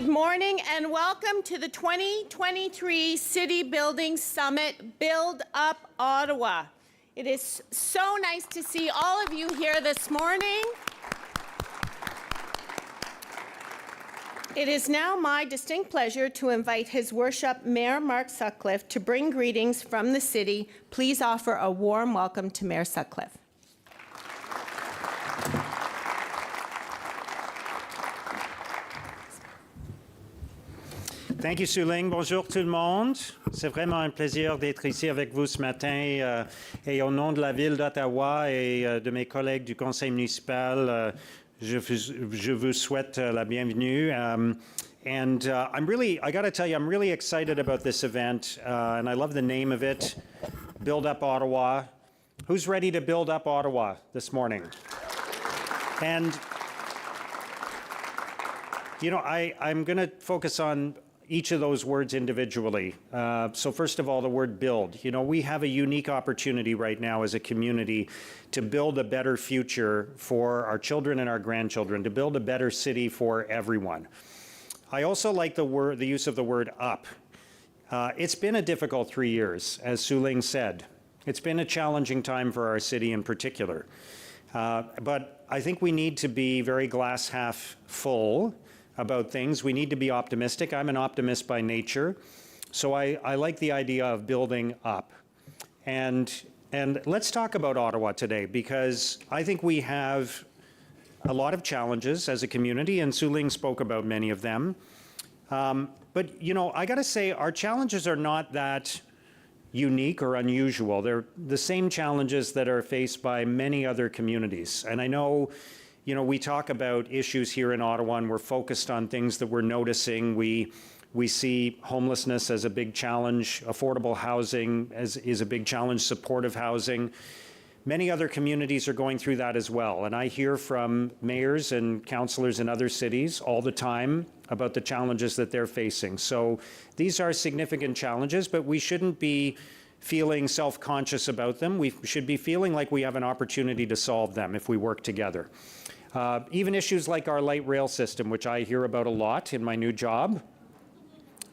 Good morning and welcome to the 2023 City Building Summit Build Up Ottawa. It is so nice to see all of you here this morning. It is now my distinct pleasure to invite His Worship Mayor Mark Sutcliffe to bring greetings from the city. Please offer a warm welcome to Mayor Sutcliffe. Thank you, Suling. Bonjour tout le monde. C'est vraiment un plaisir d'être ici avec vous ce matin et au nom de la ville d'Ottawa et de mes collègues du conseil municipal, je vous souhaite la bienvenue. I got to tell you, I'm really excited about this event, and I love the name of it, Build Up Ottawa. Who's ready to build up Ottawa this morning? And, you know, I'm going to focus on each of those words individually. So first of all, the word build. You know, we have a unique opportunity right now as a community to build a better future for our children and our grandchildren, to build a better city for everyone. I also like the use of the word up. It's been a difficult 3 years, as Suling said. It's been a challenging time for our city in particular. But I think we need to be very glass half full about things. We need to be optimistic. I'm an optimist by nature, so I like the idea of building up. And let's talk about Ottawa today, because I think we have a lot of challenges as a community, and Suling spoke about many of them. But, you know, I got to say, our challenges are not that unique or unusual. They're the same challenges that are faced by many other communities. And I know, you know, we talk about issues here in Ottawa and we're focused on things that we're noticing. We see homelessness as a big challenge, affordable housing is a big challenge, supportive housing. Many other communities are going through that as well. And I hear from mayors and councillors in other cities all the time about the challenges that they're facing. So these are significant challenges, but we shouldn't be feeling self-conscious about them. We should be feeling like we have an opportunity to solve them if we work together. Even issues like our light rail system, which I hear about a lot in my new job.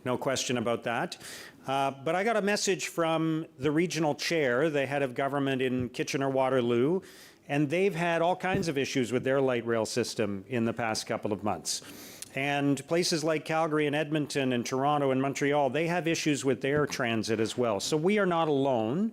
No question about that. But I got a message from the regional chair, the head of government in Kitchener-Waterloo, and they've had all kinds of issues with their light rail system in the past couple of months. And places like Calgary and Edmonton and Toronto and Montreal, they have issues with their transit as well. So we are not alone.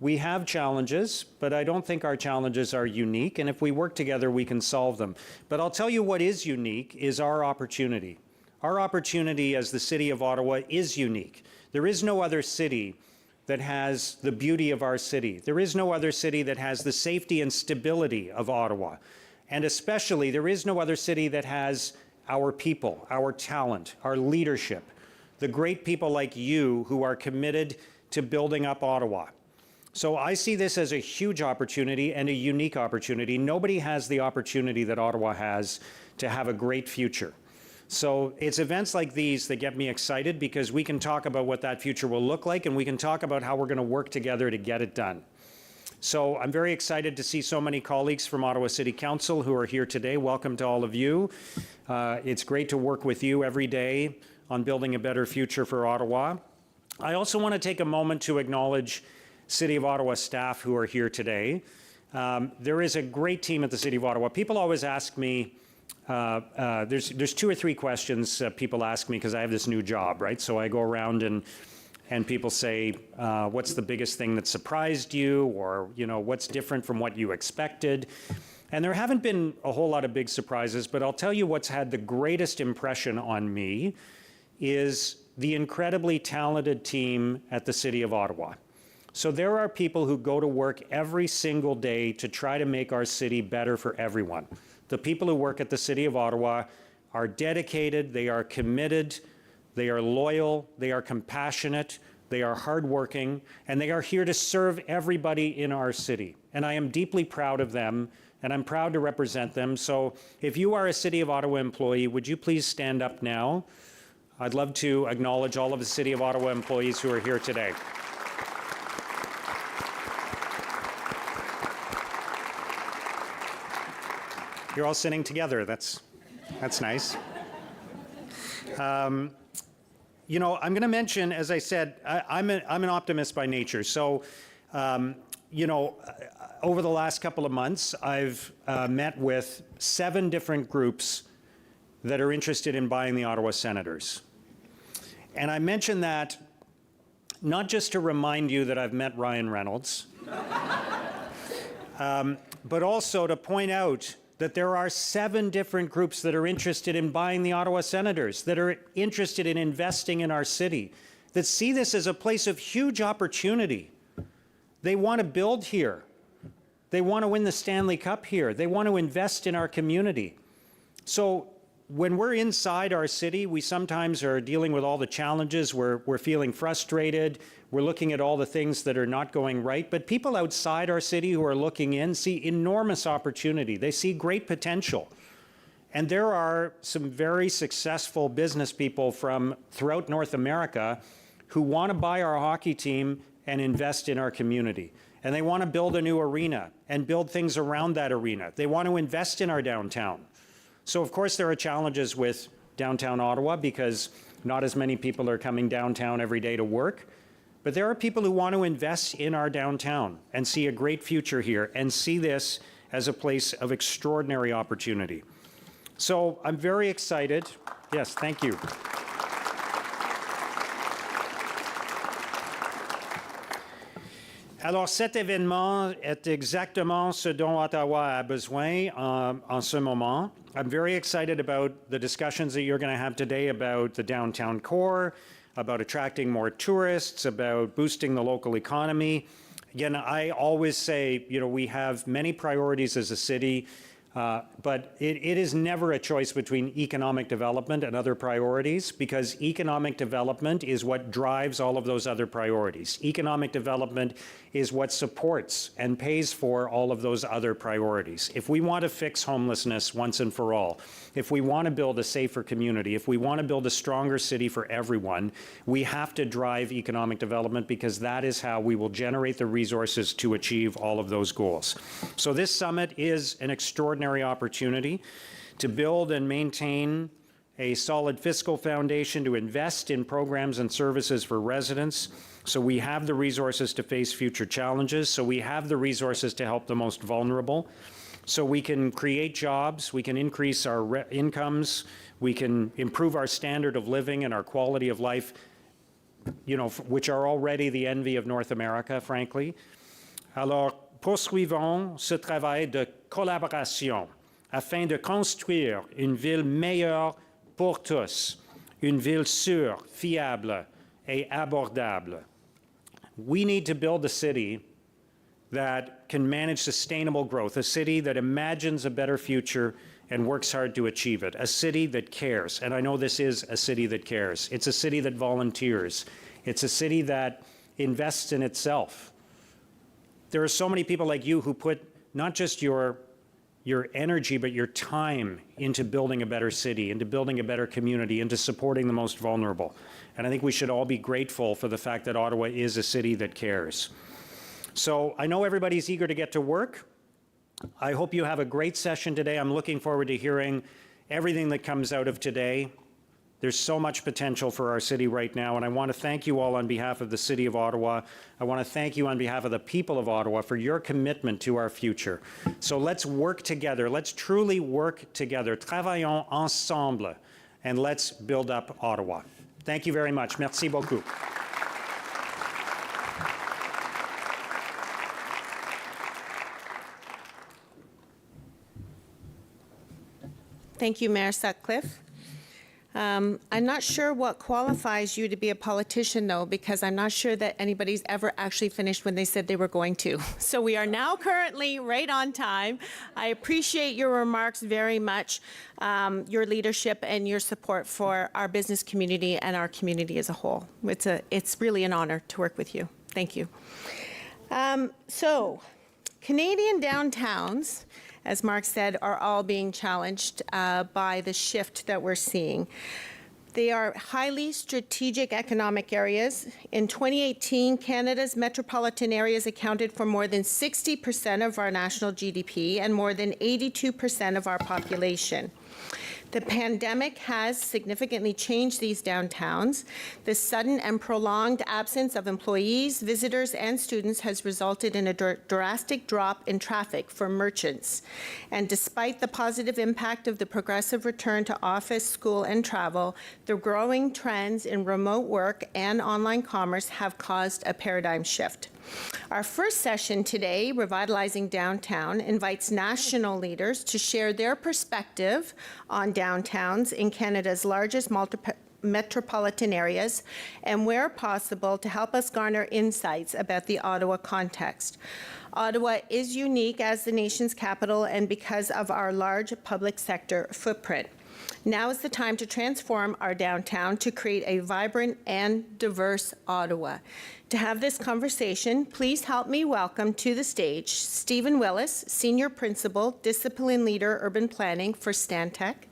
We have challenges, but I don't think our challenges are unique, and if we work together, we can solve them. But I'll tell you what is unique is our opportunity. Our opportunity as the City of Ottawa is unique. There is no other city that has the beauty of our city. There is no other city that has the safety and stability of Ottawa. And especially, there is no other city that has our people, our talent, our leadership, the great people like you who are committed to building up Ottawa. So I see this as a huge opportunity and a unique opportunity. Nobody has the opportunity that Ottawa has to have a great future. So it's events like these that get me excited, because we can talk about what that future will look like, and we can talk about how we're going to work together to get it done. So I'm very excited to see so many colleagues from Ottawa City Council who are here today. Welcome to all of you. It's great to work with you every day on building a better future for Ottawa. I also want to take a moment to acknowledge City of Ottawa staff who are here today. There is a great team at the City of Ottawa. People always ask me, there's 2 or 3 questions people ask me because I have this new job, right? So I go around and people say, what's the biggest thing that surprised you? Or, you know, what's different from what you expected? And there haven't been a whole lot of big surprises, but I'll tell you what's had the greatest impression on me is the incredibly talented team at the City of Ottawa. So there are people who go to work every single day to try to make our city better for everyone. The people who work at the City of Ottawa are dedicated, they are committed, they are loyal, they are compassionate, they are hardworking, and they are here to serve everybody in our city. And I am deeply proud of them, and I'm proud to represent them. So if you are a City of Ottawa employee, would you please stand up now? I'd love to acknowledge all of the City of Ottawa employees who are here today. You're all sitting together. That's nice. You know, I'm going to mention, as I said, I'm an optimist by nature. So, you know, over the last couple of months, I've met with 7 different groups that are interested in buying the Ottawa Senators. And I mention that not just to remind you that I've met Ryan Reynolds, but also to point out that there are 7 different groups that are interested in buying the Ottawa Senators, that are interested in investing in our city, that see this as a place of huge opportunity. They want to build here. They want to win the Stanley Cup here. They want to invest in our community. So when we're inside our city, we sometimes are dealing with all the challenges. We're feeling frustrated. We're looking at all the things that are not going right. But people outside our city who are looking in see enormous opportunity. They see great potential. And there are some very successful business people from throughout North America who want to buy our hockey team and invest in our community. And they want to build a new arena and build things around that arena. They want to invest in our downtown. So of course there are challenges with downtown Ottawa because not as many people are coming downtown every day to work. But there are people who want to invest in our downtown and see a great future here and see this as a place of extraordinary opportunity. So I'm very excited. Yes, thank you. Alors, cet événement est exactement ce dont Ottawa a besoin en ce moment. I'm very excited about the discussions that you're going to have today about the downtown core, about attracting more tourists, about boosting the local economy. Again, I always say, you know, we have many priorities as a city, but it is never a choice between economic development and other priorities, because economic development is what drives all of those other priorities. Economic development is what supports and pays for all of those other priorities. If we want to fix homelessness once and for all, if we want to build a safer community, if we want to build a stronger city for everyone, we have to drive economic development, because that is how we will generate the resources to achieve all of those goals. So this summit is an extraordinary opportunity to build and maintain a solid fiscal foundation, to invest in programs and services for residents, so we have the resources to face future challenges, so we have the resources to help the most vulnerable, so we can create jobs, we can increase our incomes, we can improve our standard of living and our quality of life, you know, which are already the envy of North America, frankly. Alors, poursuivons ce travail de collaboration afin de construire une ville meilleure pour tous, une ville sûre, fiable et abordable. We need to build a city that can manage sustainable growth, a city that imagines a better future and works hard to achieve it, a city that cares. And I know this is a city that cares. It's a city that volunteers. It's a city that invests in itself. There are so many people like you who put not just your energy, but your time into building a better city, into building a better community, into supporting the most vulnerable. And I think we should all be grateful for the fact that Ottawa is a city that cares. So I know everybody's eager to get to work. I hope you have a great session today. I'm looking forward to hearing everything that comes out of today. There's so much potential for our city right now, and I want to thank you all on behalf of the City of Ottawa. I want to thank you on behalf of the people of Ottawa for your commitment to our future. So let's work together. Let's truly work together. Travaillons ensemble, and let's build up Ottawa. Thank you very much. Merci beaucoup. Thank you, Mayor Sutcliffe. I'm not sure what qualifies you to be a politician, though, because I'm not sure that anybody's ever actually finished when they said they were going to. So we are now currently right on time. I appreciate your remarks very much, your leadership and your support for our business community and our community as a whole. It's really an honor to work with you. Thank you. So, Canadian downtowns, as Mark said, are all being challenged by the shift that we're seeing. They are highly strategic economic areas. In 2018, Canada's metropolitan areas accounted for more than 60% of our national GDP and more than 82% of our population. The pandemic has significantly changed these downtowns. The sudden and prolonged absence of employees, visitors, and students has resulted in a drastic drop in traffic for merchants. And despite the positive impact of the progressive return to office, school, and travel, the growing trends in remote work and online commerce have caused a paradigm shift. Our first session today, Revitalizing Downtown, invites national leaders to share their perspective on downtowns in Canada's largest metropolitan areas, and where possible, to help us garner insights about the Ottawa context. Ottawa is unique as the nation's capital and because of our large public sector footprint. Now is the time to transform our downtown to create a vibrant and diverse Ottawa. To have this conversation, please help me welcome to the stage Stephen Willis, Senior Principal, Discipline Leader, Urban Planning for Stantec;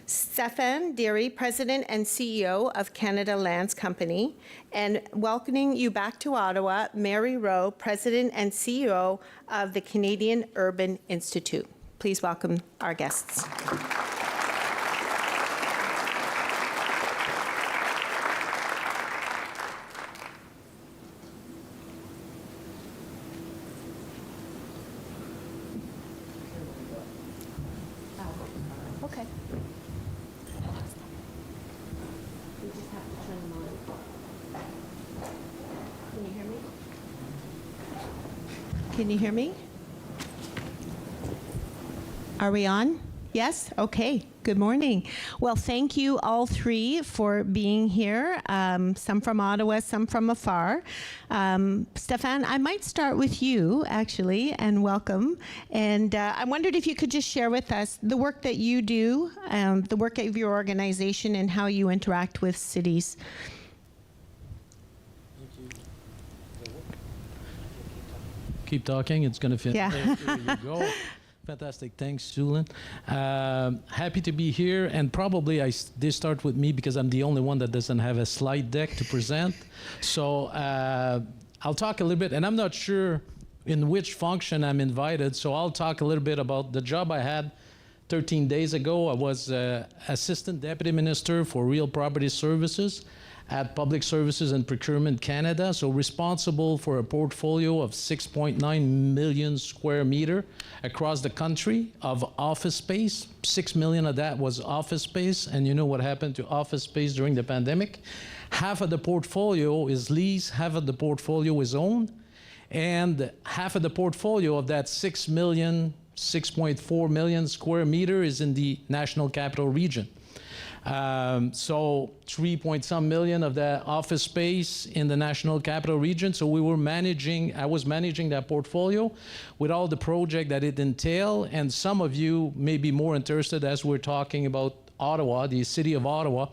Stéphane Derry, President and CEO of Canada Lands Company; and welcoming you back to Ottawa, Mary Rowe, President and CEO of the Canadian Urban Institute. Please welcome our guests. Okay. We just have to turn them on. Can you hear me? Can you hear me? Are we on? Yes? Okay. Good morning. Well, thank you all three for being here, some from Ottawa, some from afar. Stéphane, I might start with you, actually, and welcome. And I wondered if you could just share with us the work that you do, the work of your organization, and how you interact with cities. Keep talking, it's going to fit. Yeah. There you go. Fantastic. Thanks, Julian. Happy to be here. And probably they start with me because I'm the only one that doesn't have a slide deck to present. So I'll talk a little bit, and I'm not sure in which function I'm invited. So I'll talk a little bit about the job I had 13 days ago. I was Assistant Deputy Minister for Real Property Services at Public Services and Procurement Canada, so responsible for a portfolio of 6.9 million square meter across the country of office space. 6 million of that was office space, and you know what happened to office space during the pandemic. Half of the portfolio is leased, half of the portfolio is owned, and half of the portfolio of that 6 million, 6.4 million square meter is in the National Capital Region. So 3-point-some million of that office space in the National Capital Region. So I was managing that portfolio with all the project that it entailed. And some of you may be more interested as we're talking about Ottawa, the city of Ottawa.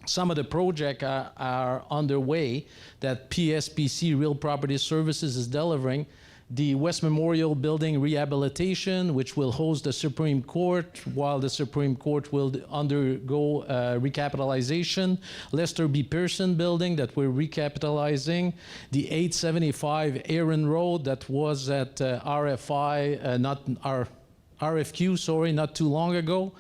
Some of the projects are underway that PSPC, Real Property Services, is delivering. The West Memorial Building rehabilitation, which will host the Supreme Court, while the Supreme Court will undergo recapitalization. Lester B. Pearson Building that we're recapitalizing. The 875 Aaron Road that was at RFQ, not too long ago.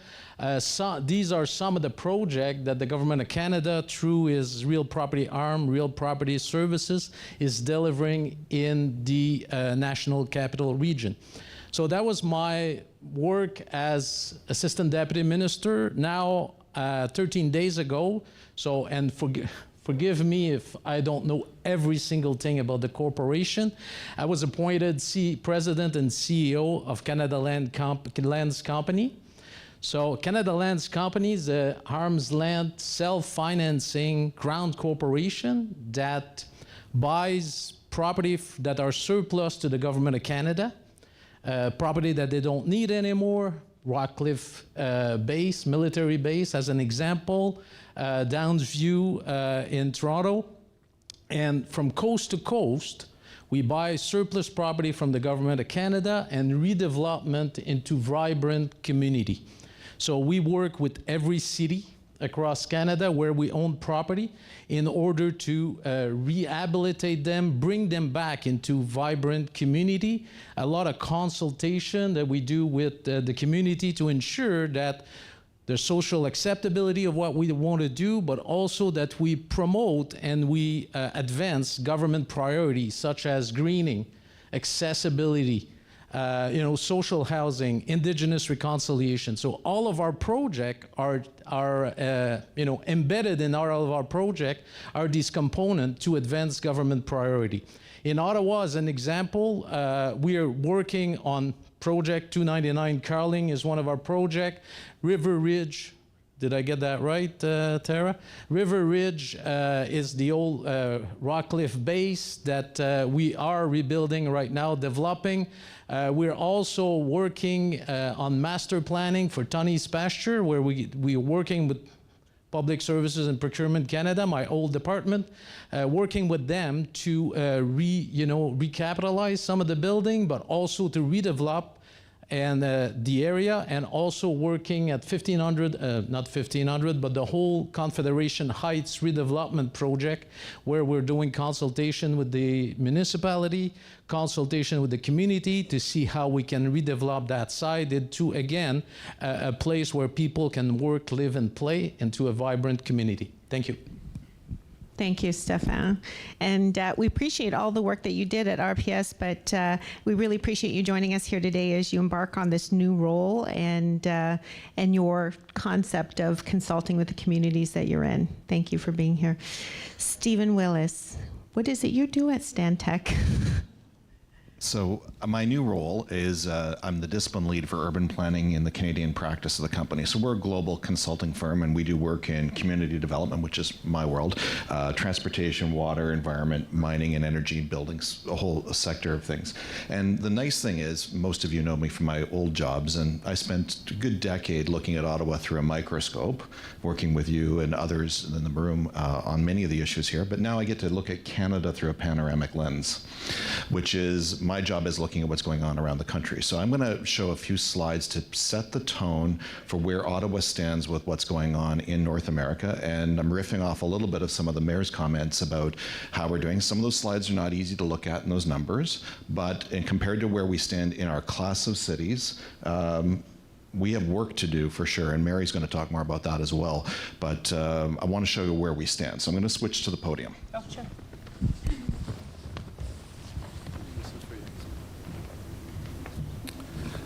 These are some of the projects that the Government of Canada, through its real property arm, Real Property Services, is delivering in the National Capital Region. So that was my work as Assistant Deputy Minister. Now, 13 days ago, and forgive me if I don't know every single thing about the corporation, I was appointed President and CEO of Canada Lands Company. So Canada Lands Company is an arm's length self-financing ground corporation that buys property that are surplus to the Government of Canada, property that they don't need anymore, Rockcliffe base, military base as an example, Downsview in Toronto. And from coast to coast, we buy surplus property from the Government of Canada and redevelopment into vibrant community. So we work with every city across Canada where we own property in order to rehabilitate them, bring them back into vibrant community. A lot of consultation that we do with the community to ensure that the social acceptability of what we want to do, but also that we promote and we advance government priorities such as greening, accessibility, social housing, indigenous reconciliation. So all of our projects are embedded in all of our projects are these components to advance government priority. In Ottawa, as an example, we are working on Project 299 Carling is one of our projects. River Ridge, did I get that right, Tara? River Ridge is the old Rockcliffe base that we are rebuilding right now, developing. We're also working on master planning for Tunney's Pasture, where we are working with Public Services and Procurement Canada, my old department, working with them to recapitalize some of the building, but also to redevelop and the area, and also working at 1500, not 1500, but the whole Confederation Heights redevelopment project, where we're doing consultation with the municipality, consultation with the community to see how we can redevelop that site into, again, a place where people can work, live, and play into a vibrant community. Thank you. Thank you, Stefan. And we appreciate all the work that you did at RPS, but we really appreciate you joining us here today as you embark on this new role and your concept of consulting with the communities that you're in. Thank you for being here. Stephen Willis, what is it you do at Stantec? So my new role is I'm the discipline lead for urban planning in the Canadian practice of the company. So we're a global consulting firm, and we do work in community development, which is my world, transportation, water, environment, mining, and energy, buildings, a whole sector of things. And the nice thing is, most of you know me from my old jobs, and I spent a good decade looking at Ottawa through a microscope, working with you and others in the room on many of the issues here. But now I get to look at Canada through a panoramic lens, which is my job is looking at what's going on around the country. So I'm going to show a few slides to set the tone for where Ottawa stands with what's going on in North America. And I'm riffing off a little bit of some of the mayor's comments about how we're doing. Some of those slides are not easy to look at in those numbers, but compared to where we stand in our class of cities, we have work to do for sure, and Mary's going to talk more about that as well. But I want to show you where we stand. So I'm going to switch to the podium. Oh, sure.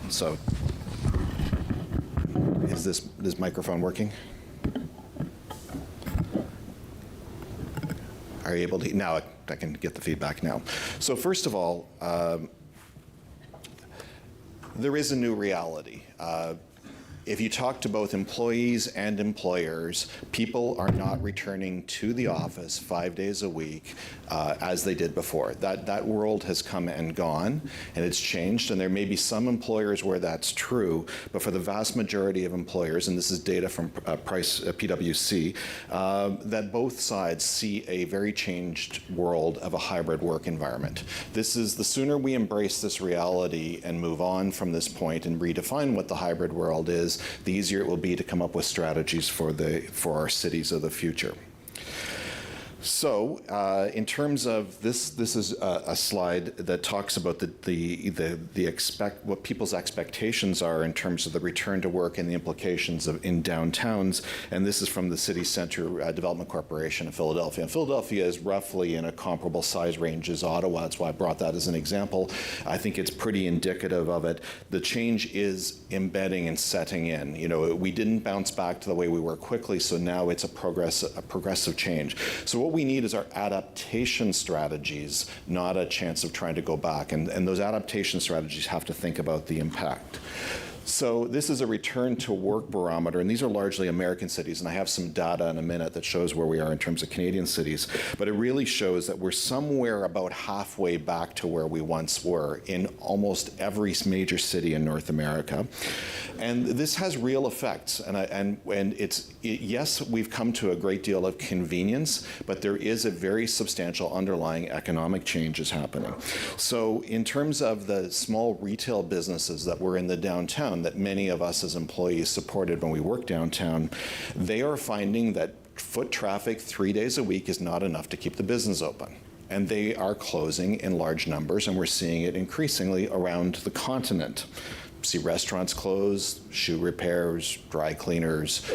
So, is this microphone working? Are you able to, now I can get the feedback now. So first of all, there is a new reality. If you talk to both employees and employers, people are not returning to the office 5 days a week as they did before. That world has come and gone, and it's changed, and there may be some employers where that's true, but for the vast majority of employers, and this is data from PwC, that both sides see a very changed world of a hybrid work environment. This is, the sooner we embrace this reality and move on from this point and redefine what the hybrid world is, the easier it will be to come up with strategies for our cities of the future. So, in terms of this is a slide that talks about what people's expectations are in terms of the return to work and the implications in downtowns. And this is from the City Center Development Corporation of Philadelphia. And Philadelphia is roughly in a comparable size range as Ottawa. That's why I brought that as an example. I think it's pretty indicative of it. The change is embedding and setting in. You know, we didn't bounce back to the way we were quickly, so now it's a progressive change. So what we need is our adaptation strategies, not a chance of trying to go back. And those adaptation strategies have to think about the impact. So this is a return to work barometer, and these are largely American cities, and I have some data in a minute that shows where we are in terms of Canadian cities, but it really shows that we're somewhere about halfway back to where we once were in almost every major city in North America. And this has real effects, and yes, we've come to a great deal of convenience, but there is a very substantial underlying economic changes happening. So in terms of the small retail businesses that were in the downtown, that many of us as employees supported when we worked downtown, they are finding that foot traffic 3 days a week is not enough to keep the business open. And they are closing in large numbers, and we're seeing it increasingly around the continent. see restaurants close, shoe repairs, dry cleaners,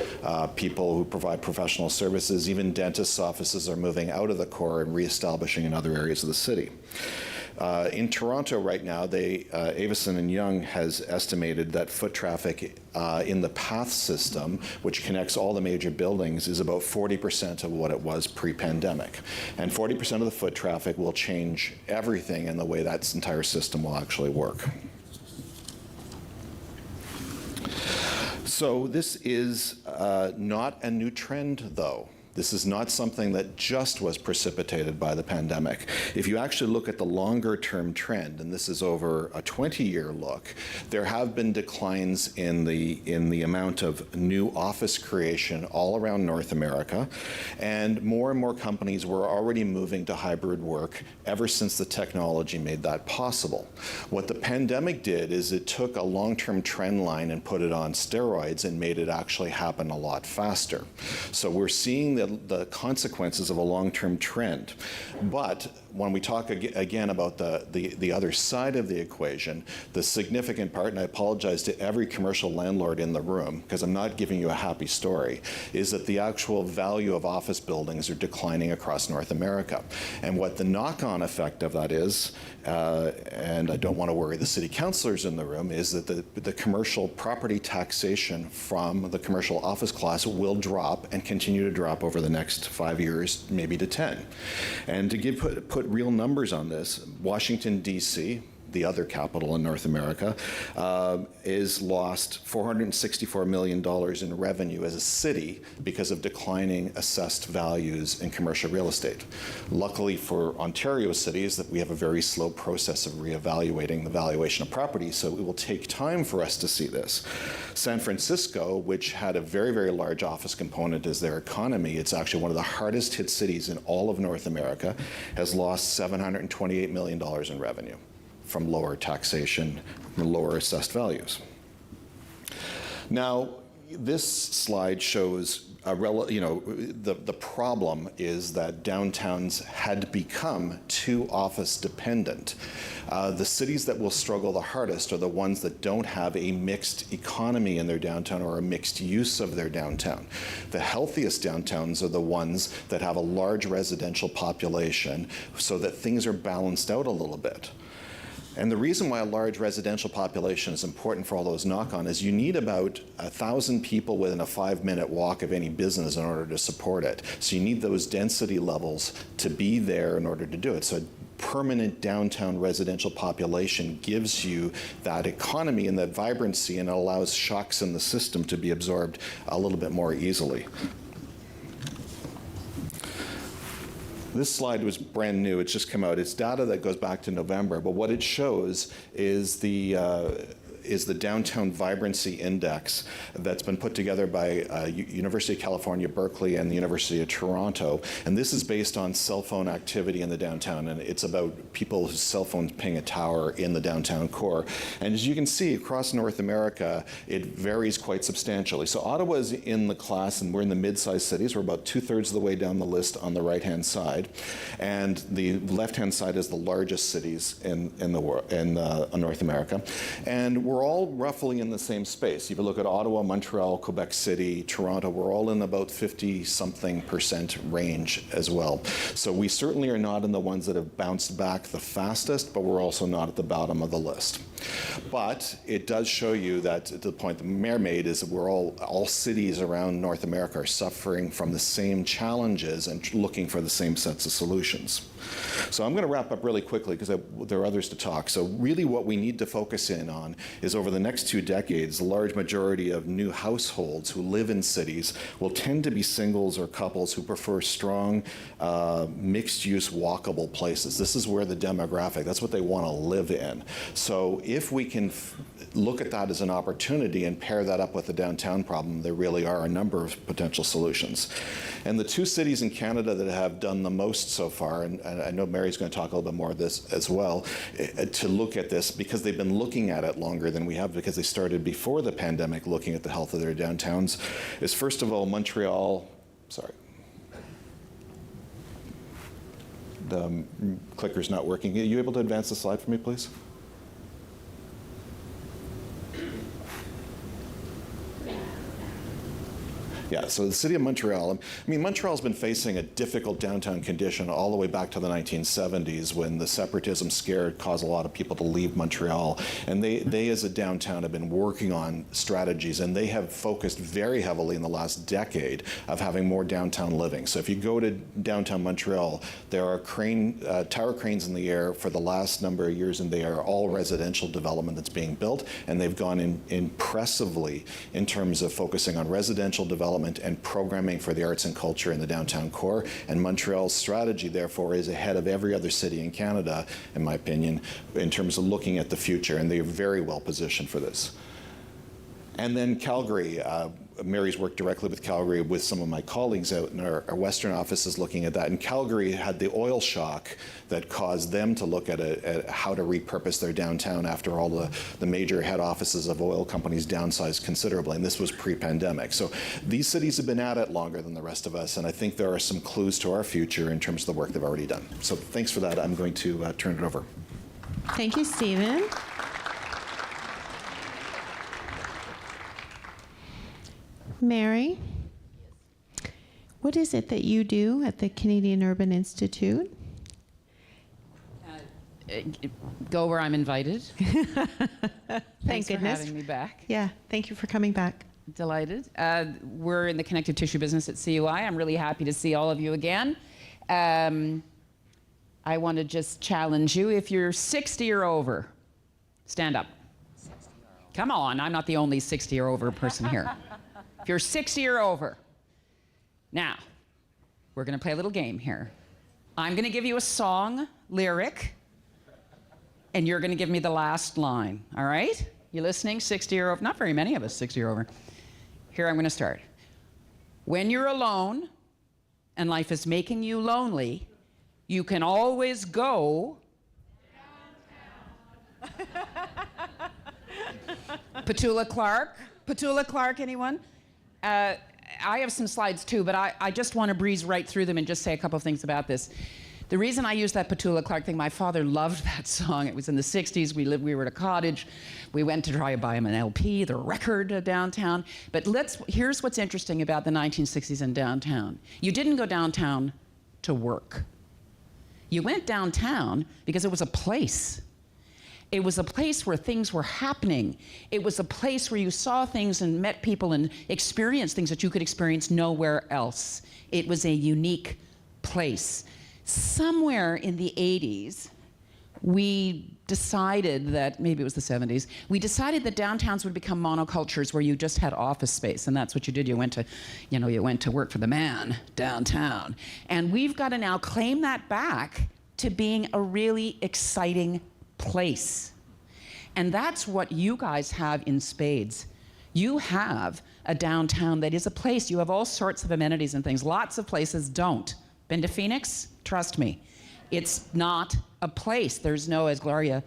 people who provide professional services, even dentists' offices are moving out of the core and reestablishing in other areas of the city. In Toronto right now, Avison and Young has estimated that foot traffic in the path system, which connects all the major buildings, is about 40% of what it was pre-pandemic. And 40% of the foot traffic will change everything in the way that entire system will actually work. So this is not a new trend, though. This is not something that just was precipitated by the pandemic. If you actually look at the longer-term trend, and this is over a 20-year look, there have been declines in the amount of new office creation all around North America, and more companies were already moving to hybrid work ever since the technology made that possible. What the pandemic did is it took a long-term trend line and put it on steroids and made it actually happen a lot faster. So we're seeing the consequences of a long-term trend. But when we talk again about the other side of the equation, the significant part, and I apologize to every commercial landlord in the room, because I'm not giving you a happy story, is that the actual value of office buildings are declining across North America. And what the knock-on effect of that is, and I don't want to worry the city councilors in the room, is that the commercial property taxation from the commercial office class will drop and continue to drop over the next 5 years, maybe to 10. And to put real numbers on this, Washington, D.C., the other capital in North America, is lost $464 million in revenue as a city because of declining assessed values in commercial real estate. Luckily for Ontario cities, that we have a very slow process of reevaluating the valuation of property, so it will take time for us to see this. San Francisco, which had a very, very large office component as their economy, it's actually one of the hardest hit cities in all of North America, has lost $728 million in revenue from lower taxation, from lower assessed values. Now, this slide shows the problem is that downtowns had become too office dependent. The cities that will struggle the hardest are the ones that don't have a mixed economy in their downtown or a mixed use of their downtown. The healthiest downtowns are the ones that have a large residential population so that things are balanced out a little bit. And the reason why a large residential population is important for all those knock-on is you need about 1,000 people within a 5-minute walk of any business in order to support it. So you need those density levels to be there in order to do it. So a permanent downtown residential population gives you that economy and that vibrancy, and it allows shocks in the system to be absorbed a little bit more easily. This slide was brand new. It's just come out. It's data that goes back to November, but what it shows is the Downtown Vibrancy Index that's been put together by University of California, Berkeley, and the University of Toronto. And this is based on cell phone activity in the downtown, and it's about people whose cell phones ping a tower in the downtown core. And as you can see, across North America, it varies quite substantially. So Ottawa's in the class, and we're in the mid-sized cities. We're about 2/3 of the way down the list on the right-hand side. And the left-hand side is the largest cities in the world, in North America. And we're all roughly in the same space. If you look at Ottawa, Montreal, Quebec City, Toronto, we're all in about 50-something% range as well. So we certainly are not in the ones that have bounced back the fastest, but we're also not at the bottom of the list. But it does show you that, to the point the mayor made, is that we're all cities around North America are suffering from the same challenges and looking for the same sets of solutions. So I'm going to wrap up really quickly because there are others to talk. So really what we need to focus in on is over the next 2 decades, the large majority of new households who live in cities will tend to be singles or couples who prefer strong, mixed-use, walkable places. This is where the demographic, that's what they want to live in. So if we can look at that as an opportunity and pair that up with the downtown problem, there really are a number of potential solutions. And the 2 cities in Canada that have done the most so far, and I know Mary's going to talk a little bit more of this as well, to look at this because they've been looking at it longer than we have because they started before the pandemic looking at the health of their downtowns, is first of all Montreal, sorry. The clicker's not working. Are you able to advance the slide for me, please? Yeah, so the city of Montreal, I mean, Montreal's been facing a difficult downtown condition all the way back to the 1970s when the separatism scare caused a lot of people to leave Montreal. And they as a downtown have been working on strategies, and they have focused very heavily in the last decade of having more downtown living. So if you go to downtown Montreal, there are tower cranes in the air for the last number of years, and they are all residential development that's being built, and they've gone in impressively in terms of focusing on residential development and programming for the arts and culture in the downtown core. And Montreal's strategy, therefore, is ahead of every other city in Canada, in my opinion, in terms of looking at the future, and they're very well positioned for this. And then Calgary, Mary's worked directly with Calgary with some of my colleagues out in our Western offices looking at that. And Calgary had the oil shock that caused them to look at how to repurpose their downtown after all the major head offices of oil companies downsized considerably. And this was pre-pandemic. So these cities have been at it longer than the rest of us. And I think there are some clues to our future in terms of the work they've already done. So thanks for that. I'm going to turn it over. Thank you, Stephen. Mary, what is it that you do at the Canadian Urban Institute? Go where I'm invited. Thanks for goodness. having me back. Yeah, thank you for coming back. Delighted. We're in the connective tissue business at CUI. I'm really happy to see all of you again. I want to just challenge you. If you're 60 or over, stand up. Come on, I'm not the only 60 or over person here. If you're 60 or over. Now, we're going to play a little game here. I'm going to give you a song lyric, and you're going to give me the last line, all right? You listening? 60 or over? Not very many of us 60 or over. Here, I'm going to start. When you're alone and life is making you lonely, you can always go Petula Clark, anyone? I have some slides too, but I just want to breeze right through them and just say a couple of things about this. The reason I use that Petula Clark thing, my father loved that song. It was in the 60s. We were at a cottage. We went to try to buy him an LP, the record downtown. But here's what's interesting about the 1960s in downtown. You didn't go downtown to work. You went downtown because it was a place. It was a place where things were happening. It was a place where you saw things and met people and experienced things that you could experience nowhere else. It was a unique place. Somewhere in the 80s, we decided that, maybe it was the 70s, we decided that downtowns would become monocultures where you just had office space, and that's what you did. You went to work for the man downtown. And we've got to now claim that back to being a really exciting place. And that's what you guys have in spades. You have a downtown that is a place. You have all sorts of amenities and things. Lots of places don't. Been to Phoenix? Trust me. It's not a place. There's no, as Gloria,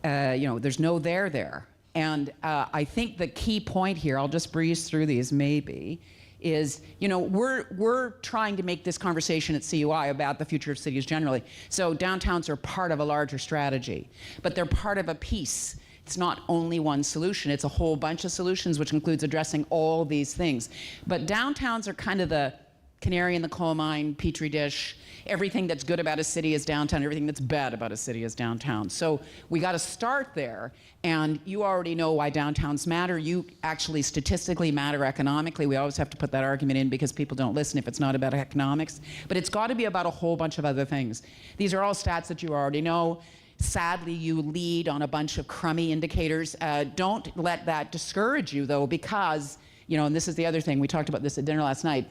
there's no there. And I think the key point here, I'll just breeze through these maybe, is, we're trying to make this conversation at CUI about the future of cities generally. So downtowns are part of a larger strategy, but they're part of a piece. It's not only one solution, it's a whole bunch of solutions, which includes addressing all these things. But downtowns are kind of the canary in the coal mine, petri dish. Everything that's good about a city is downtown. Everything that's bad about a city is downtown. So we got to start there. And you already know why downtowns matter. You actually statistically matter economically. We always have to put that argument in because people don't listen if it's not about economics. But it's got to be about a whole bunch of other things. These are all stats that you already know. Sadly, you lead on a bunch of crummy indicators. Don't let that discourage you, though, because, and this is the other thing. We talked about this at dinner last night.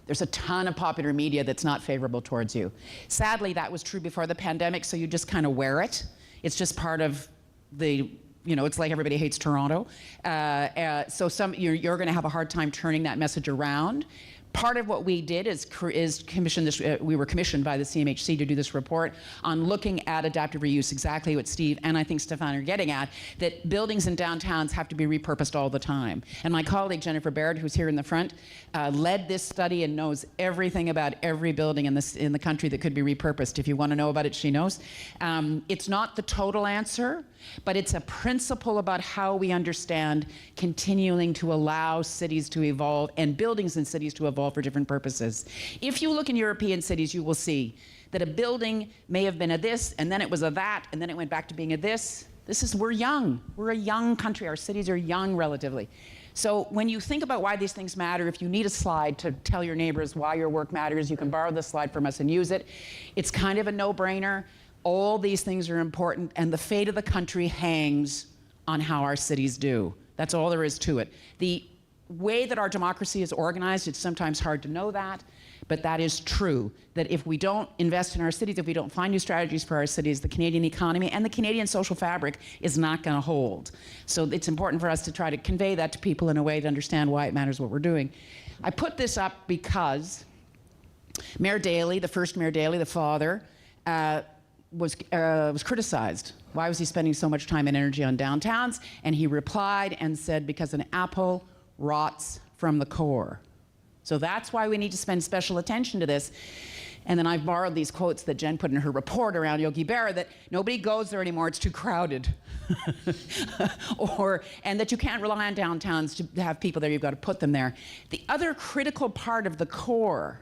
There's a ton of popular media that's not favorable towards you. Sadly, that was true before the pandemic, so you just kind of wear it. It's just part of the, it's like everybody hates Toronto. So you're going to have a hard time turning that message around. Part of what we did is commission this. We were commissioned by the CMHC to do this report on looking at adaptive reuse, exactly what Steve and I think Stefan are getting at, that buildings in downtowns have to be repurposed all the time. And my colleague Jennifer Baird, who's here in the front, led this study and knows everything about every building in the country that could be repurposed. If you want to know about it, she knows. It's not the total answer, but it's a principle about how we understand continuing to allow cities to evolve and buildings in cities to evolve for different purposes. If you look in European cities, you will see that a building may have been a this, and then it was a that, and then it went back to being a this. We're young. We're a young country. Our cities are young relatively. So when you think about why these things matter, if you need a slide to tell your neighbors why your work matters, you can borrow this slide from us and use it. It's kind of a no-brainer. All these things are important, and the fate of the country hangs on how our cities do. That's all there is to it. The way that our democracy is organized, it's sometimes hard to know that, but that is true, that if we don't invest in our cities, if we don't find new strategies for our cities, the Canadian economy and the Canadian social fabric is not going to hold. So it's important for us to try to convey that to people in a way to understand why it matters what we're doing. I put this up because Mayor Daley, the first Mayor Daley, the father, was criticized. Why was he spending so much time and energy on downtowns? And he replied and said, because an apple rots from the core. So that's why we need to spend special attention to this. And then I've borrowed these quotes that Jen put in her report around Yogi Berra, that nobody goes there anymore, it's too crowded. And that you can't rely on downtowns to have people there, you've got to put them there. The other critical part of the core,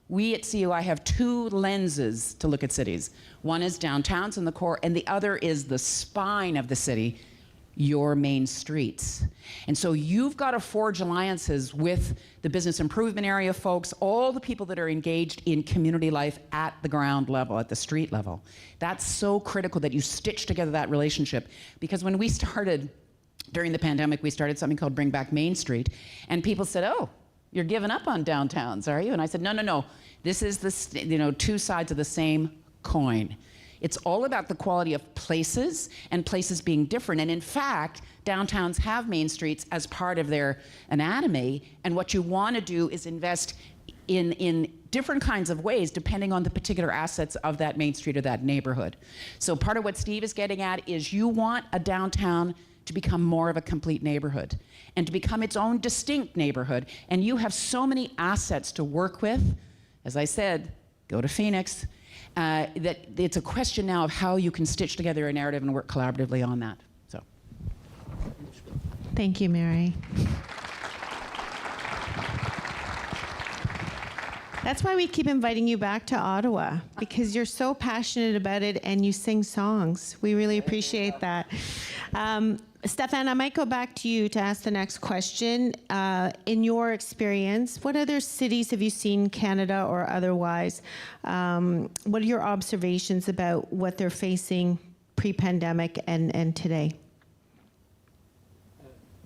we at CUI have two lenses to look at cities. One is downtowns in the core, and the other is the spine of the city, your main streets. And so you've got to forge alliances with the business improvement area folks, all the people that are engaged in community life at the ground level, at the street level. That's so critical that you stitch together that relationship. Because when we started, during the pandemic, we started something called Bring Back Main Street, and people said, oh, you're giving up on downtowns, are you? And I said, no, no, no. This is the two sides of the same coin. It's all about the quality of places and places being different. And in fact, downtowns have main streets as part of their anatomy. And what you want to do is invest in different kinds of ways depending on the particular assets of that main street or that neighborhood. So part of what Steve is getting at is you want a downtown to become more of a complete neighborhood and to become its own distinct neighborhood. And you have so many assets to work with. As I said, go to Phoenix. That it's a question now of how you can stitch together a narrative and work collaboratively on that. So, Thank you, Mary. That's why we keep inviting you back to Ottawa, because you're so passionate about it and you sing songs. We really appreciate that. Stefan, I might go back to you to ask the next question. In your experience, what other cities have you seen, Canada or otherwise? What are your observations about what they're facing pre-pandemic and today?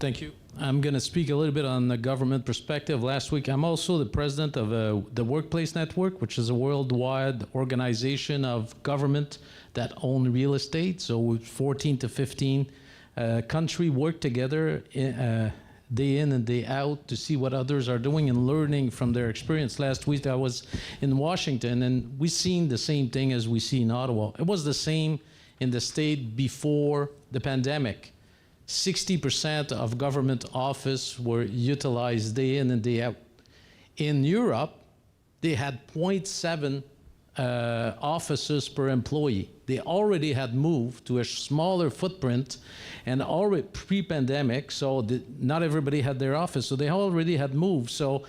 Thank you. I'm going to speak a little bit on the government perspective. Last week, I'm also the president of the Workplace Network, which is a worldwide organization of government that own real estate. So 14 to 15 country work together day in and day out to see what others are doing and learning from their experience. Last week I was in Washington, and we seen the same thing as we see in Ottawa. It was the same in the state before the pandemic. 60% of government office were utilized day in and day out. In Europe, they had 0.7 offices per employee. They already had moved to a smaller footprint and already pre-pandemic, so not everybody had their office, so they already had moved. So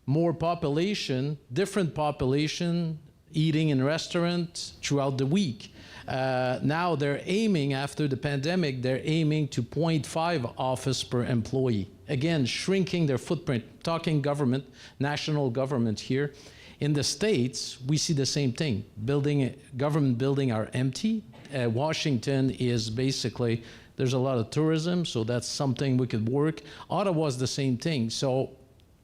more population, different population, eating in restaurants throughout the week. Now they're aiming, after the pandemic, they're aiming to 0.5 office per employee. Again, shrinking their footprint, talking government, national government here. In the States, we see the same thing. Government buildings are empty. Washington is basically, there's a lot of tourism, so that's something we could work. Ottawa's the same thing. So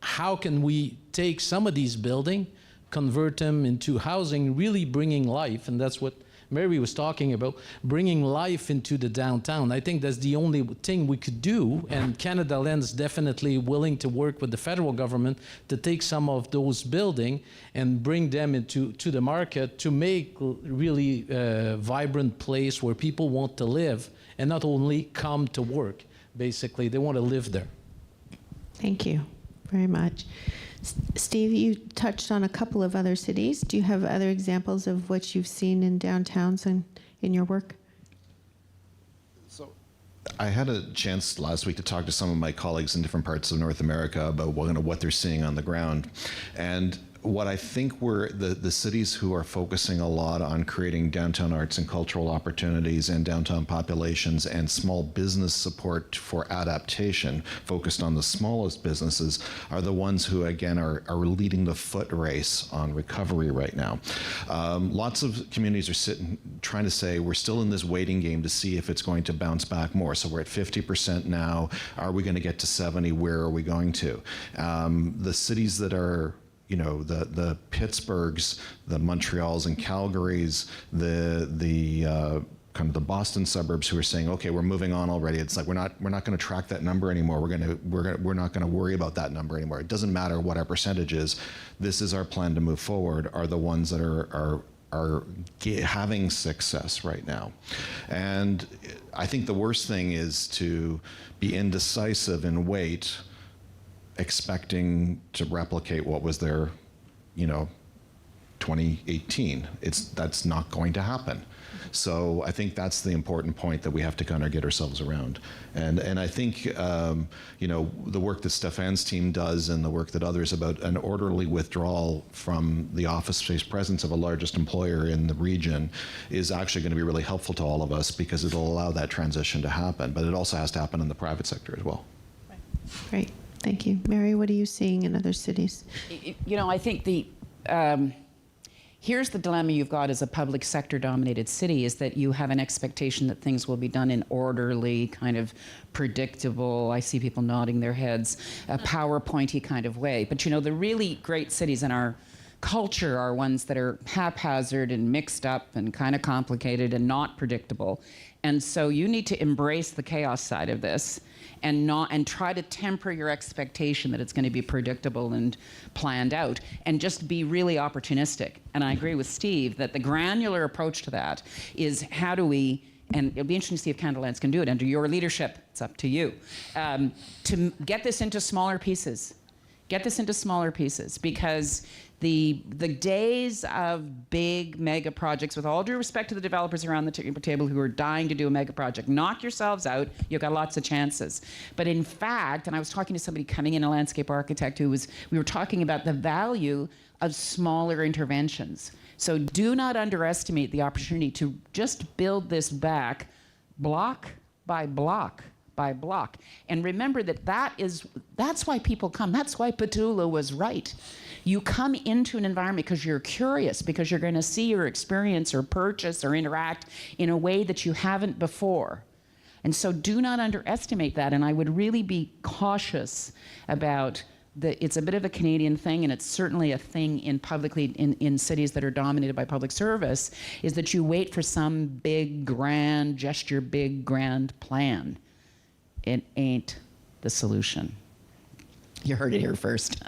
how can we take some of these buildings, convert them into housing, really bringing life, and that's what Mary was talking about bringing life into the downtown. I think that's the only thing we could do, and Canada Land's definitely willing to work with the federal government to take some of those buildings and bring them into the market to make really vibrant place where people want to live and not only come to work. Basically, they want to live there. Thank you very much. Steve, you touched on a couple of other cities. Do you have other examples of what you've seen in downtowns and in your work? I had a chance last week to talk to some of my colleagues in different parts of North America about what they're seeing on the ground. And what I think we're the cities who are focusing a lot on creating downtown arts and cultural opportunities and downtown populations and small business support for adaptation, focused on the smallest businesses, are the ones who, again, are leading the foot race on recovery right now. Lots of communities are trying to say, we're still in this waiting game to see if it's going to bounce back more. So we're at 50% now. Are we going to get to 70? Where are we going to? The cities that are, you know, the Pittsburghs, the Montreals and Calgarys, the kind of the Boston suburbs who are saying, okay, we're moving on already. It's like we're not going to track that number anymore. We're not going to worry about that number anymore. It doesn't matter what our percentage is. This is our plan to move forward. Are the ones that are having success right now. And I think the worst thing is to be indecisive and wait, expecting to replicate what was there, 2018. That's not going to happen. So I think that's the important point that we have to kind of get ourselves around. And I think, the work that Stefan's team does and the work that others about an orderly withdrawal from the office space presence of a largest employer in the region is actually going to be really helpful to all of us, because it'll allow that transition to happen. But it also has to happen in the private sector as well. Great. Thank you. Mary, what are you seeing in other cities? I think here's the dilemma you've got as a public sector dominated city, is that you have an expectation that things will be done in orderly, kind of predictable, I see people nodding their heads, a PowerPointy kind of way. But the really great cities in our culture are ones that are haphazard and mixed up and kind of complicated and not predictable. And so you need to embrace the chaos side of this and try to temper your expectation that it's going to be predictable and planned out, and just be really opportunistic. And I agree with Steve that the granular approach to that is, how do we, and it'll be interesting to see if Canada Lands can do it under your leadership, it's up to you, to get this into smaller pieces. Get this into smaller pieces, because the days of big mega projects, with all due respect to the developers around the table who are dying to do a mega project, knock yourselves out, you've got lots of chances. But in fact, and I was talking to somebody coming in, a landscape architect, we were talking about the value of smaller interventions. So do not underestimate the opportunity to just build this back block by block by block. And remember that's why people come. That's why Petula was right. You come into an environment because you're curious, because you're going to see or experience or purchase or interact in a way that you haven't before. And so do not underestimate that. And I would really be cautious about it's a bit of a Canadian thing, and it's certainly a thing in cities that are dominated by public service, is that you wait for some big, grand gesture, big, grand plan. It ain't the solution. You heard it here first.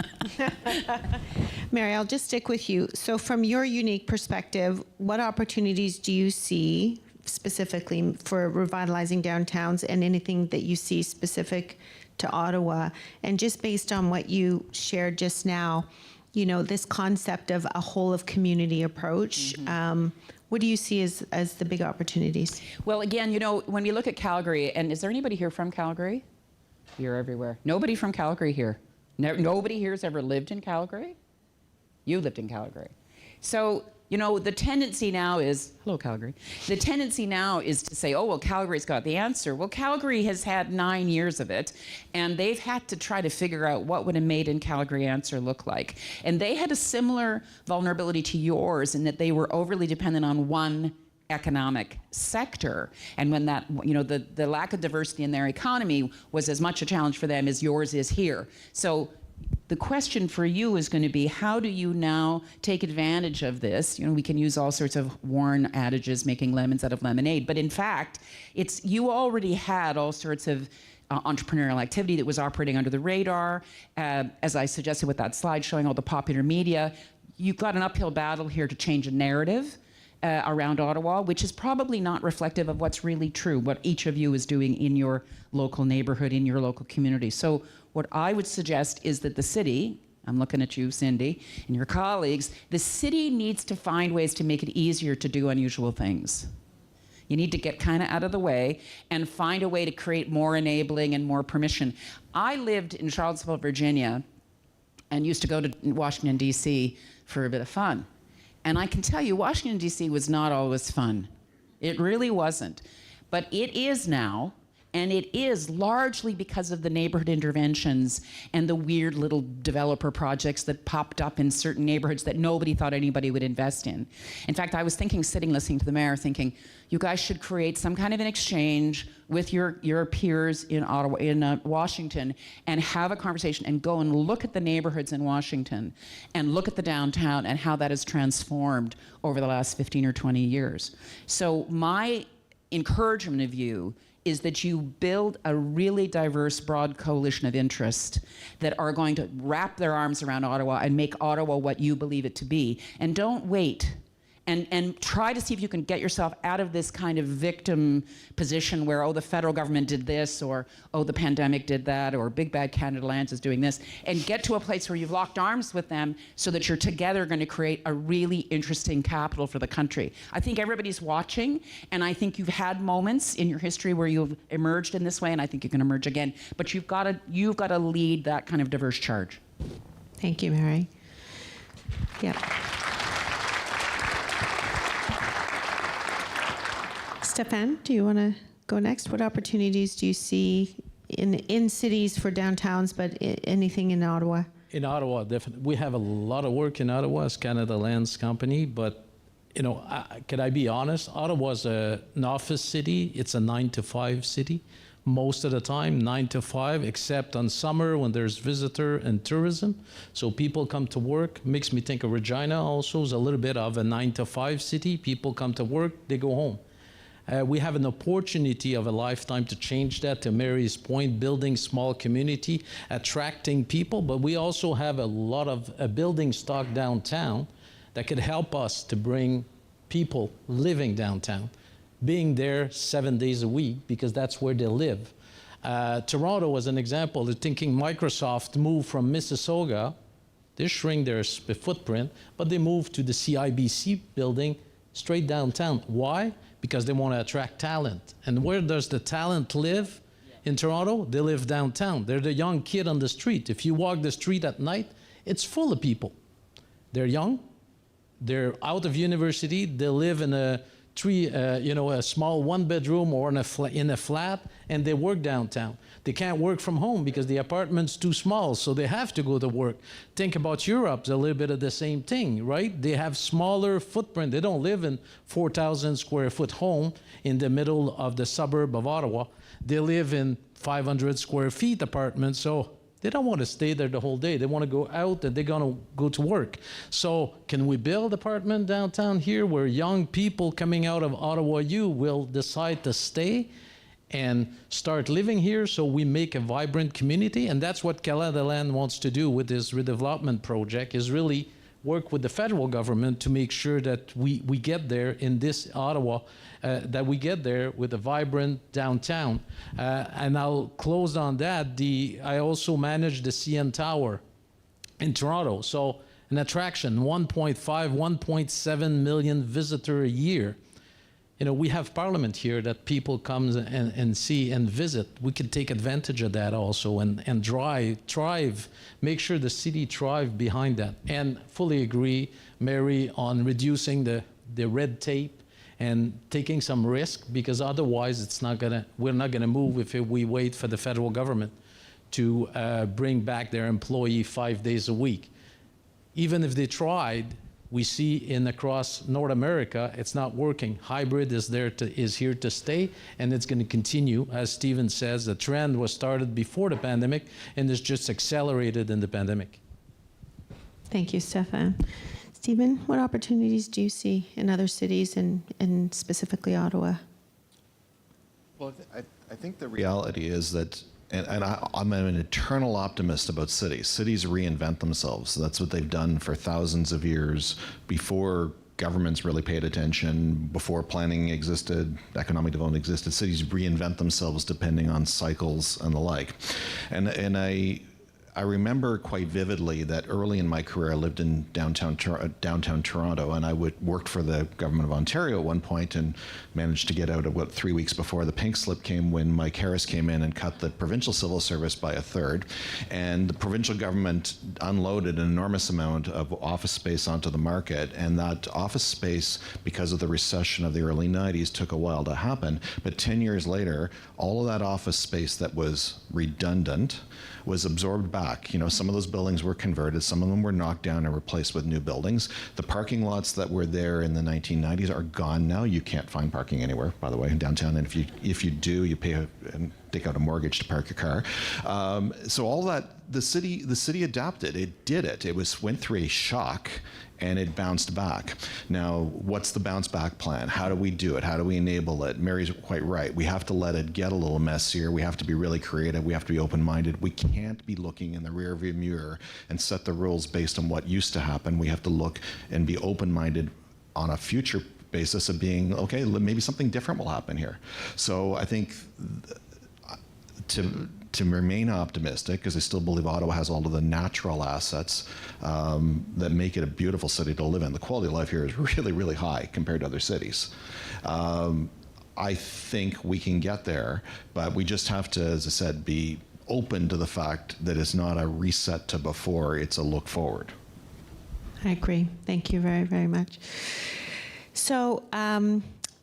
Mary, I'll just stick with you. So from your unique perspective, what opportunities do you see specifically for revitalizing downtowns, and anything that you see specific to Ottawa? And just based on what you shared just now, this concept of a whole of community approach, what do you see as the big opportunities? Well, again, when we look at Calgary, and is there anybody here from Calgary? You're everywhere. Nobody from Calgary here. Nobody here has ever lived in Calgary? You lived in Calgary. So, the tendency now is, hello, Calgary. The tendency now is to say, oh, well, Calgary's got the answer. Well, Calgary has had 9 years of it, and they've had to try to figure out what would a made in Calgary answer look like. And they had a similar vulnerability to yours, in that they were overly dependent on one economic sector. And when that, the lack of diversity in their economy was as much a challenge for them as yours is here. So the question for you is going to be, how do you now take advantage of this? You know, we can use all sorts of worn adages, making lemons out of lemonade, but in fact, you already had all sorts of entrepreneurial activity that was operating under the radar. As I suggested with that slide showing all the popular media, you've got an uphill battle here to change a narrative around Ottawa, which is probably not reflective of what's really true, what each of you is doing in your local neighborhood, in your local community. So what I would suggest is that the city, I'm looking at you, Cindy, and your colleagues, the city needs to find ways to make it easier to do unusual things. You need to get kind of out of the way and find a way to create more enabling and more permission. I lived in Charlottesville, Virginia, and used to go to Washington, D.C. for a bit of fun. And I can tell you, Washington, D.C. was not always fun. It really wasn't. But it is now, and it is largely because of the neighborhood interventions and the weird little developer projects that popped up in certain neighborhoods that nobody thought anybody would invest in. In fact, I was thinking, sitting listening to the mayor, thinking, you guys should create some kind of an exchange with your peers in Ottawa, in Washington, and have a conversation and go and look at the neighborhoods in Washington and look at the downtown and how that has transformed over the last 15 or 20 years. So my encouragement of you is that you build a really diverse, broad coalition of interest that are going to wrap their arms around Ottawa and make Ottawa what you believe it to be. And don't wait. And try to see if you can get yourself out of this kind of victim position where, oh, the federal government did this, or, oh, the pandemic did that, or Big Bad Canada Lands is doing this, and get to a place where you've locked arms with them so that you're together going to create a really interesting capital for the country. I think everybody's watching, and I think you've had moments in your history where you've emerged in this way, and I think you can emerge again. But you've got to lead that kind of diverse charge. Thank you, Mary. Yep. Stefan, do you want to go next? What opportunities do you see in cities for downtowns, but anything in Ottawa? In Ottawa, definitely. We have a lot of work in Ottawa as Canada Lands Company, but you know, can I be honest? Ottawa's an office city. It's a 9-to-5 city. Most of the time, 9 to 5, except on summer when there's visitor and tourism. So people come to work. Makes me think of Regina also is a little bit of a 9-to-5 city. People come to work, they go home. We have an opportunity of a lifetime to change that, to Mary's point, building small community, attracting people, but we also have a lot of building stock downtown that could help us to bring people living downtown, being there 7 days a week because that's where they live. Toronto, as an example, is thinking Microsoft moved from Mississauga. They shrink their footprint, but they moved to the CIBC building straight downtown. Why? Because they want to attract talent. And where does the talent live in Toronto? They live downtown. They're the young kid on the street. If you walk the street at night, it's full of people. They're young, they're out of university, they live in a a small one-bedroom or in a flat, and they work downtown. They can't work from home because the apartment's too small, so they have to go to work. Think about Europe, it's a little bit of the same thing, right? They have smaller footprint. They don't live in 4,000 square foot home in the middle of the suburb of Ottawa. They live in 500 square feet apartments, so they don't want to stay there the whole day. They want to go out and they're going to go to work. So can we build apartment downtown here where young people coming out of Ottawa U will decide to stay and start living here so we make a vibrant community? And that's what Canada Land wants to do with this redevelopment project, is really work with the federal government to make sure that we get there in this Ottawa, that we get there with a vibrant downtown. And I'll close on that. I also manage the CN Tower in Toronto. So an attraction, 1.5, 1.7 million visitors a year. You know, we have Parliament here that people come and see and visit. We can take advantage of that also and thrive, make sure the city thrive behind that. And fully agree, Mary, on reducing the red tape and taking some risk, because otherwise we're not gonna move if we wait for the federal government to bring back their employee 5 days a week. Even if they tried, we see in across North America, it's not working. Hybrid is here to stay, and it's going to continue. As Stephen says, the trend was started before the pandemic, and it's just accelerated in the pandemic. Thank you, Stefan. Stephen, what opportunities do you see in other cities and specifically Ottawa? Well, I think the reality is that, and I'm an eternal optimist about cities. Cities reinvent themselves. That's what they've done for thousands of years before governments really paid attention, before planning existed, economic development existed. Cities reinvent themselves depending on cycles and the like. And I remember quite vividly that early in my career, I lived in downtown Toronto, and I worked for the government of Ontario at one point and managed to get out about 3 weeks before the pink slip came, when Mike Harris came in and cut the provincial civil service by a third. And the provincial government unloaded an enormous amount of office space onto the market, and that office space, because of the recession of the early 90s, took a while to happen. But 10 years later, all of that office space that was redundant was absorbed back. You know, some of those buildings were converted, some of them were knocked down and replaced with new buildings. The parking lots that were there in the 1990s are gone now. You can't find parking anywhere, by the way, in downtown. And if you do, you pay and take out a mortgage to park your car. So all that, the city adapted. It did it. It went through a shock, and it bounced back. Now, what's the bounce back plan? How do we do it? How do we enable it? Mary's quite right. We have to let it get a little messier. We have to be really creative. We have to be open-minded. We can't be looking in the rearview mirror and set the rules based on what used to happen. We have to look and be open-minded on a future basis of being, okay, maybe something different will happen here. So I think to remain optimistic, because I still believe Ottawa has all of the natural assets that make it a beautiful city to live in. The quality of life here is really, really high compared to other cities. I think we can get there, but we just have to, as I said, be open to the fact that it's not a reset to before, it's a look forward. I agree. Thank you very, very much. So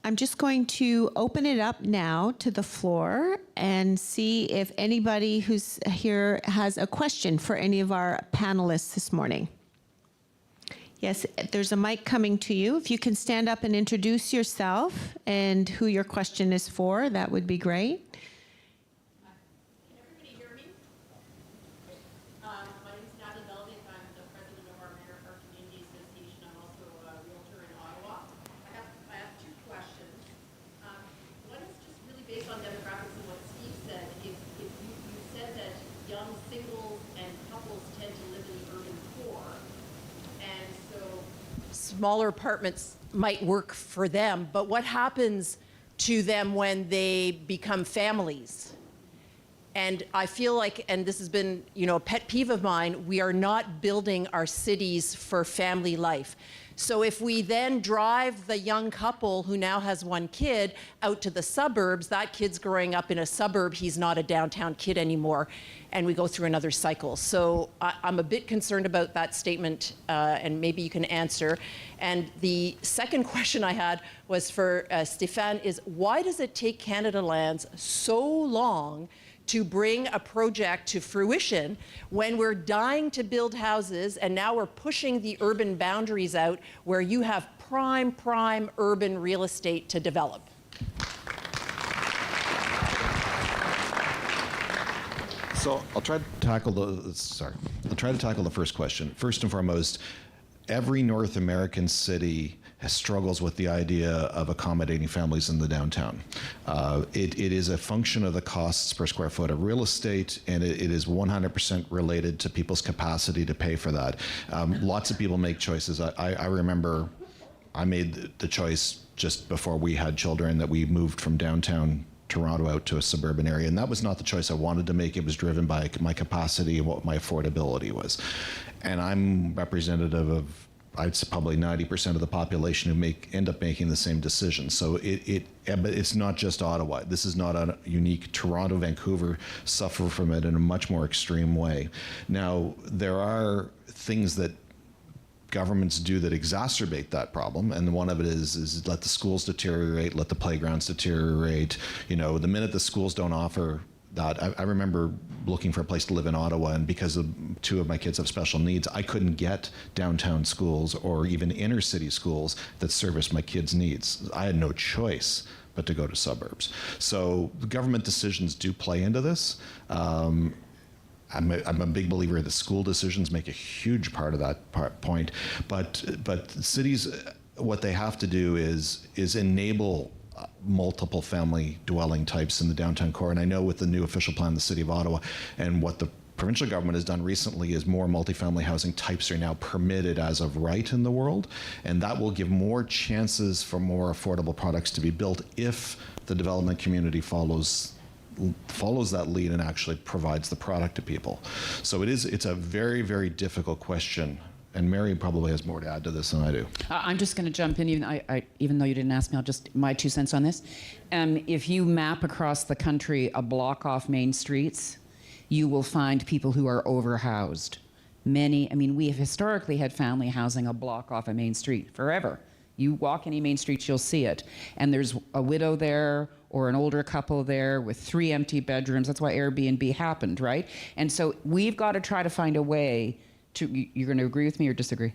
I'm just going to open it up now to the floor and see if anybody who's here has a question for any of our panelists this morning. Yes, there's a mic coming to you. If you can stand up and introduce yourself and who your question is for, that would be great. Smaller apartments might work for them, but what happens to them when they become families? And I feel like, and this has been, a pet peeve of mine, we are not building our cities for family life. So if we then drive the young couple who now has one kid out to the suburbs, that kid's growing up in a suburb, he's not a downtown kid anymore, and we go through another cycle. So I'm a bit concerned about that statement, and maybe you can answer. And the second question I had was for Stéphane, is why does it take Canada Lands so long to bring a project to fruition when we're dying to build houses, and now we're pushing the urban boundaries out where you have prime urban real estate to develop? So I'll try to tackle the first question. First and foremost, every North American city struggles with the idea of accommodating families in the downtown. It is a function of the costs per square foot of real estate, and it is 100% related to people's capacity to pay for that. Lots of people make choices. I remember I made the choice just before we had children that we moved from downtown Toronto out to a suburban area, and that was not the choice I wanted to make. It was driven by my capacity and what my affordability was. And I'm representative of, I'd say, probably 90% of the population who end up making the same decision. So but it's not just Ottawa. This is not a unique. Toronto, Vancouver suffer from it in a much more extreme way. Now, there are things that governments do that exacerbate that problem, and one of it is let the schools deteriorate, let the playgrounds deteriorate. The minute the schools don't offer that. I remember looking for a place to live in Ottawa, and because two of my kids have special needs, I couldn't get downtown schools or even inner city schools that serviced my kids' needs. I had no choice but to go to suburbs. So government decisions do play into this. I'm a big believer that school decisions make a huge part of that point, but cities, what they have to do is enable multiple family dwelling types in the downtown core. And I know with the new official plan, the City of Ottawa, and what the provincial government has done recently is more multifamily housing types are now permitted as of right in the world, and that will give more chances for more affordable products to be built if the development community follows that lead and actually provides the product to people. So it's a very, very difficult question. And Mary probably has more to add to this than I do. I'm just going to jump in, even though you didn't ask me, I'll just, my 2 cents on this. If you map across the country a block off main streets, you will find people who are overhoused. We have historically had family housing a block off a main street forever. You walk any main streets, you'll see it. And there's a widow there or an older couple there with 3 empty bedrooms. That's why Airbnb happened, right? And so we've got to try to find a way to, you're going to agree with me or disagree?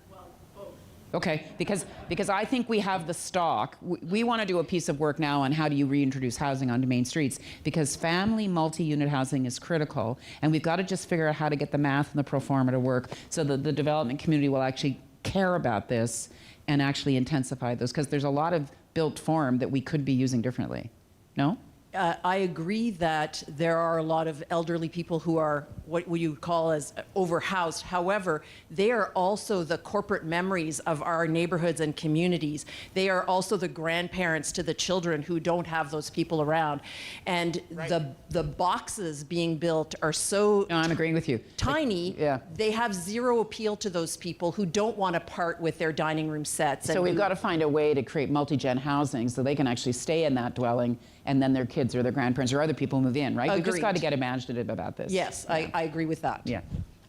Well, both. Okay, because I think we have the stock. We want to do a piece of work now on how do you reintroduce housing onto main streets, because family multi-unit housing is critical, and we've got to just figure out how to get the math and the pro forma to work so that the development community will actually care about this and actually intensify those, because there's a lot of built form that we could be using differently. No? I agree that there are a lot of elderly people who are what you call as overhoused. However, they are also the corporate memories of our neighborhoods and communities. They are also the grandparents to the children who don't have those people around. And the boxes being built are so No, I'm agreeing with you. tiny, yeah. They have zero appeal to those people who don't want to part with their dining room sets. So we've got to find a way to create multi-gen housing so they can actually stay in that dwelling, and then their kids or their grandparents or other people move in, right? We've just got to get imaginative about this. Yes, Yeah. I agree with that. Yeah,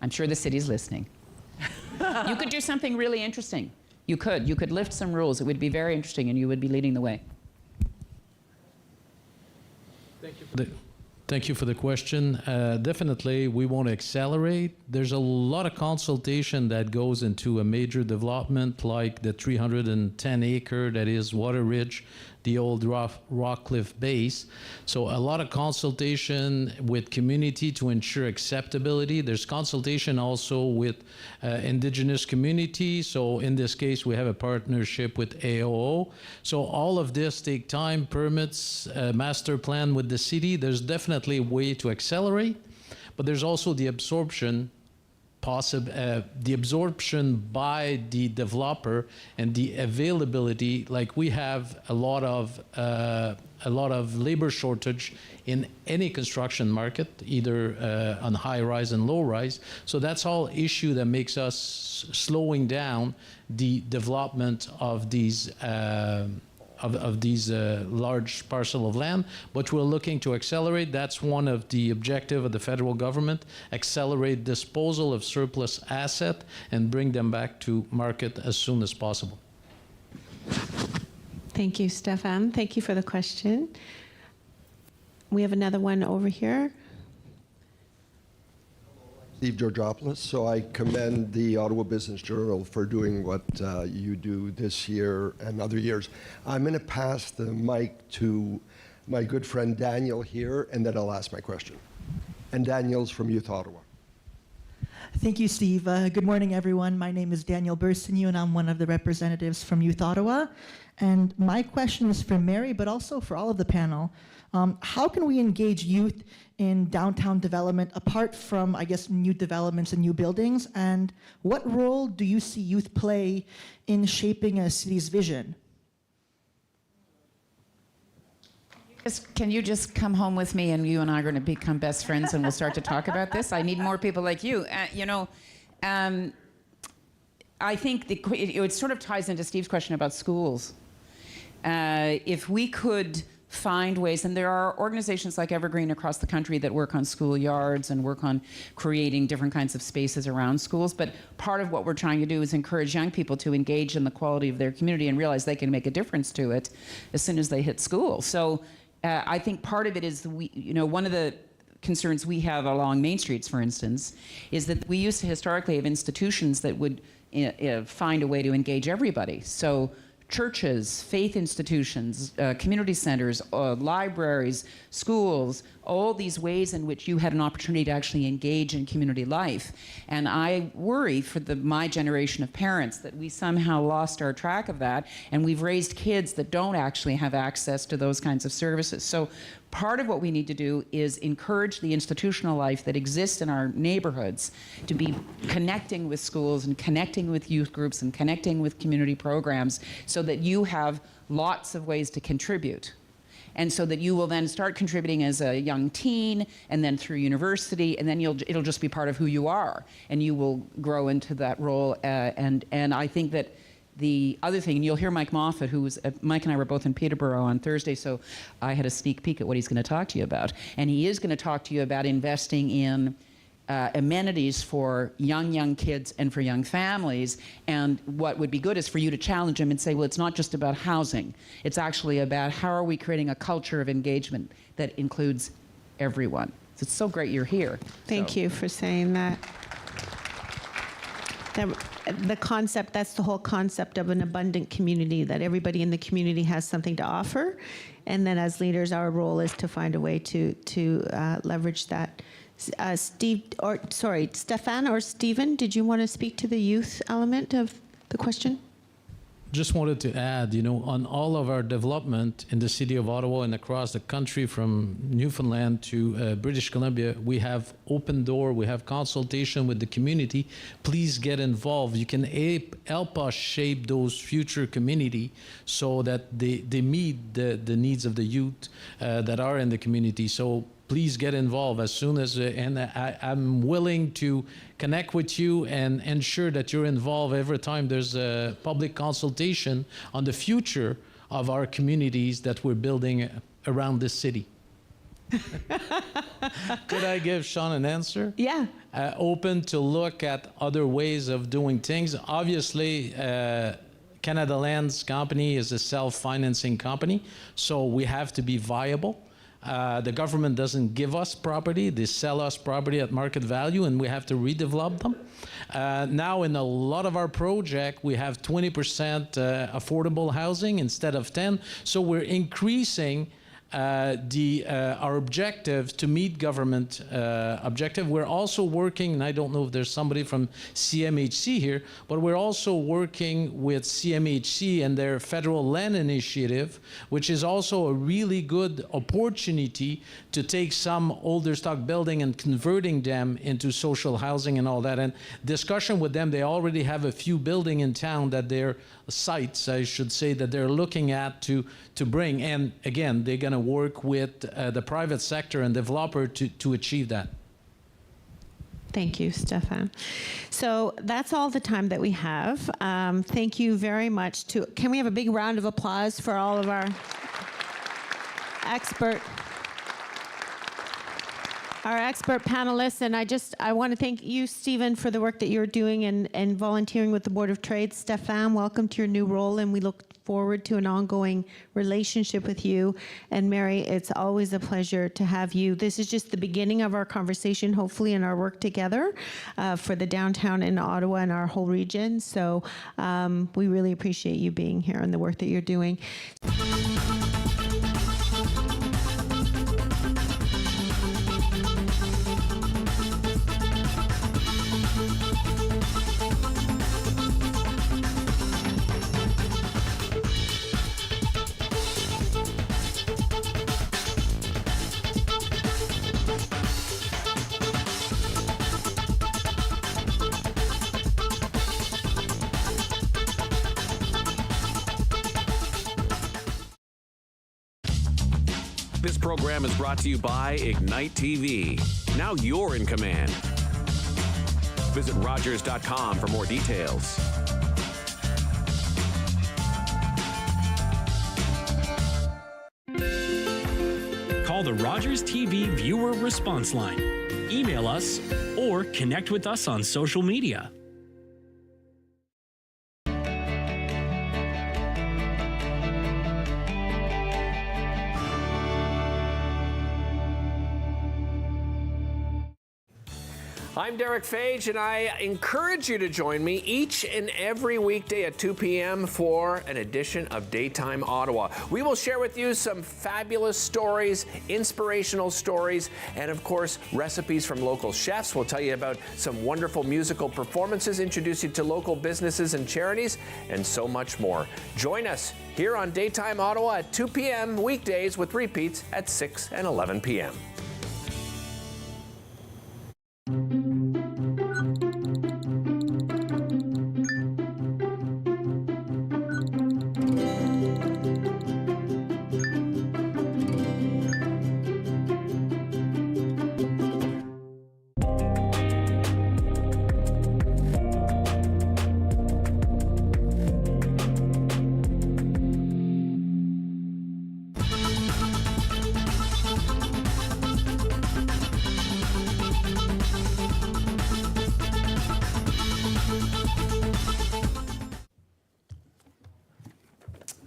I'm sure the city's listening. You could do something really interesting. You could lift some rules. It would be very interesting, and you would be leading the way. Thank you for the question. Definitely, we want to accelerate. There's a lot of consultation that goes into a major development like the 310 acre that is Water Ridge, the old Rockcliffe base. So a lot of consultation with community to ensure acceptability. There's consultation also with indigenous communities. So in this case, we have a partnership with AOO. So all of this take time, permits, master plan with the city. There's definitely a way to accelerate, but there's also the absorption by the developer and the availability. Like we have a lot of labor shortage in any construction market, either on high rise and low rise. So that's all issue that makes us slowing down the development of these large parcel of land, but we're looking to accelerate. That's one of the objective of the federal government, accelerate disposal of surplus asset and bring them back to market as soon as possible. Thank you, Stefan. Thank you for the question. We have another one over here. Steve Georgopoulos. So I commend the Ottawa Business Journal for doing what you do this year and other years. I'm going to pass the mic to my good friend Daniel here, and then I'll ask my question. And Daniel's from Youth Ottawa. Thank you, Steve. Good morning, everyone. My name is Daniel Burstinu, and I'm one of the representatives from Youth Ottawa. And my question is for Mary, but also for all of the panel. How can we engage youth in downtown development apart from, I guess, new developments and new buildings? And what role do you see youth play in shaping a city's vision? Can you just come home with me, and you and I are going to become best friends, and we'll start to talk about this? I need more people like you. I think it sort of ties into Steve's question about schools. If we could find ways, and there are organizations like Evergreen across the country that work on schoolyards and work on creating different kinds of spaces around schools, but part of what we're trying to do is encourage young people to engage in the quality of their community and realize they can make a difference to it as soon as they hit school. So I think part of it is one of the concerns we have along main streets, for instance, is that we used to historically have institutions that would find a way to engage everybody. So churches, faith institutions, community centers, libraries, schools, all these ways in which you had an opportunity to actually engage in community life. And I worry for my generation of parents that we somehow lost our track of that, and we've raised kids that don't actually have access to those kinds of services. So part of what we need to do is encourage the institutional life that exists in our neighborhoods to be connecting with schools and connecting with youth groups and connecting with community programs so that you have lots of ways to contribute. And so that you will then start contributing as a young teen and then through university, and then it'll just be part of who you are, and you will grow into that role. And I think that the other thing, and you'll hear Mike Moffat, Mike and I were both in Peterborough on Thursday, so I had a sneak peek at what he's going to talk to you about. And he is going to talk to you about investing in amenities for young kids and for young families. And what would be good is for you to challenge him and say, well, it's not just about housing. It's actually about how are we creating a culture of engagement that includes everyone. So it's so great you're here. Thank you for saying that. The concept, that's the whole concept of an abundant community, that everybody in the community has something to offer. And then as leaders, our role is to find a way to leverage that. Stefan or Stephen, did you want to speak to the youth element of the question? Just wanted to add, on all of our development in the city of Ottawa and across the country from Newfoundland to British Columbia, we have open door, we have consultation with the community. Please get involved. You can help us shape those future community so that they meet the needs of the youth that are in the community. So please get involved as soon as, and I'm willing to connect with you and ensure that you're involved every time there's a public consultation on the future of our communities that we're building around this city. Could I give Sean an answer? Yeah. Open to look at other ways of doing things. Obviously, Canada Lands Company is a self-financing company, so we have to be viable. The government doesn't give us property. They sell us property at market value, and we have to redevelop them. Now, in a lot of our project, we have 20% affordable housing instead of 10. So we're increasing our objective to meet government objective. We're also working, and I don't know if there's somebody from CMHC here, but we're also working with CMHC and their federal land initiative, which is also a really good opportunity to take some older stock building and converting them into social housing and all that. And discussion with them, they already have a few building in town that they're sites, I should say, that they're looking at to bring. And again, they're going to work with the private sector and developer to achieve that. Thank you, Stefan. So that's all the time that we have. Thank you very much. Can we have a big round of applause for all of our expert panelists? And I want to thank you, Stephen, for the work that you're doing and volunteering with the Board of Trade. Stefan, welcome to your new role, and we look forward to an ongoing relationship with you. And Mary, it's always a pleasure to have you. This is just the beginning of our conversation, hopefully, in our work together for the downtown in Ottawa and our whole region. So we really appreciate you being here and the work that you're doing. This program is brought to you by Ignite TV. Now you're in command. Visit Rogers.com for more details. Call the Rogers TV viewer response line, email us, or connect with us on social media. I'm Derek Fage, and I encourage you to join me each and every weekday at 2 p.m. for an edition of Daytime Ottawa. We will share with you some fabulous stories, inspirational stories, and of course, recipes from local chefs. We'll tell you about some wonderful musical performances, introduce you to local businesses and charities, and so much more. Join us here on Daytime Ottawa at 2 p.m. weekdays with repeats at 6 and 11 p.m.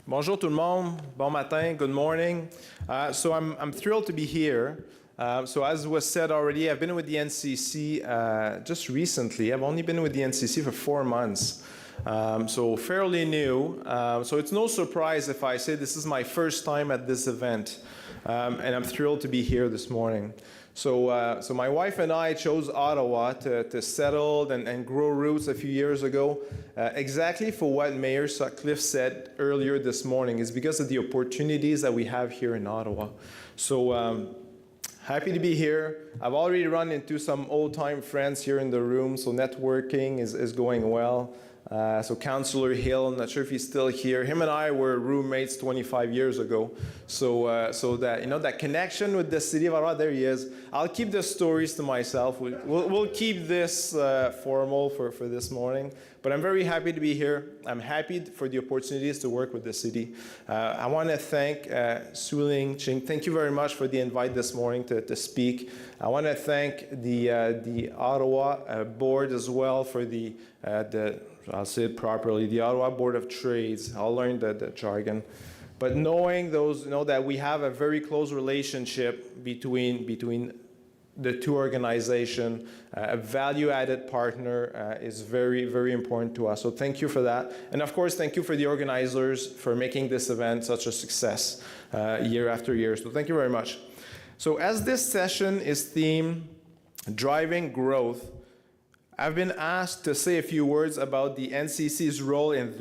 Bonjour tout le monde. Bon matin. Good morning. So I'm thrilled to be here. So as was said already, I've been with the NCC just recently. I've only been with the NCC for 4 months. So fairly new. So it's no surprise if I say this is my first time at this event. And I'm thrilled to be here this morning. So my wife and I chose Ottawa to settle and grow roots a few years ago, exactly for what Mayor Sutcliffe said earlier this morning. Is because of the opportunities that we have here in Ottawa. So happy to be here. I've already run into some old-time friends here in the room, so networking is going well. So Councillor Hill, I'm not sure if he's still here. Him and I were roommates 25 years ago. So that, you know, that connection with the city of Ottawa, there he is. I'll keep the stories to myself. We'll keep this formal for this morning. But I'm very happy to be here. I'm happy for the opportunities to work with the city. I want to thank Su-Ling Ching. Thank you very much for the invite this morning to speak. I want to thank the Ottawa board as well for the I'll say it properly, the Ottawa Board of Trades. I'll learn the jargon. But knowing those, you know, that we have a very close relationship between the two organizations, a value-added partner is very, very important to us. So thank you for that. And of course, thank you for the organizers for making this event such a success year after year. So thank you very much. So as this session is themed Driving Growth, I've been asked to say a few words about the NCC's role in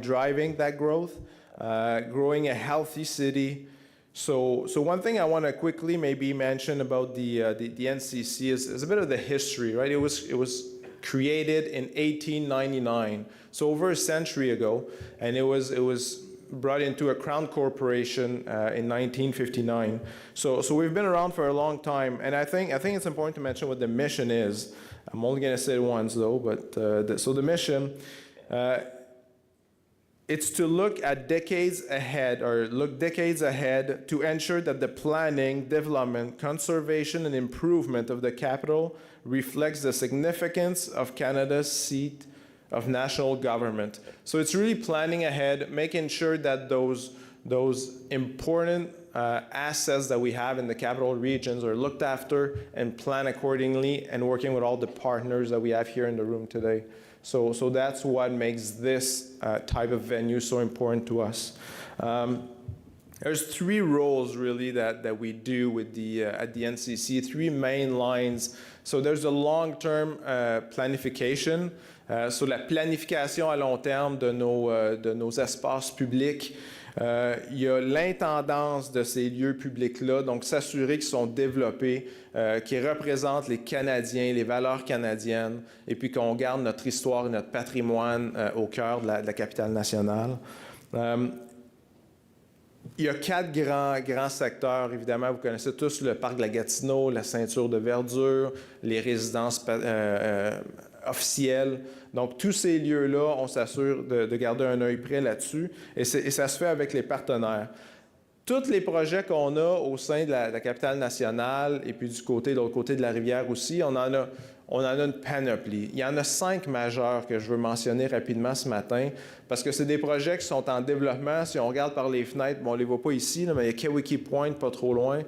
driving that growth, growing a healthy city. So one thing I want to quickly maybe mention about the NCC is a bit of the history, right? It was created in 1899, so over a century ago, and it was brought into a crown corporation in 1959. So we've been around for a long time, and I think it's important to mention what the mission is. I'm only going to say it once, though, but so the mission, it's to look at decades ahead to ensure that the planning, development, conservation, and improvement of the capital reflects the significance of Canada's seat of national government. So it's really planning ahead, making sure that those important assets that we have in the capital regions are looked after and planned accordingly, and working with all the partners that we have here in the room today. So that's what makes this type of venue so important to us. There's 3 roles really that we do with at the NCC, 3 main lines. So there's a long-term planification. So la planification à long terme de nos espaces publics. Il y a l'intendance de ces lieux publics-là, donc s'assurer qu'ils sont développés, qu'ils représentent les Canadiens, les valeurs canadiennes, et puis qu'on garde notre histoire et notre patrimoine au cœur de la capitale nationale. Il y a 4 grands secteurs, évidemment, vous connaissez tous le parc de la Gatineau, la ceinture de verdure, les résidences officielles. Donc, tous ces lieux-là, on s'assure de garder un œil près là-dessus, et ça se fait avec les partenaires. Tous les projets qu'on a au sein de la capitale nationale, et puis de l'autre côté de la rivière aussi, on en a une panoplie. Il y en a 5 majeurs que je veux mentionner rapidement ce matin, parce que c'est des projets qui sont en développement. Si on regarde par les fenêtres, bon, on ne les voit pas ici, là, mais il y a Kewiki Point, pas trop loin.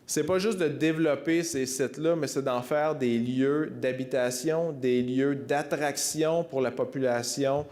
c'est pas juste de développer ces sites-là, mais c'est d'en faire des lieux d'habitation, des lieux d'attraction pour la population,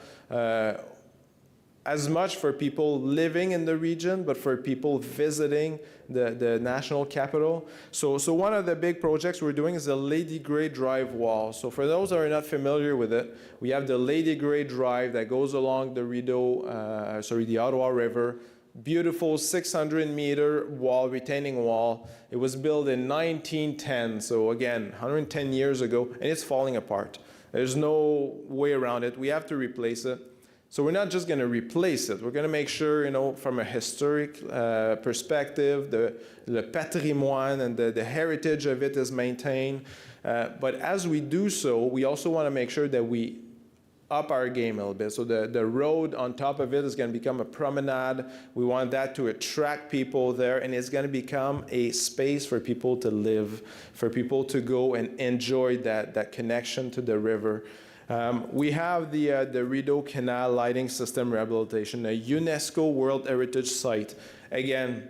as much for people living in the region, but for people visiting the national capital. So one of the big projects we're doing is the Lady Grey Drive wall. So for those that are not familiar with it, we have the Lady Grey Drive that goes along the Ottawa River. Beautiful 600-meter wall, retaining wall. It was built in 1910, so again, 110 years ago, and it's falling apart. There's no way around it. We have to replace it. So we're not just going to replace it. We're going to make sure, from a historic perspective, the patrimoine and the heritage of it is maintained. But as we do so, we also want to make sure that we up our game a little bit. So the road on top of it is going to become a promenade. We want that to attract people there, and it's going to become a space for people to live, for people to go and enjoy that connection to the river. We have the Rideau Canal Lighting System Rehabilitation, a UNESCO World Heritage Site. Again,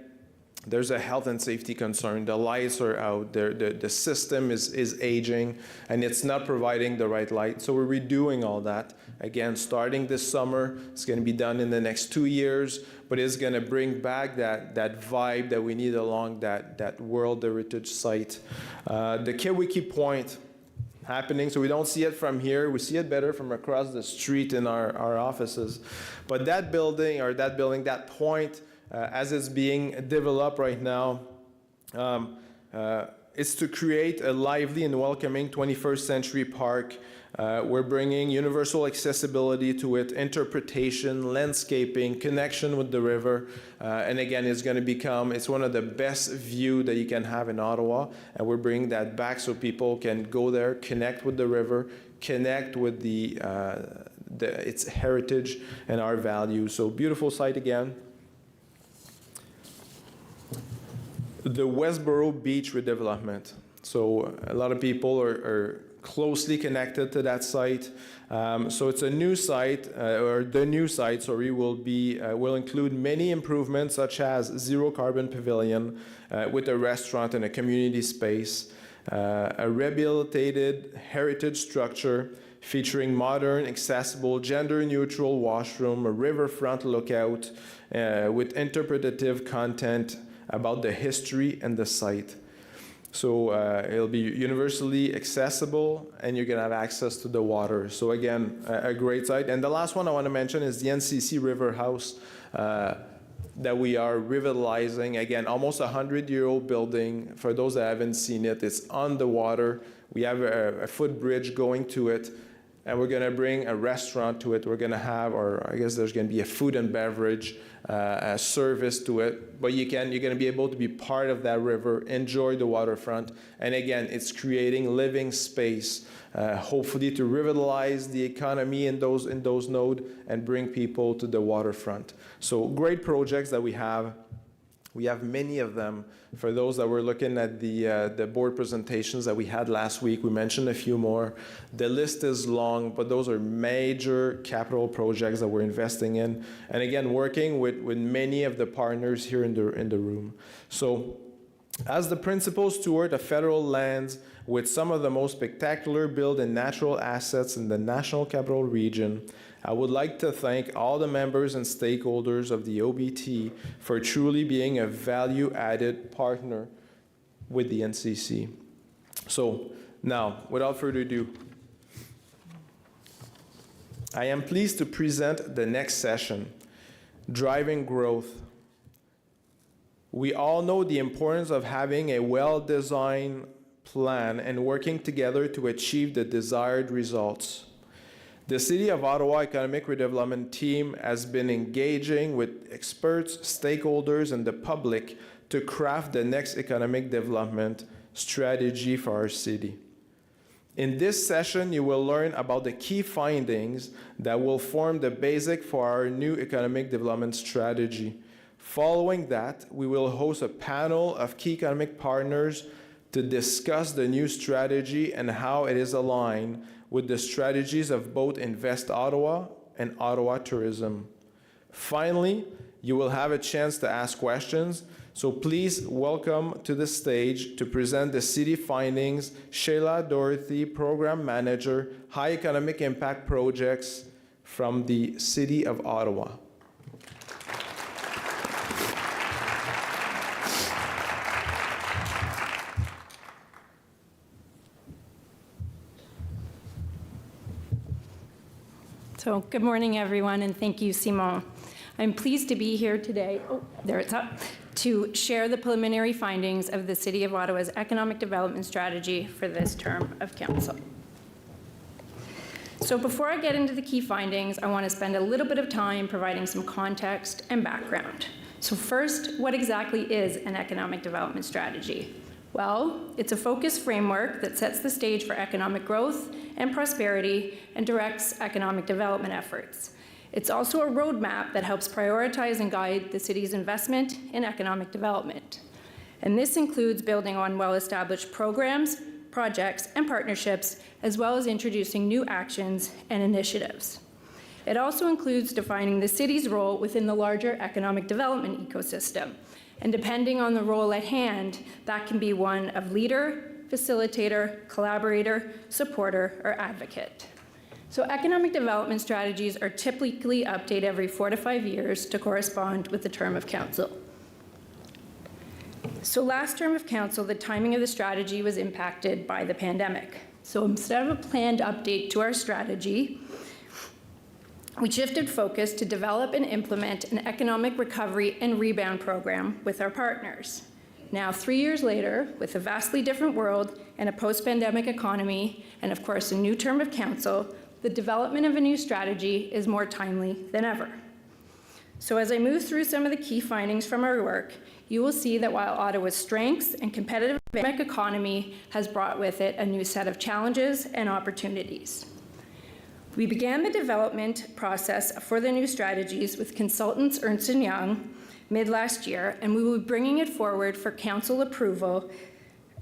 there's a health and safety concern. The lights are out. The system is aging, and it's not providing the right light. So we're redoing all that. Again, starting this summer. It's going to be done in the next 2 years, but it's going to bring back that vibe that we need along that World Heritage Site. The Kewiki Point happening, so we don't see it from here. We see it better from across the street in our offices. But that that point, as it's being developed right now, is to create a lively and welcoming 21st century park. We're bringing universal accessibility to it, interpretation, landscaping, connection with the river, and again, it's one of the best views that you can have in Ottawa, and we're bringing that back so people can go there, connect with the river, connect with its heritage and our values. So beautiful site again. The Westboro Beach redevelopment. So a lot of people are closely connected to that site. So it's a new site, the new site, will include many improvements such as zero carbon pavilion with a restaurant and a community space, a rehabilitated heritage structure featuring modern, accessible, gender-neutral washroom, a riverfront lookout with interpretative content about the history and the site. So it'll be universally accessible, and you're going to have access to the water. So again, a great site. And the last one I want to mention is the NCC River House that we are revitalizing. Again, almost 100-year-old building. For those that haven't seen it, it's on the water. We have a footbridge going to it, and we're going to bring a restaurant to it. We're going to have, or I guess there's going to be a food and beverage service to it. But you're going to be able to be part of that river, enjoy the waterfront. And again, it's creating living space, hopefully to revitalize the economy in those nodes and bring people to the waterfront. So great projects that we have. We have many of them. For those that were looking at the board presentations that we had last week, we mentioned a few more. The list is long, but those are major capital projects that we're investing in. And again, working with many of the partners here in the room. So as the principal steward of federal lands with some of the most spectacular built and natural assets in the National Capital Region, I would like to thank all the members and stakeholders of the OBT for truly being a value-added partner with the NCC. So now, without further ado, I am pleased to present the next session, Driving Growth. We all know the importance of having a well-designed plan and working together to achieve the desired results. The City of Ottawa Economic Redevelopment Team has been engaging with experts, stakeholders, and the public to craft the next economic development strategy for our city. In this session, you will learn about the key findings that will form the basic for our new economic development strategy. Following that, we will host a panel of key economic partners to discuss the new strategy and how it is aligned with the strategies of both Invest Ottawa and Ottawa Tourism. Finally, You will have a chance to ask questions. So please welcome to the stage to present the city findings, Sheila Dorothy, Program Manager, High Economic Impact Projects from the City of Ottawa. So good morning, everyone, and thank you, Simon. I'm pleased to be here today, there it's up, to share the preliminary findings of the City of Ottawa's economic development strategy for this term of council. So before I get into the key findings, I want to spend a little bit of time providing some context and background. So first, what exactly is an economic development strategy? Well, it's a focused framework that sets the stage for economic growth and prosperity and directs economic development efforts. It's also a roadmap that helps prioritize and guide the city's investment in economic development. And this includes building on well-established programs, projects, and partnerships, as well as introducing new actions and initiatives. It also includes defining the city's role within the larger economic development ecosystem. And depending on the role at hand, that can be one of leader, facilitator, collaborator, supporter, or advocate. So economic development strategies are typically updated every 4 to 5 years to correspond with the term of council. So last term of council, the timing of the strategy was impacted by the pandemic. So instead of a planned update to our strategy, we shifted focus to develop and implement an economic recovery and rebound program with our partners. Now, 3 years later, with a vastly different world and a post-pandemic economy, and of course a new term of council, the development of a new strategy is more timely than ever. So as I move through some of the key findings from our work, you will see that while Ottawa's strengths and competitive economy has brought with it a new set of challenges and opportunities. We began the development process for the new strategies with consultants Ernst & Young mid last year, and we will be bringing it forward for council approval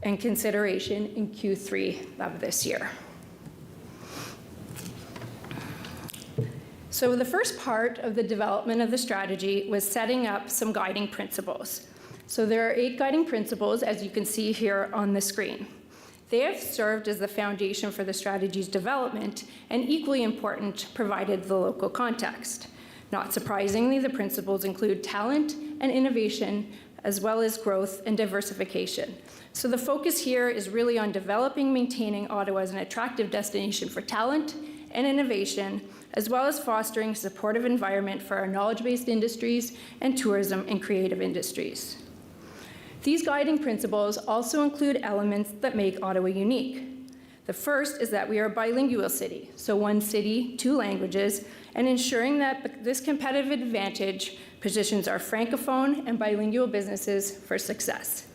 and consideration in Q3 of this year. So the first part of the development of the strategy was setting up some guiding principles. So there are 8 guiding principles, as you can see here on the screen. They have served as the foundation for the strategy's development and equally important provided the local context. Not surprisingly, the principles include talent and innovation, as well as growth and diversification. So the focus here is really on developing, maintaining Ottawa as an attractive destination for talent and innovation, as well as fostering a supportive environment for our knowledge-based industries and tourism and creative industries. These guiding principles also include elements that make Ottawa unique. The first is that we are a bilingual city, so 1 city, 2 languages, and ensuring that this competitive advantage positions our francophone and bilingual businesses for success.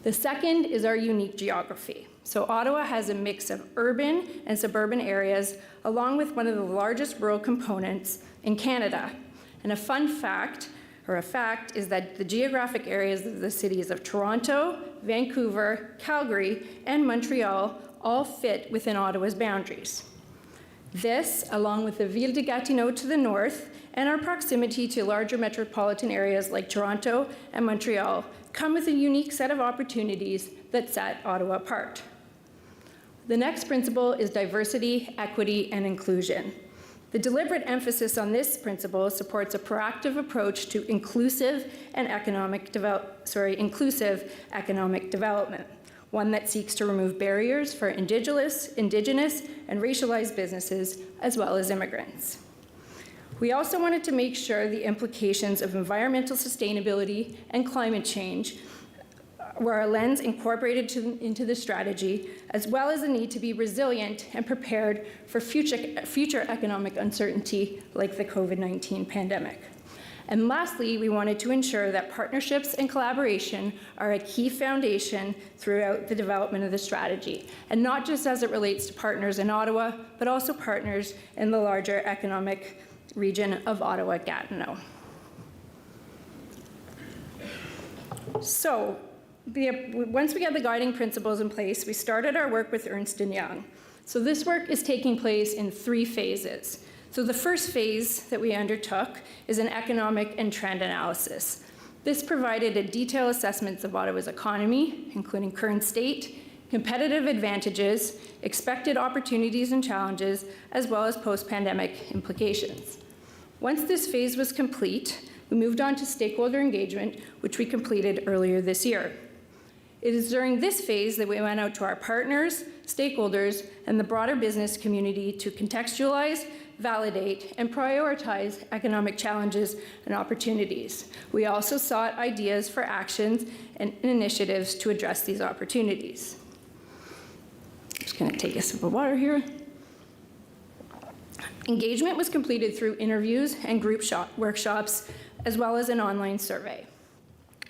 The second is our unique geography. So Ottawa has a mix of urban and suburban areas, along with one of the largest rural components in Canada. And a fun fact, or a fact, is that the geographic areas of the cities of Toronto, Vancouver, Calgary, and Montreal all fit within Ottawa's boundaries. This, along with the Ville de Gatineau to the north, and our proximity to larger metropolitan areas like Toronto and Montreal, come with a unique set of opportunities that set Ottawa apart. The next principle is diversity, equity, and inclusion. The deliberate emphasis on this principle supports a proactive approach to inclusive economic development, one that seeks to remove barriers for Indigenous, and racialized businesses, as well as immigrants. We also wanted to make sure the implications of environmental sustainability and climate change were a lens incorporated into the strategy, as well as the need to be resilient and prepared for future economic uncertainty like the COVID-19 pandemic. And lastly, we wanted to ensure that partnerships and collaboration are a key foundation throughout the development of the strategy, and not just as it relates to partners in Ottawa, but also partners in the larger economic region of Ottawa-Gatineau. So, once we got the guiding principles in place, we started our work with Ernst & Young. So this work is taking place in 3 phases. So the first phase that we undertook is an economic and trend analysis. This provided a detailed assessment of Ottawa's economy, including current state, competitive advantages, expected opportunities and challenges, as well as post-pandemic implications. Once this phase was complete, we moved on to stakeholder engagement, which we completed earlier this year. It is during this phase that we went out to our partners, stakeholders, and the broader business community to contextualize, validate, and prioritize economic challenges and opportunities. We also sought ideas for actions and initiatives to address these opportunities. I'm just going to take a sip of water here. Engagement was completed through interviews and group workshops, as well as an online survey.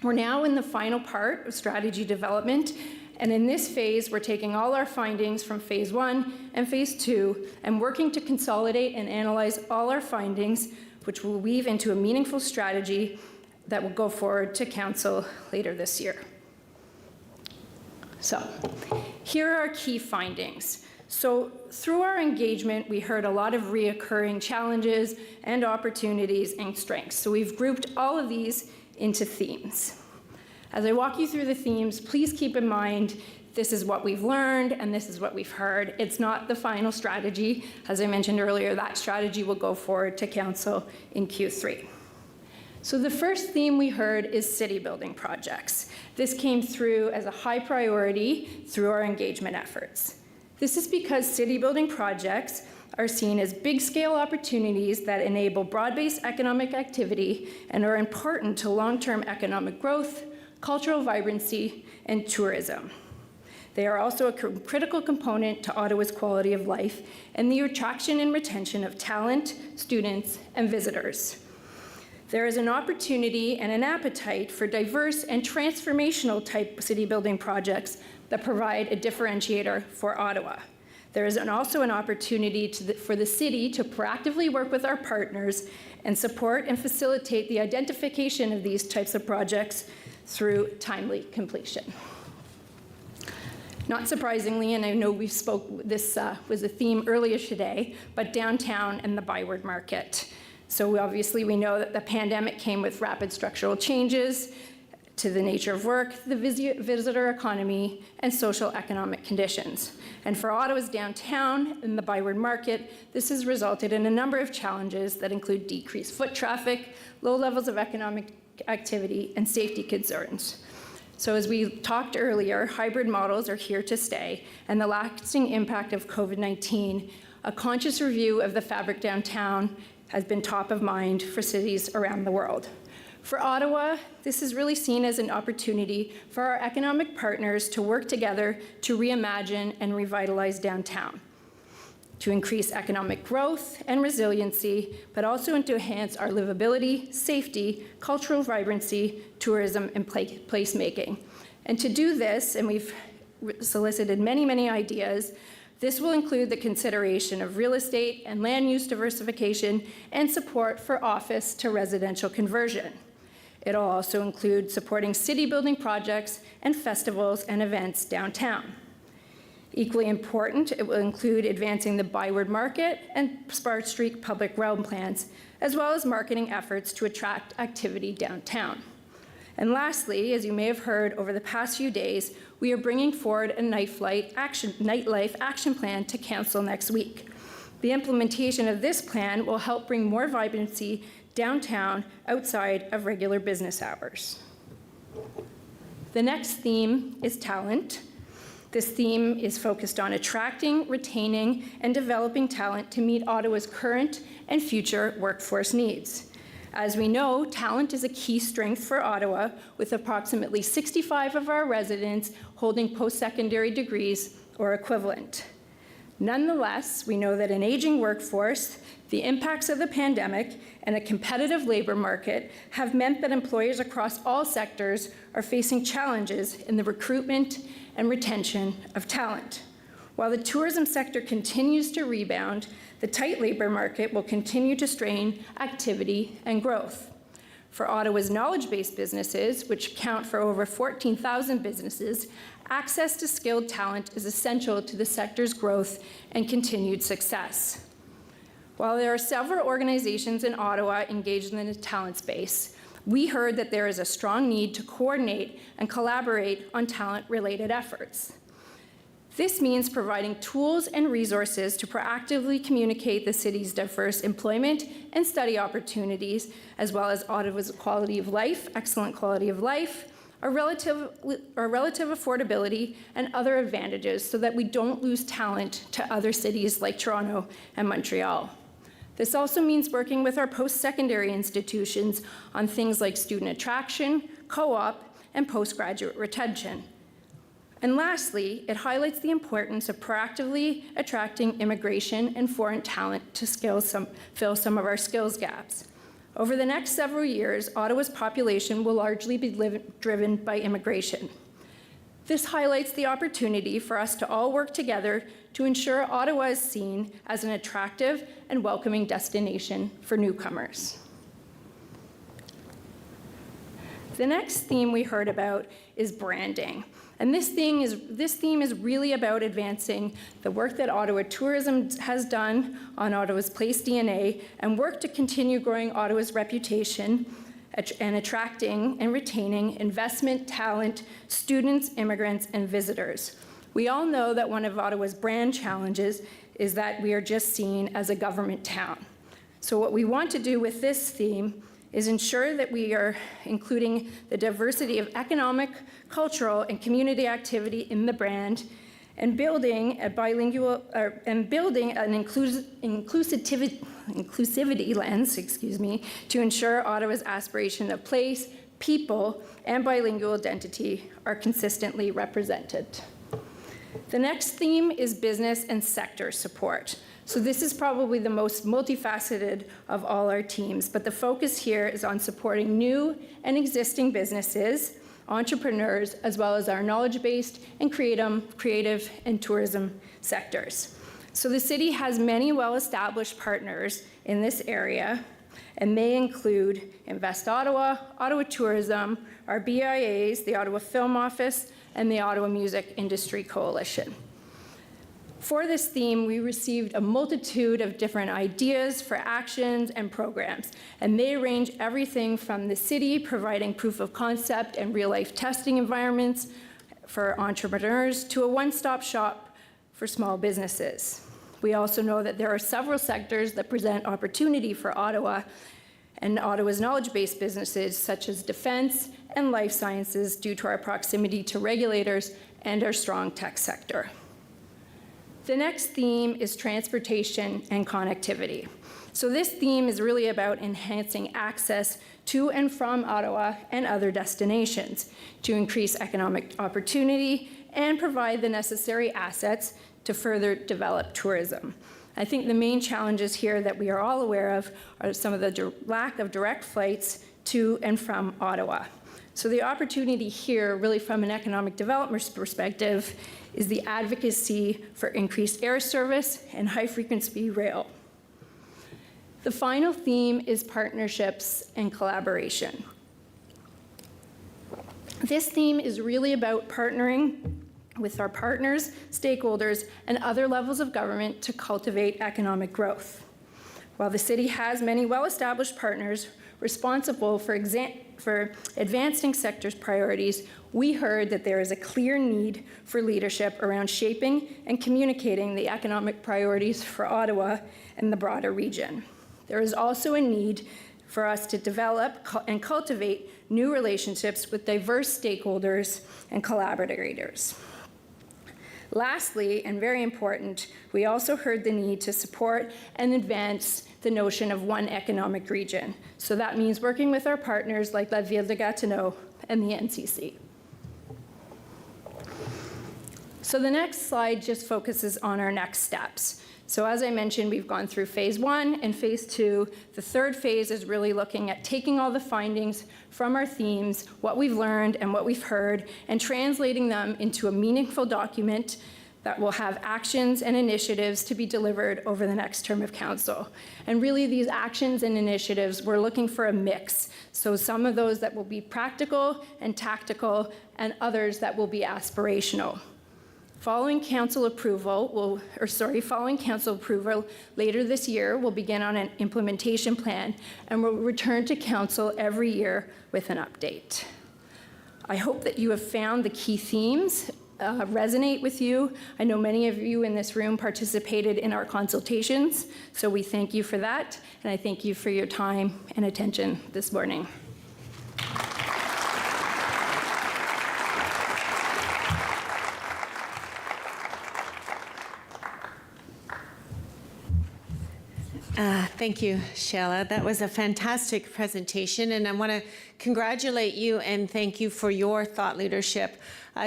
We're now in the final part of strategy development, and in this phase, we're taking all our findings from phase 1 and phase 2 and working to consolidate and analyze all our findings, which will weave into a meaningful strategy that will go forward to council later this year. So, here are our key findings. So, through our engagement, we heard a lot of reoccurring challenges and opportunities and strengths. So, we've grouped all of these into themes. As I walk you through the themes, please keep in mind this is what we've learned and this is what we've heard. It's not the final strategy. As I mentioned earlier, that strategy will go forward to council in Q3. So the first theme we heard is city building projects. This came through as a high priority through our engagement efforts. This is because city building projects are seen as big-scale opportunities that enable broad-based economic activity and are important to long-term economic growth, cultural vibrancy, and tourism. They are also a critical component to Ottawa's quality of life and the attraction and retention of talent, students, and visitors. There is an opportunity and an appetite for diverse and transformational type city building projects that provide a differentiator for Ottawa. There is also an opportunity for the city to proactively work with our partners and support and facilitate the identification of these types of projects through timely completion. Not surprisingly, and I know this was a theme earlier today, but downtown and the Byward Market. So obviously we know that the pandemic came with rapid structural changes to the nature of work, the visitor economy, and social economic conditions. And for Ottawa's downtown and the Byward Market, this has resulted in a number of challenges that include decreased foot traffic, low levels of economic activity, and safety concerns. So as we talked earlier, hybrid models are here to stay, and the lasting impact of COVID-19, a conscious review of the fabric downtown has been top of mind for cities around the world. For Ottawa, this is really seen as an opportunity for our economic partners to work together to reimagine and revitalize downtown, to increase economic growth and resiliency, but also to enhance our livability, safety, cultural vibrancy, tourism, and placemaking. And to do this, and we've solicited many ideas, this will include the consideration of real estate and land use diversification and support for office to residential conversion. It'll also include supporting city building projects and festivals and events downtown. Equally important, it will include advancing the Byward Market and Sparks Street public realm plans, as well as marketing efforts to attract activity downtown. And lastly, as you may have heard over the past few days, we are bringing forward a nightlife action plan to council next week. The implementation of this plan will help bring more vibrancy downtown outside of regular business hours. The next theme is talent. This theme is focused on attracting, retaining, and developing talent to meet Ottawa's current and future workforce needs. As we know, talent is a key strength for Ottawa, with approximately 65% of our residents holding post-secondary degrees or equivalent. Nonetheless, we know that an aging workforce, the impacts of the pandemic, and a competitive labor market have meant that employers across all sectors are facing challenges in the recruitment and retention of talent. While the tourism sector continues to rebound, the tight labor market will continue to strain activity and growth. For Ottawa's knowledge-based businesses, which account for over 14,000 businesses, access to skilled talent is essential to the sector's growth and continued success. While there are several organizations in Ottawa engaged in the talent space, we heard that there is a strong need to coordinate and collaborate on talent-related efforts. This means providing tools and resources to proactively communicate the city's diverse employment and study opportunities, as well as Ottawa's quality of life, excellent quality of life, our relative affordability, and other advantages so that we don't lose talent to other cities like Toronto and Montreal. This also means working with our post-secondary institutions on things like student attraction, co-op, and postgraduate retention. And lastly, it highlights the importance of proactively attracting immigration and foreign talent to fill some of our skills gaps. Over the next several years, Ottawa's population will largely be driven by immigration. This highlights the opportunity for us to all work together to ensure Ottawa is seen as an attractive and welcoming destination for newcomers. The next theme we heard about is branding. And this theme is really about advancing the work that Ottawa Tourism has done on Ottawa's Place DNA and work to continue growing Ottawa's reputation and attracting and retaining investment, talent, students, immigrants, and visitors. We all know that one of Ottawa's brand challenges is that we are just seen as a government town. So what we want to do with this theme is ensure that we are including the diversity of economic, cultural, and community activity in the brand, and building an inclusivity lens, to ensure Ottawa's aspiration of place, people, and bilingual identity are consistently represented. The next theme is business and sector support. So this is probably the most multifaceted of all our teams, but the focus here is on supporting new and existing businesses, entrepreneurs, as well as our knowledge-based and creative and tourism sectors. So the city has many well-established partners in this area, and they include Invest Ottawa, Ottawa Tourism, our BIAs, the Ottawa Film Office, and the Ottawa Music Industry Coalition. For this theme, we received a multitude of different ideas for actions and programs, and they range everything from the city providing proof of concept and real-life testing environments for entrepreneurs to a one-stop shop for small businesses. We also know that there are several sectors that present opportunity for Ottawa and Ottawa's knowledge-based businesses, such as defense and life sciences, due to our proximity to regulators and our strong tech sector. The next theme is transportation and connectivity. So this theme is really about enhancing access to and from Ottawa and other destinations to increase economic opportunity and provide the necessary assets to further develop tourism. I think the main challenges here that we are all aware of are some of the lack of direct flights to and from Ottawa. So the opportunity here, really from an economic development perspective, is the advocacy for increased air service and high-frequency rail. The final theme is partnerships and collaboration. This theme is really about partnering with our partners, stakeholders, and other levels of government to cultivate economic growth. While the city has many well-established partners responsible for advancing sector's priorities, we heard that there is a clear need for leadership around shaping and communicating the economic priorities for Ottawa and the broader region. There is also a need for us to develop and cultivate new relationships with diverse stakeholders and collaborators. Lastly, and very important, we also heard the need to support and advance the notion of one economic region. So that means working with our partners like La Ville de Gatineau and the NCC. So the next slide just focuses on our next steps. So as I mentioned, we've gone through phase 1 and phase 2. The third phase is really looking at taking all the findings from our themes, what we've learned and what we've heard, and translating them into a meaningful document that will have actions and initiatives to be delivered over the next term of council. And really these actions and initiatives, we're looking for a mix. So some of those that will be practical and tactical, and others that will be aspirational. Following council approval, later this year, we'll begin on an implementation plan and we'll return to council every year with an update. I hope that you have found the key themes resonate with you. I know many of you in this room participated in our consultations, so we thank you for that, and I thank you for your time and attention this morning. Thank you, Sheila. That was a fantastic presentation, and I want to congratulate you and thank you for your thought leadership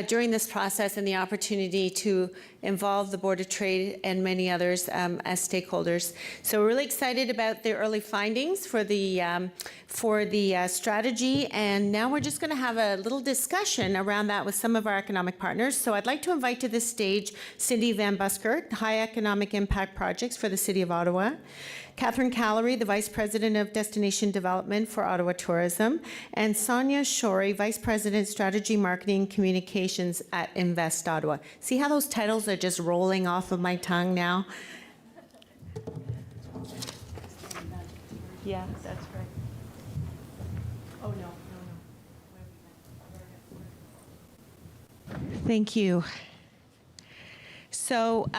during this process and the opportunity to involve the Board of Trade and many others as stakeholders. So we're really excited about the early findings for the strategy, and now we're just going to have a little discussion around that with some of our economic partners. So I'd like to invite to the stage Cindy Van Buskirk, High Economic Impact Projects for the City of Ottawa, Catherine Callery, the Vice President of Destination Development for Ottawa Tourism, and Sonia Shorey, Vice President, Strategy, Marketing, Communications at Invest Ottawa. See how those titles are just rolling off of my tongue now? Yeah, that's right. Oh, no. Thank you. So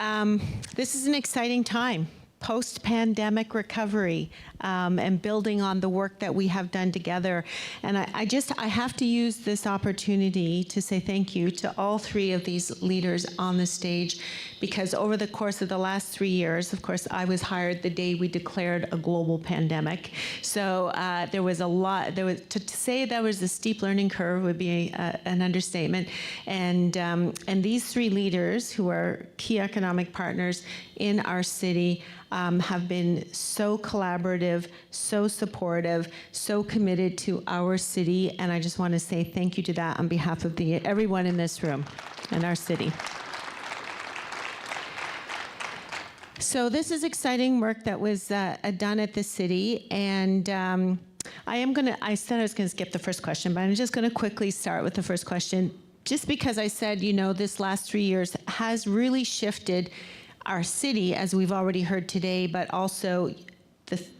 this is an exciting time. Post-pandemic recovery and building on the work that we have done together. And I have to use this opportunity to say thank you to all three of these leaders on the stage, because over the course of the last 3 years, of course, I was hired the day we declared a global pandemic. So there was a lot, to say that was a steep learning curve would be an understatement. And these three leaders, who are key economic partners in our city, have been so collaborative, so supportive, so committed to our city, and I just want to say thank you to that on behalf of everyone in this room and our city. So this is exciting work that was done at the city, and I said I was going to skip the first question, but I'm just going to quickly start with the first question, just because I said, this last 3 years has really shifted our city, as we've already heard today, but also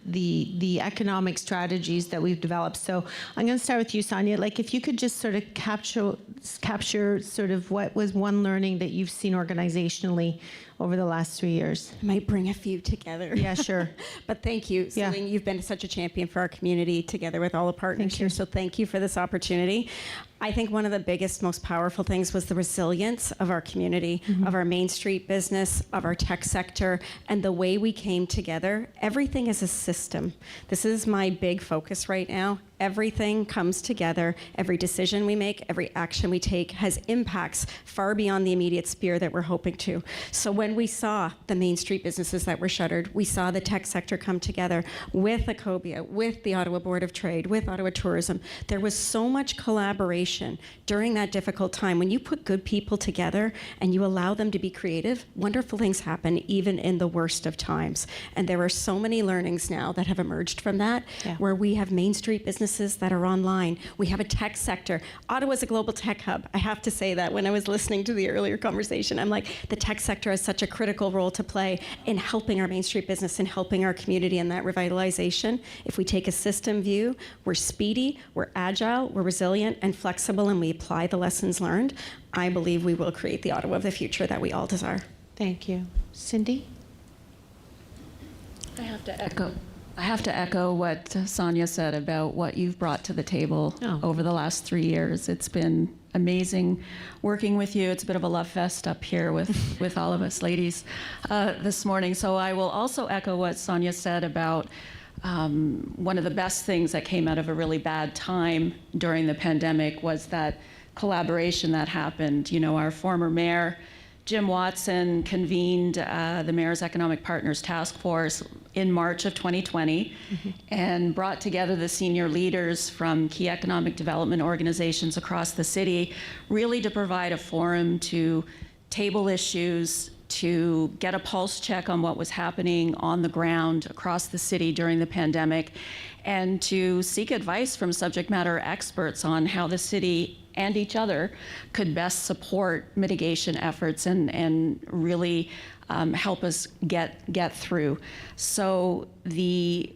the economic strategies that we've developed. So I'm going to start with you, Sonia. Like, if you could just sort of capture sort of what was one learning that you've seen organizationally over the last 3 years. I might bring a few together. Yeah, sure. But thank you, Celine. You've been such a champion for our community together with all the partners here. So thank you for this opportunity. I think one of the biggest, most powerful things was the resilience of our community, of our Main Street business, of our tech sector, and the way we came together. Everything is a system. This is my big focus right now. Everything comes together. Every decision we make, every action we take has impacts far beyond the immediate sphere that we're hoping to. So when we saw the Main Street businesses that were shuttered, we saw the tech sector come together with Ecobia, with the Ottawa Board of Trade, with Ottawa Tourism. There was so much collaboration during that difficult time. When you put good people together and you allow them to be creative, wonderful things happen even in the worst of times. And there are so many learnings now that have emerged from that, where we have Main Street businesses that are online. We have a tech sector. Ottawa's a global tech hub. I have to say that when I was listening to the earlier conversation, I'm like, the tech sector has such a critical role to play in helping our Main Street business and helping our community in that revitalization. If we take a system view, we're speedy, we're agile, we're resilient and flexible, and we apply the lessons learned, I believe we will create the Ottawa of the future that we all desire. Thank you. Cindy? I have to echo what Sonia said about what you've brought to the table over the last 3 years. It's been amazing working with you. It's a bit of a love fest up here with all of us ladies this morning. So I will also echo what Sonia said about one of the best things that came out of a really bad time during the pandemic was that collaboration that happened. Our former mayor, Jim Watson, convened the Mayor's Economic Partners Task Force in March of 2020 and brought together the senior leaders from key economic development organizations across the city, really to provide a forum to table issues, to get a pulse check on what was happening on the ground across the city during the pandemic, and to seek advice from subject matter experts on how the city and each other could best support mitigation efforts and really help us get through. So the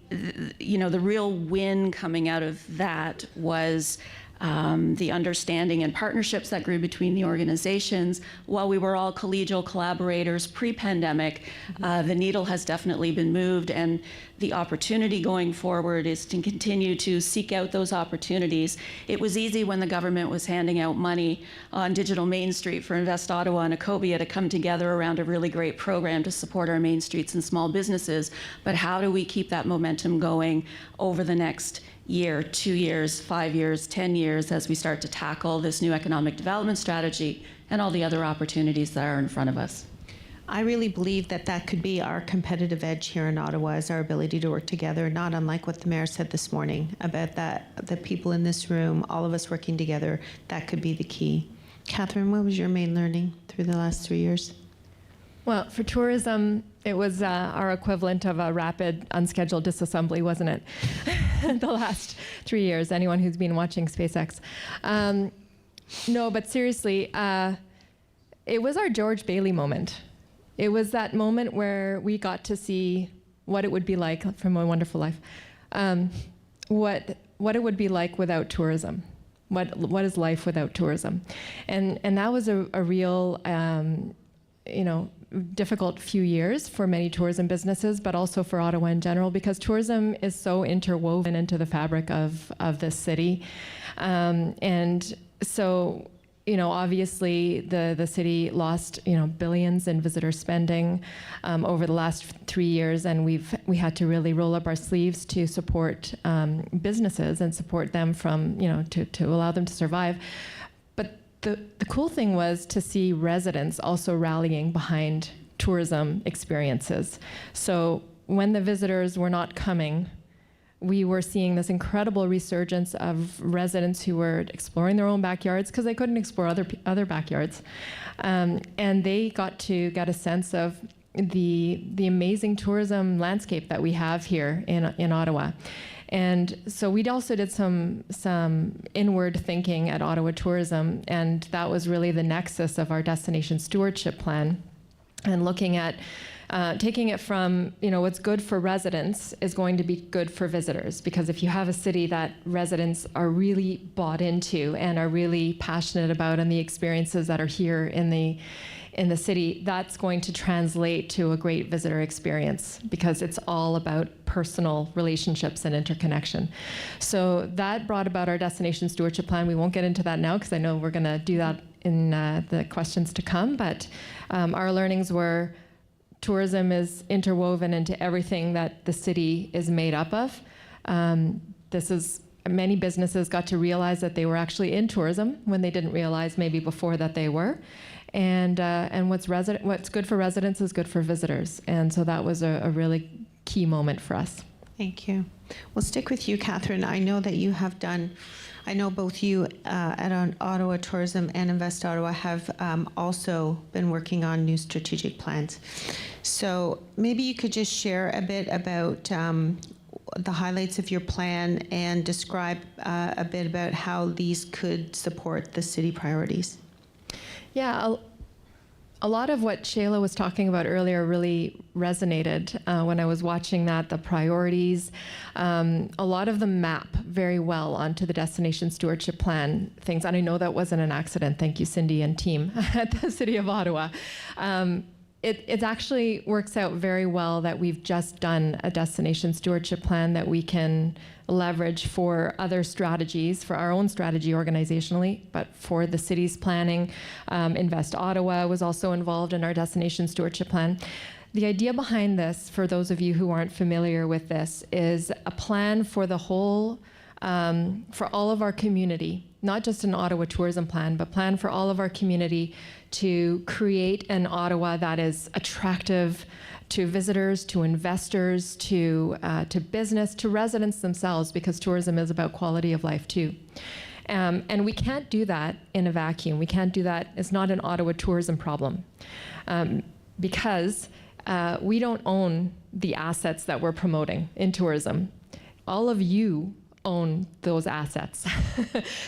real win coming out of that was the understanding and partnerships that grew between the organizations. While we were all collegial collaborators pre-pandemic, the needle has definitely been moved, and the opportunity going forward is to continue to seek out those opportunities. It was easy when the government was handing out money on Digital Main Street for Invest Ottawa and Ecobia to come together around a really great program to support our main streets and small businesses. But how do we keep that momentum going over the next year, 2 years, 5 years, 10 years as we start to tackle this new economic development strategy and all the other opportunities that are in front of us? I really believe that that could be our competitive edge here in Ottawa, is our ability to work together, not unlike what the mayor said this morning about that, the people in this room, all of us working together, that could be the key. Catherine, what was your main learning through the last 3 years? Well, for tourism, it was our equivalent of a rapid unscheduled disassembly, wasn't it? The last 3 years, anyone who's been watching SpaceX. No, but seriously, it was our George Bailey moment. It was that moment where we got to see what it would be like from A Wonderful Life, what it would be like without tourism. What is life without tourism? And that was a real, difficult few years for many tourism businesses, but also for Ottawa in general, because tourism is so interwoven into the fabric of this city. And so, obviously the city lost, billions in visitor spending over the last 3 years, and we had to really roll up our sleeves to support businesses and support them from, to allow them to survive. But the cool thing was to see residents also rallying behind tourism experiences. So when the visitors were not coming, we were seeing this incredible resurgence of residents who were exploring their own backyards because they couldn't explore other backyards. And they got to get a sense of the amazing tourism landscape that we have here in Ottawa. And so we also did some inward thinking at Ottawa Tourism, and that was really the nexus of our destination stewardship plan, and looking at taking it from, what's good for residents is going to be good for visitors, because if you have a city that residents are really bought into and are really passionate about, and the experiences that are here in the city, that's going to translate to a great visitor experience, because it's all about personal relationships and interconnection. So that brought about our destination stewardship plan. We won't get into that now because I know we're going to do that in the questions to come, but our learnings were tourism is interwoven into everything that the city is made up of. Many businesses got to realize that they were actually in tourism when they didn't realize maybe before that they were. And what's good for residents is good for visitors. And so that was a really key moment for us. Thank you. We'll stick with you, Catherine. I know that you have done, I know both you at Ottawa Tourism and Invest Ottawa have also been working on new strategic plans. So maybe you could just share a bit about the highlights of your plan and describe a bit about how these could support the city priorities. Yeah, a lot of what Shayla was talking about earlier really resonated when I was watching that, the priorities. A lot of them map very well onto the destination stewardship plan things. And I know that wasn't an accident. Thank you, Cindy and team at the City of Ottawa. It actually works out very well that we've just done a destination stewardship plan that we can leverage for other strategies, for our own strategy organizationally, but for the city's planning. Invest Ottawa was also involved in our destination stewardship plan. The idea behind this, for those of you who aren't familiar with this, is a plan for the whole, for all of our community, not just an Ottawa tourism plan, but plan for all of our community to create an Ottawa that is attractive to visitors, to investors, to business, to residents themselves, because tourism is about quality of life too. And we can't do that in a vacuum. We can't do that. It's not an Ottawa tourism problem, because we don't own the assets that we're promoting in tourism. All of you own those assets.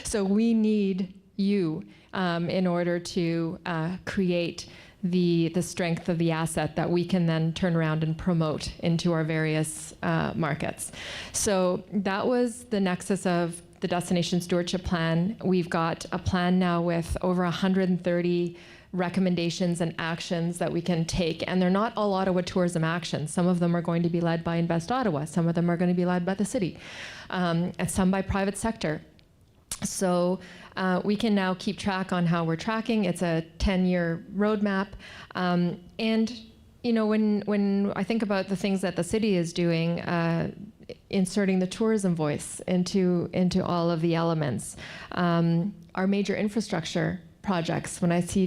So we need you in order to create the strength of the asset that we can then turn around and promote into our various markets. So that was the nexus of the Destination Stewardship Plan. We've got a plan now with over 130 recommendations and actions that we can take, and they're not all Ottawa tourism actions. Some of them are going to be led by Invest Ottawa, some of them are going to be led by the city, and some by private sector. So we can now keep track on how we're tracking. It's a 10-year roadmap. And you know, when I think about the things that the city is doing, inserting the tourism voice into all of the elements, our major infrastructure projects, when I see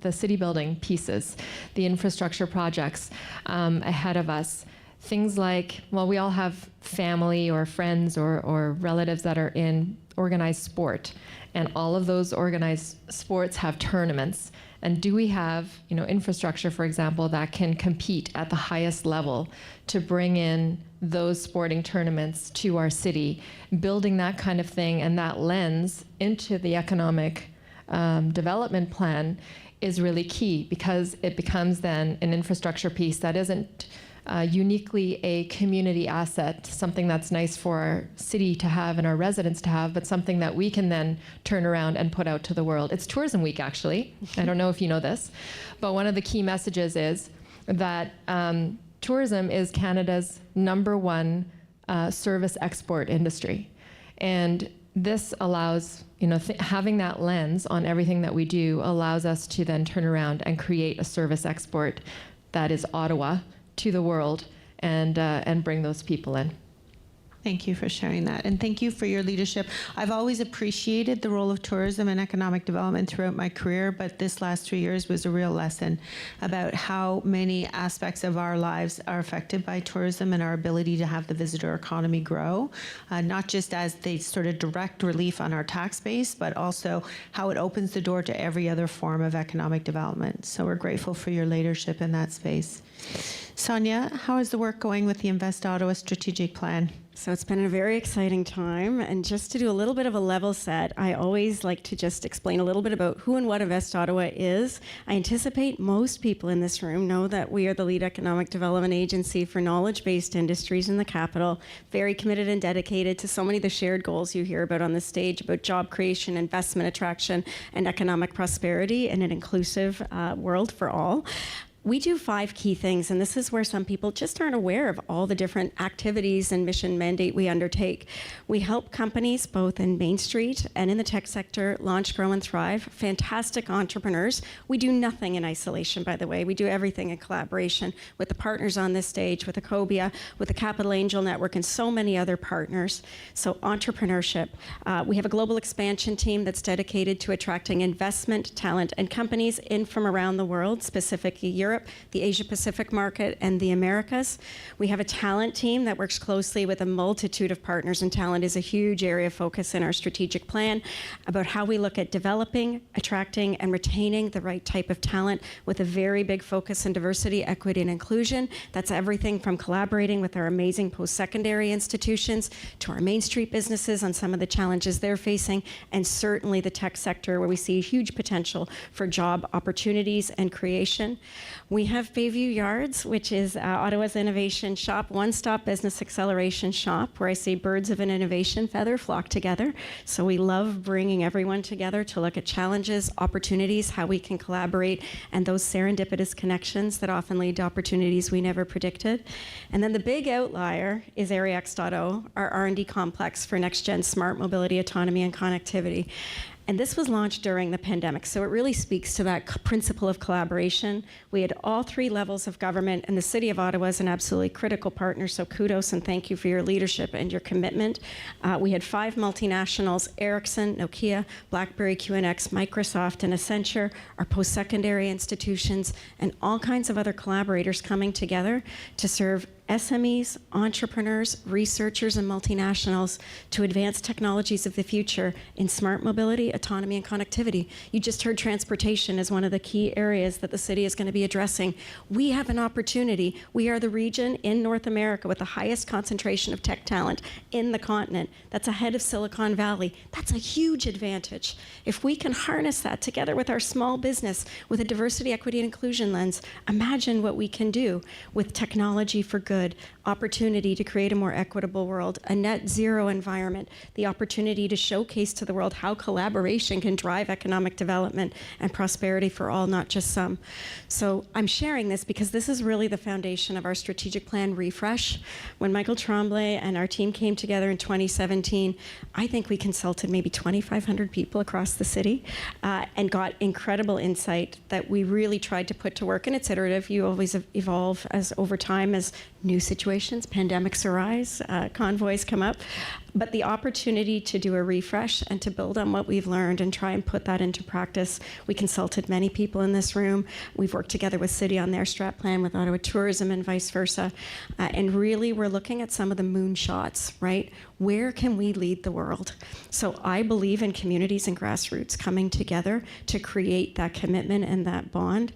the city building pieces, the infrastructure projects ahead of us, things like, well, we all have family or friends or relatives that are in organized sport, and all of those organized sports have tournaments. And do we have, you know, infrastructure, for example, that can compete at the highest level to bring in those sporting tournaments to our city? Building that kind of thing and that lens into the economic development plan is really key, because it becomes then an infrastructure piece that isn't uniquely a community asset, something that's nice for our city to have and our residents to have, but something that we can then turn around and put out to the world. It's Tourism Week, actually. I don't know if you know this, but one of the key messages is that tourism is Canada's #1 service export industry. And this allows, you know, having that lens on everything that we do allows us to then turn around and create a service export that is Ottawa to the world, and bring those people in. Thank you for sharing that, and thank you for your leadership. I've always appreciated the role of tourism and economic development throughout my career, but this last 3 years was a real lesson about how many aspects of our lives are affected by tourism and our ability to have the visitor economy grow, not just as the sort of direct relief on our tax base, but also how it opens the door to every other form of economic development. So we're grateful for your leadership in that space. Sonia, how is the work going with the Invest Ottawa strategic plan? So it's been a very exciting time, and just to do a little bit of a level set, I always like to just explain a little bit about who and what Invest Ottawa is. I anticipate most people in this room know that we are the lead economic development agency for knowledge-based industries in the capital, very committed and dedicated to so many of the shared goals you hear about on the stage, about job creation, investment attraction, and economic prosperity in an inclusive world for all. We do 5 key things, and this is where some people just aren't aware of all the different activities and mission mandate we undertake. We help companies both in Main Street and in the tech sector launch, grow, and thrive. Fantastic entrepreneurs. We do nothing in isolation, by the way. We do everything in collaboration with the partners on this stage, with Ecobia, with the Capital Angel Network, and so many other partners. So entrepreneurship. We have a global expansion team that's dedicated to attracting investment, talent, and companies in from around the world, specifically Europe, the Asia-Pacific market, and the Americas. We have a talent team that works closely with a multitude of partners, and talent is a huge area of focus in our strategic plan about how we look at developing, attracting, and retaining the right type of talent with a very big focus on diversity, equity, and inclusion. That's everything from collaborating with our amazing post-secondary institutions to our Main Street businesses on some of the challenges they're facing, and certainly the tech sector, where we see huge potential for job opportunities and creation. We have Bayview Yards, which is Ottawa's innovation shop, one-stop business acceleration shop, where I see birds of an innovation feather flock together. So we love bringing everyone together to look at challenges, opportunities, how we can collaborate, and those serendipitous connections that often lead to opportunities we never predicted. And then the big outlier is AreaX.0, our R&D complex for next-gen smart mobility, autonomy, and connectivity. And this was launched during the pandemic, so it really speaks to that principle of collaboration. We had all 3 levels of government, and the City of Ottawa is an absolutely critical partner, so kudos and thank you for your leadership and your commitment. We had 5 multinationals, Ericsson, Nokia, BlackBerry, QNX, Microsoft, and Accenture, our post-secondary institutions, and all kinds of other collaborators coming together to serve SMEs, entrepreneurs, researchers, and multinationals to advance technologies of the future in smart mobility, autonomy, and connectivity. You just heard transportation as one of the key areas that the city is going to be addressing. We have an opportunity. We are the region in North America with the highest concentration of tech talent in the continent. That's ahead of Silicon Valley. That's a huge advantage. If we can harness that together with our small business, with a diversity, equity, and inclusion lens, imagine what we can do with technology for good, opportunity to create a more equitable world, a net zero environment, the opportunity to showcase to the world how collaboration can drive economic development and prosperity for all, not just some. So I'm sharing this because this is really the foundation of our strategic plan refresh. When Michael Tremblay and our team came together in 2017, I think we consulted maybe 2,500 people across the city and got incredible insight that we really tried to put to work. And it's iterative. You always evolve as over time as new situations, pandemics arise, convoys come up. But the opportunity to do a refresh and to build on what we've learned and try and put that into practice. We consulted many people in this room. We've worked together with City on their strat plan, with Ottawa Tourism and vice versa. And really we're looking at some of the moonshots, right? Where can we lead the world? So I believe in communities and grassroots coming together to create that commitment and that bond.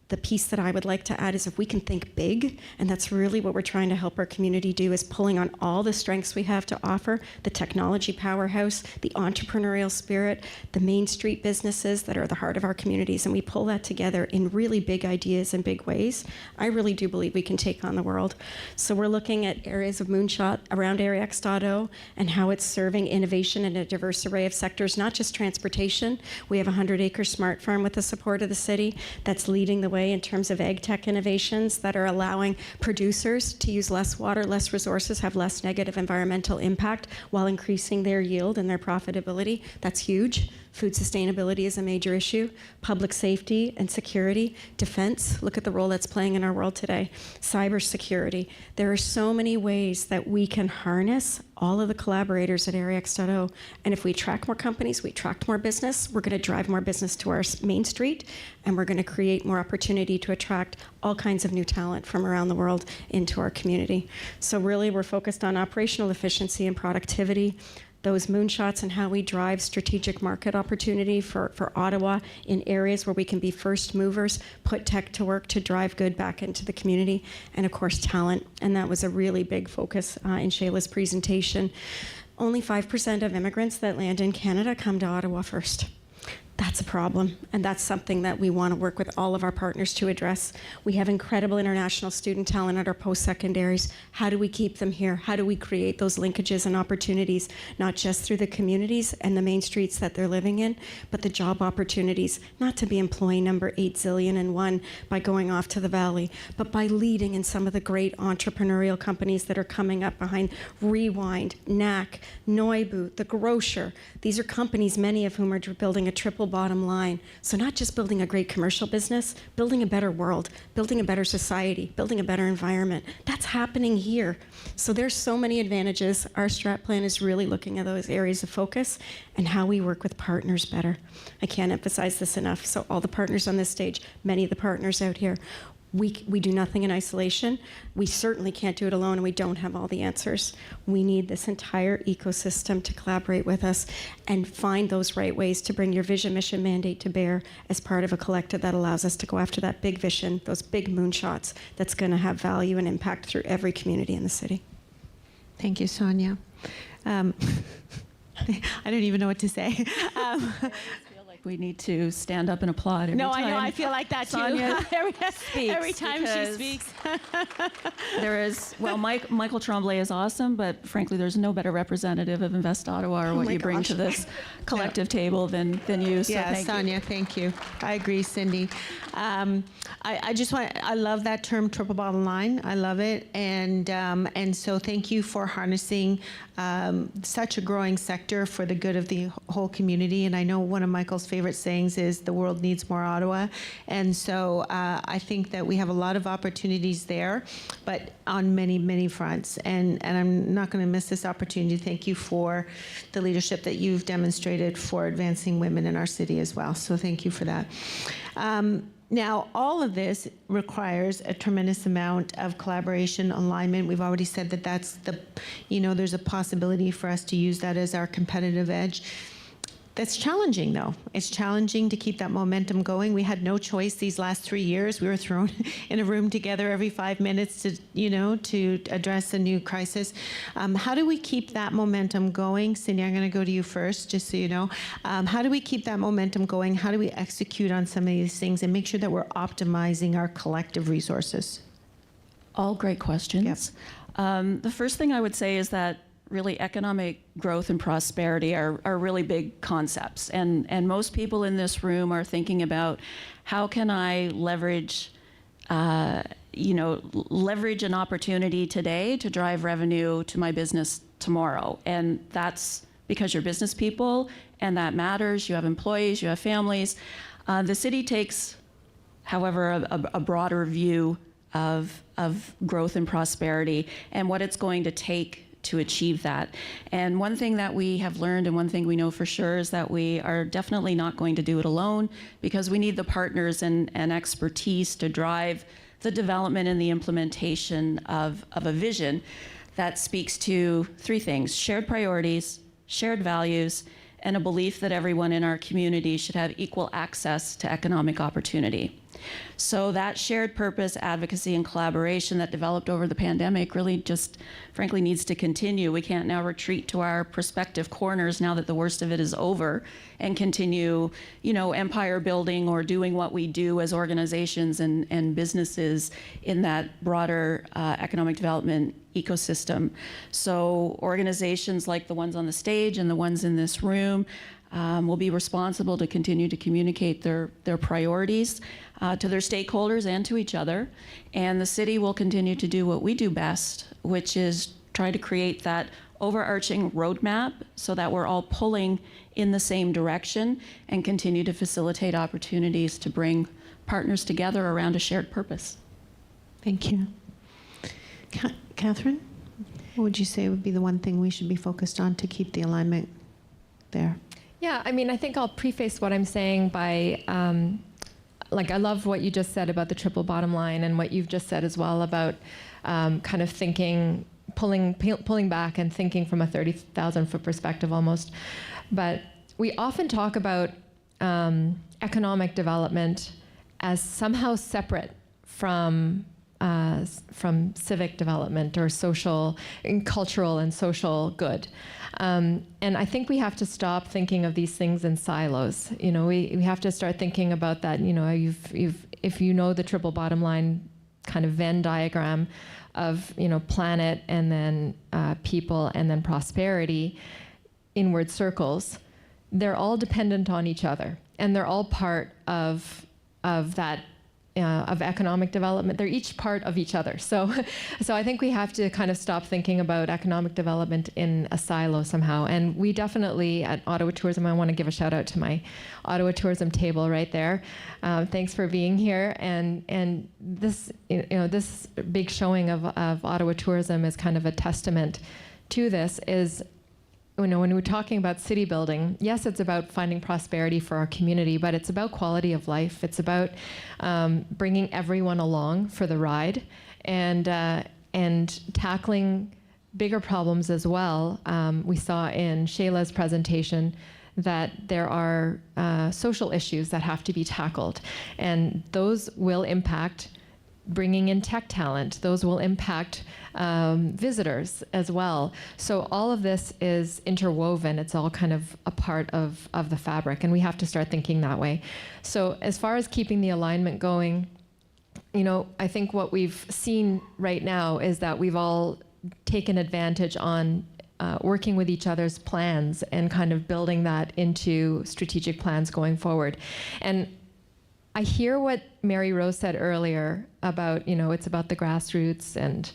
The piece that I would like to add is if we can think big, and that's really what we're trying to help our community do, is pulling on all the strengths we have to offer, the technology powerhouse, the entrepreneurial spirit, the Main Street businesses that are the heart of our communities, and we pull that together in really big ideas and big ways. I really do believe we can take on the world. So we're looking at areas of moonshot around Area X.0 and how it's serving innovation in a diverse array of sectors, not just transportation. We have a 100-acre smart farm with the support of the city that's leading the way in terms of ag tech innovations that are allowing producers to use less water, less resources, have less negative environmental impact while increasing their yield and their profitability. That's huge. Food sustainability is a major issue. Public safety and security, defense, look at the role that's playing in our world today. Cybersecurity. There are so many ways that we can harness all of the collaborators at Area X.0. And if we attract more companies, we attract more business, we're going to drive more business to our Main Street, and we're going to create more opportunity to attract all kinds of new talent from around the world into our community. So really, we're focused on operational efficiency and productivity, those moonshots and how we drive strategic market opportunity for Ottawa in areas where we can be first movers, put tech to work to drive good back into the community, and of course talent. And that was a really big focus in Shayla's presentation. Only 5% of immigrants that land in Canada come to Ottawa first. That's a problem, and that's something that we want to work with all of our partners to address. We have incredible international student talent at our post-secondaries. How do we keep them here? How do we create those linkages and opportunities, not just through the communities and the main streets that they're living in, but the job opportunities, not to be employee number 8 zillion and one by going off to the valley, but by leading in some of the great entrepreneurial companies that are coming up behind Rewind, NAC, Noibu, The Grocer. These are companies, many of whom are building a triple bottom line. So not just building a great commercial business, building a better world, building a better society, building a better environment. That's happening here. So there's so many advantages. Our strat plan is really looking at those areas of focus and how we work with partners better. I can't emphasize this enough. So all the partners on this stage, many of the partners out here, we do nothing in isolation. We certainly can't do it alone, and we don't have all the answers. We need this entire ecosystem to collaborate with us and find those right ways to bring your vision, mission, mandate to bear as part of a collective that allows us to go after that big vision, those big moonshots that's going to have value and impact through every community in the city. Thank you, Sonia. I don't even know what to say. We need to stand up and applaud every No, time. I know. I feel like that Sonia too. Every time she speaks. There is, well, Michael Tremblay is awesome, but frankly, there's no better representative of Invest Ottawa or what you bring to this collective table than you. So Yeah, thank Sonia, you. thank you. I agree, Cindy. I just want, I love that term triple bottom line. I love it. And so thank you for harnessing such a growing sector for the good of the whole community. And I know one of Michael's favorite sayings is the world needs more Ottawa. And so I think that we have a lot of opportunities there, but on many, many fronts. And I'm not going to miss this opportunity to thank you for the leadership that you've demonstrated for advancing women in our city as well. So thank you for that. Now, all of this requires a tremendous amount of collaboration, alignment. We've already said that there's a possibility for us to use that as our competitive edge. That's challenging, though. It's challenging to keep that momentum going. We had no choice these last 3 years. We were thrown in a room together every 5 minutes to address a new crisis. How do we keep that momentum going? Cindy, I'm going to go to you first, just so you know. How do we keep that momentum going? How do we execute on some of these things and make sure that we're optimizing our collective resources? All great questions. Yep. The first thing I would say is that really economic growth and prosperity are really big concepts. And most people in this room are thinking about how can I leverage an opportunity today to drive revenue to my business tomorrow. And that's because you're business people and that matters. You have employees, you have families. The city takes, however, a broader view of growth and prosperity and what it's going to take to achieve that. And one thing that we have learned and one thing we know for sure is that we are definitely not going to do it alone because we need the partners and expertise to drive the development and the implementation of a vision that speaks to three things: shared priorities, shared values, and a belief that everyone in our community should have equal access to economic opportunity. So that shared purpose, advocacy, and collaboration that developed over the pandemic really just, frankly, needs to continue. We can't now retreat to our prospective corners now that the worst of it is over and continue, empire building or doing what we do as organizations and businesses in that broader economic development ecosystem. So organizations like the ones on the stage and the ones in this room will be responsible to continue to communicate their priorities to their stakeholders and to each other. And the city will continue to do what we do best, which is try to create that overarching roadmap so that we're all pulling in the same direction and continue to facilitate opportunities to bring partners together around a shared purpose. Thank you. Catherine, what would you say would be the one thing we should be focused on to keep the alignment there? Yeah, I think I'll preface what I'm saying by, I love what you just said about the triple bottom line and what you've just said as well about kind of thinking, pulling back and thinking from a 30,000-foot perspective almost. But we often talk about economic development as somehow separate from civic development or social, and cultural and social good. And I think we have to stop thinking of these things in silos. We have to start thinking about that. If you know the triple bottom line kind of Venn diagram of planet and then people and then prosperity, inward circles, they're all dependent on each other, and they're all part of that. Of economic development. They're each part of each other. So I think we have to kind of stop thinking about economic development in a silo somehow. And we definitely at Ottawa Tourism, I want to give a shout out to my Ottawa Tourism table right there. Thanks for being here. And this, this big showing of Ottawa Tourism is kind of a testament to this. Is when we're talking about city building, yes, it's about finding prosperity for our community, but it's about quality of life. It's about bringing everyone along for the ride and tackling bigger problems as well. We saw in Shayla's presentation that there are social issues that have to be tackled, and those will impact bringing in tech talent. Those will impact visitors as well. So all of this is interwoven. It's all kind of a part of the fabric, and we have to start thinking that way. So as far as keeping the alignment going, I think what we've seen right now is that we've all taken advantage on working with each other's plans and kind of building that into strategic plans going forward. And I hear what Mary Rose said earlier about, it's about the grassroots and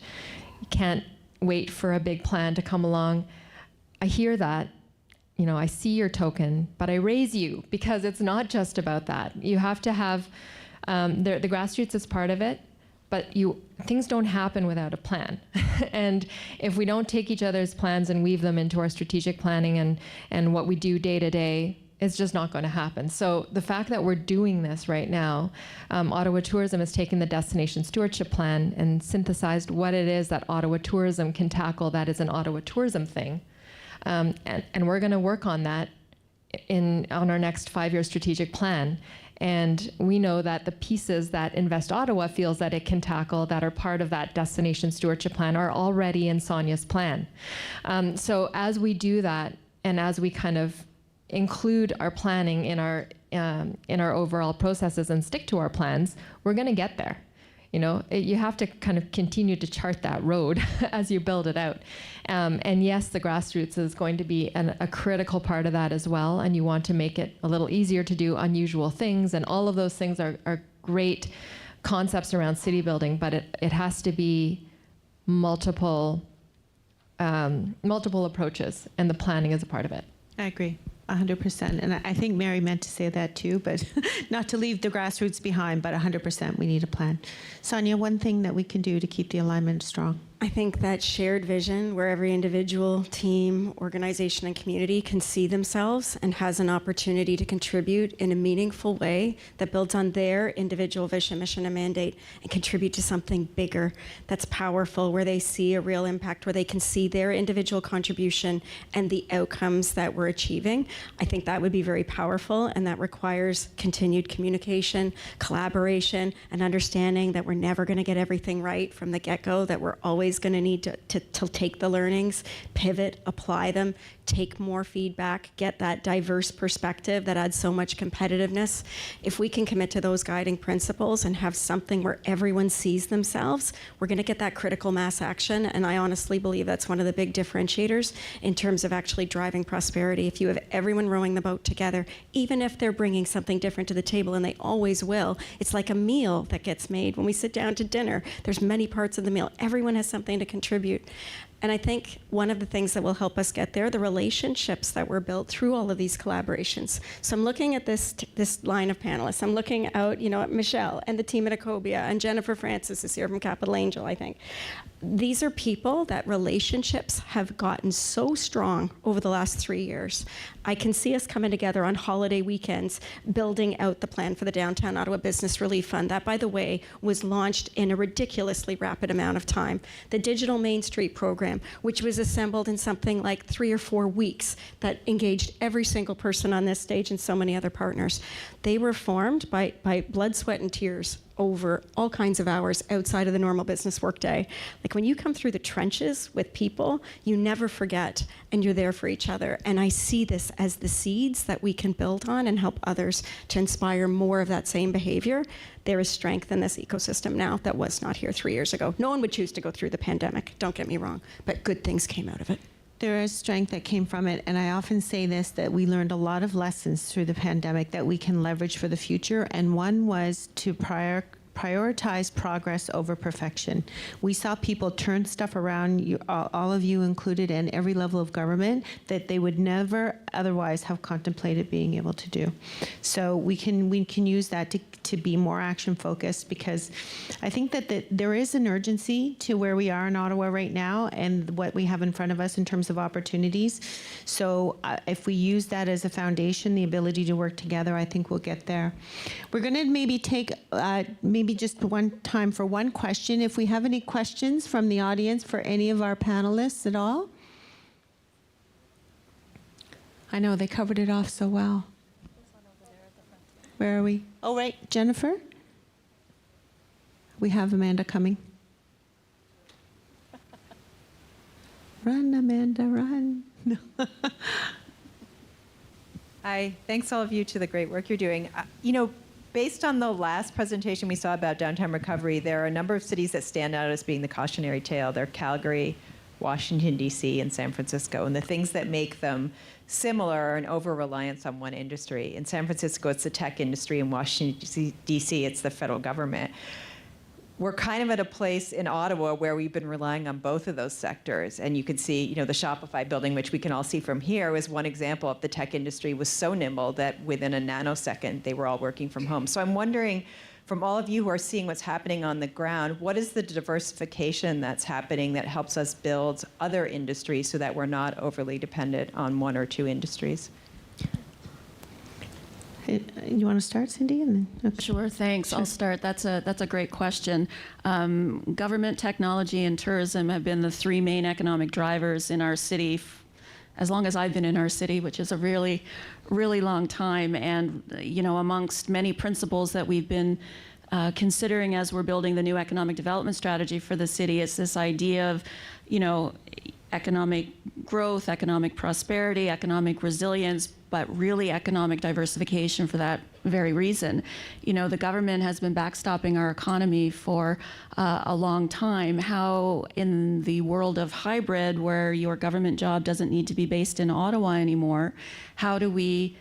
you can't wait for a big plan to come along. I hear that, I see your token, but I raise you because it's not just about that. You have to have, the grassroots is part of it, but things don't happen without a plan. And if we don't take each other's plans and weave them into our strategic planning and what we do day to day, It's just not going to happen. So the fact that we're doing this right now, Ottawa Tourism has taken the Destination Stewardship Plan and synthesized what it is that Ottawa Tourism can tackle that is an Ottawa Tourism thing. And we're going to work on that on our next 5-year strategic plan. And we know that the pieces that Invest Ottawa feels that it can tackle that are part of that Destination Stewardship Plan are already in Sonia's plan. So as we do that, and as we kind of include our planning in our overall processes and stick to our plans, we're going to get there. You know, you have to kind of continue to chart that road as you build it out. And yes, the grassroots is going to be a critical part of that as well. And you want to make it a little easier to do unusual things. And all of those things are great concepts around city building, but it has to be multiple approaches, and the planning is a part of it. I agree. 100%. And I think Mary meant to say that too, but not to leave the grassroots behind, but 100% we need a plan. Sonia, one thing that we can do to keep the alignment strong? I think that shared vision where every individual, team, organization, and community can see themselves and has an opportunity to contribute in a meaningful way that builds on their individual vision, mission, and mandate and contribute to something bigger that's powerful, where they see a real impact, where they can see their individual contribution and the outcomes that we're achieving. I think that would be very powerful, and that requires continued communication, collaboration, and understanding that we're never going to get everything right from the get-go, that we're always going to need to take the learnings, pivot, apply them, take more feedback, get that diverse perspective that adds so much competitiveness. If we can commit to those guiding principles and have something where everyone sees themselves, we're going to get that critical mass action. And I honestly believe that's one of the big differentiators in terms of actually driving prosperity. If you have everyone rowing the boat together, even if they're bringing something different to the table, and they always will, it's like a meal that gets made. When we sit down to dinner, there's many parts of the meal. Everyone has something to contribute. And I think one of the things that will help us get there, the relationships that were built through all of these collaborations. So I'm looking at this line of panelists. I'm looking out, at Michelle and the team at Ecobia, and Jennifer Francis is here from Capital Angel, I think. These are people that relationships have gotten so strong over the last 3 years. I can see us coming together on holiday weekends, building out the plan for the Downtown Ottawa Business Relief Fund. That, by the way, was launched in a ridiculously rapid amount of time. The Digital Main Street program, which was assembled in something like 3 or 4 weeks, that engaged every single person on this stage and so many other partners. They were formed by blood, sweat, and tears over all kinds of hours outside of the normal business workday. Like, when you come through the trenches with people, you never forget, and you're there for each other. And I see this as the seeds that we can build on and help others to inspire more of that same behavior. There is strength in this ecosystem now that was not here 3 years ago. No one would choose to go through the pandemic, don't get me wrong, but good things came out of it. There is strength that came from it, and I often say this, that we learned a lot of lessons through the pandemic that we can leverage for the future, and one was to prioritize progress over perfection. We saw people turn stuff around, all of you included, and every level of government, that they would never otherwise have contemplated being able to do. So we can use that to be more action focused, because I think that there is an urgency to where we are in Ottawa right now and what we have in front of us in terms of opportunities. So if we use that as a foundation, the ability to work together, I think we'll get there. We're going to maybe take maybe just one time for one question. If we have any questions from the audience for any of our panelists at all. I know they covered it off so well. Where are we? Oh, right, Jennifer? We have Amanda coming. Run, Amanda, run. Hi, thanks all of you to the great work you're doing. Based on the last presentation we saw about downtown recovery, there are a number of cities that stand out as being the cautionary tale. They're Calgary, Washington, D.C., and San Francisco. And the things that make them similar are an over-reliance on one industry. In San Francisco, it's the tech industry. In Washington, D.C., it's the federal government. We're kind of at a place in Ottawa where we've been relying on both of those sectors. And you can see, the Shopify building, which we can all see from here, was one example of the tech industry was so nimble that within a nanosecond, they were all working from home. So I'm wondering, from all of you who are seeing what's happening on the ground, what is the diversification that's happening that helps us build other industries so that we're not overly dependent on one or two industries? You want to start, Cindy? And then, okay. Sure, thanks. Sure. I'll start. That's a great question. Government, technology, and tourism have been the three main economic drivers in our city as long as I've been in our city, which is a really, really long time. And, amongst many principles that we've been considering as we're building the new economic development strategy for the city, it's this idea of, economic growth, economic prosperity, economic resilience, but really economic diversification for that very reason. The government has been backstopping our economy for a long time. How in the world of hybrid, where your government job doesn't need to be based in Ottawa anymore, how do we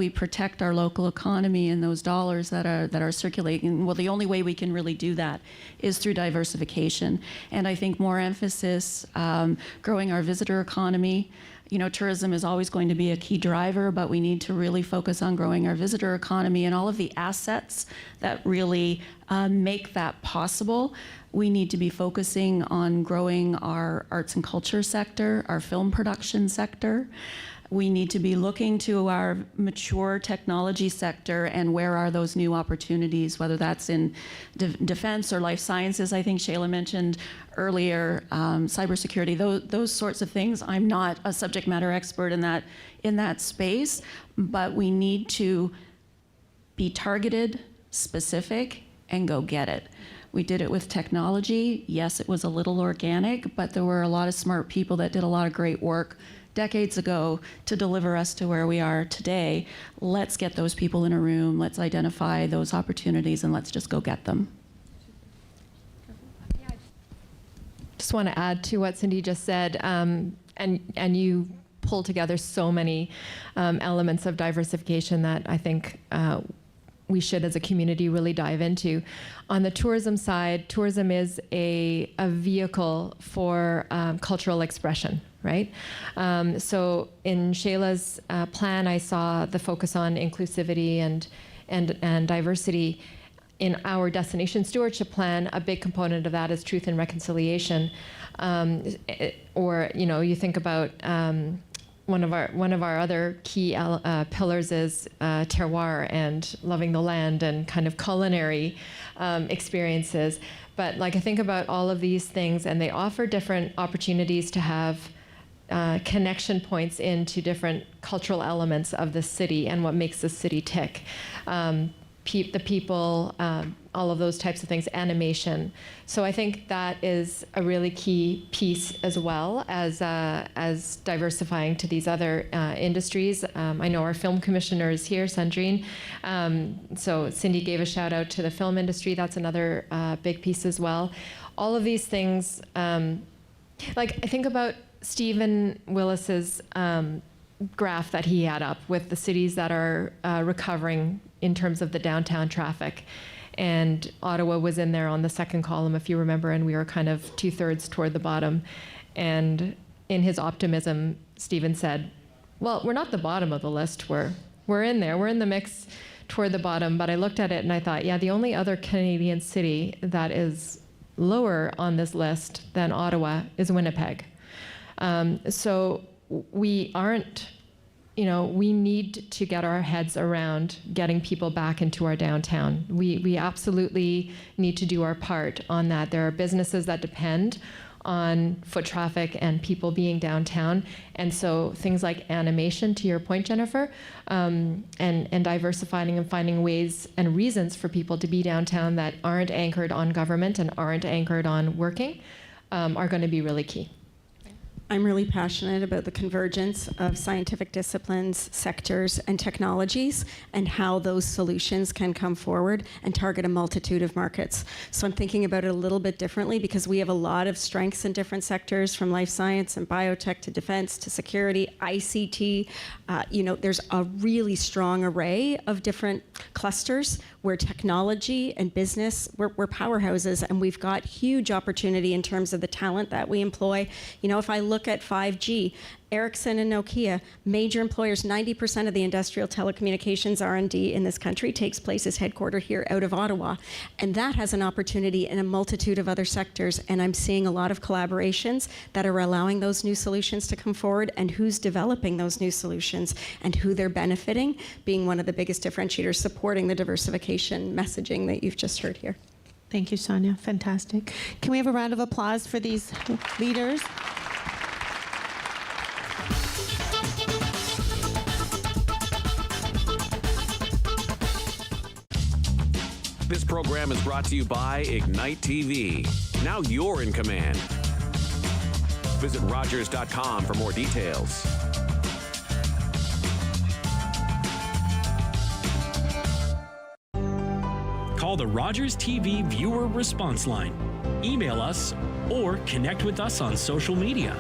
protect our local economy and those dollars that are circulating? Well, the only way we can really do that is through diversification. And I think more emphasis, growing our visitor economy. Tourism is always going to be a key driver, but we need to really focus on growing our visitor economy and all of the assets that really make that possible. We need to be focusing on growing our arts and culture sector, our film production sector. We need to be looking to our mature technology sector and where are those new opportunities, whether that's in defense or life sciences. I think Shayla mentioned earlier, cybersecurity, those sorts of things. I'm not a subject matter expert in that space, but we need to be targeted, specific, and go get it. We did it with technology. Yes, it was a little organic, but there were a lot of smart people that did a lot of great work decades ago to deliver us to where we are today. Let's get those people in a room, let's identify those opportunities, and let's just go get them. Just want to add to what Cindy just said, and you pull together so many elements of diversification that I think we should as a community really dive into. On the tourism side, tourism is a vehicle for cultural expression, right? So in Shayla's plan, I saw the focus on inclusivity and diversity. In our destination stewardship plan, a big component of that is truth and reconciliation. Or you think about one of our other key pillars is terroir and loving the land and kind of culinary experiences. But I think about all of these things, and they offer different opportunities to have connection points into different cultural elements of the city and what makes the city tick. The people, all of those types of things, animation. So I think that is a really key piece as well as diversifying to these other industries. I know our film commissioner is here, Sandrine. So Cindy gave a shout out to the film industry. That's another big piece as well. All of these things, I think about Stephen Willis's graph that he had up with the cities that are recovering in terms of the downtown traffic. And Ottawa was in there on the second column, if you remember, and we were kind of 2/3 toward the bottom. And in his optimism, Stephen said, well, we're not the bottom of the list. We're in there. We're in the mix toward the bottom. But I looked at it and I thought, yeah, the only other Canadian city that is lower on this list than Ottawa is Winnipeg. So we aren't, we need to get our heads around getting people back into our downtown. We absolutely need to do our part on that. There are businesses that depend on foot traffic and people being downtown. And so things like animation, to your point, Jennifer, and diversifying and finding ways and reasons for people to be downtown that aren't anchored on government and aren't anchored on working are going to be really key. I'm really passionate about the convergence of scientific disciplines, sectors, and technologies, and how those solutions can come forward and target a multitude of markets. So I'm thinking about it a little bit differently because we have a lot of strengths in different sectors, from life science and biotech to defense to security, ICT. There's a really strong array of different clusters where technology and business, we're powerhouses, and we've got huge opportunity in terms of the talent that we employ. If I look look at 5G, Ericsson and Nokia, major employers, 90% of the industrial telecommunications R&D in this country takes place as headquartered here out of Ottawa. And that has an opportunity in a multitude of other sectors. And I'm seeing a lot of collaborations that are allowing those new solutions to come forward, and who's developing those new solutions and who they're benefiting being one of the biggest differentiators, supporting the diversification messaging that you've just heard here. Thank you, Sonia. Fantastic. Can we have a round of applause for these leaders? This program is brought to you by Ignite TV. Now you're in command. Visit Rogers.com for more details. Call the Rogers TV viewer response line. Email us or connect with us on social media.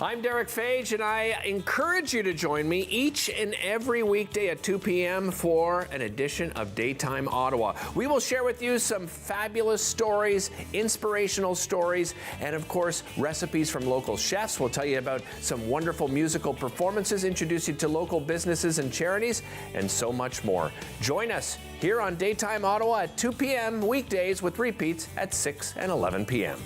I'm Derek Fage, and I encourage you to join me each and every weekday at 2 p.m. for an edition of Daytime Ottawa. We will share with you some fabulous stories, inspirational stories, and of course, recipes from local chefs. We'll tell you about some wonderful musical performances, introduce you to local businesses and charities, and so much more. Join us here on Daytime Ottawa at 2 p.m. weekdays with repeats at 6 and 11 p.m.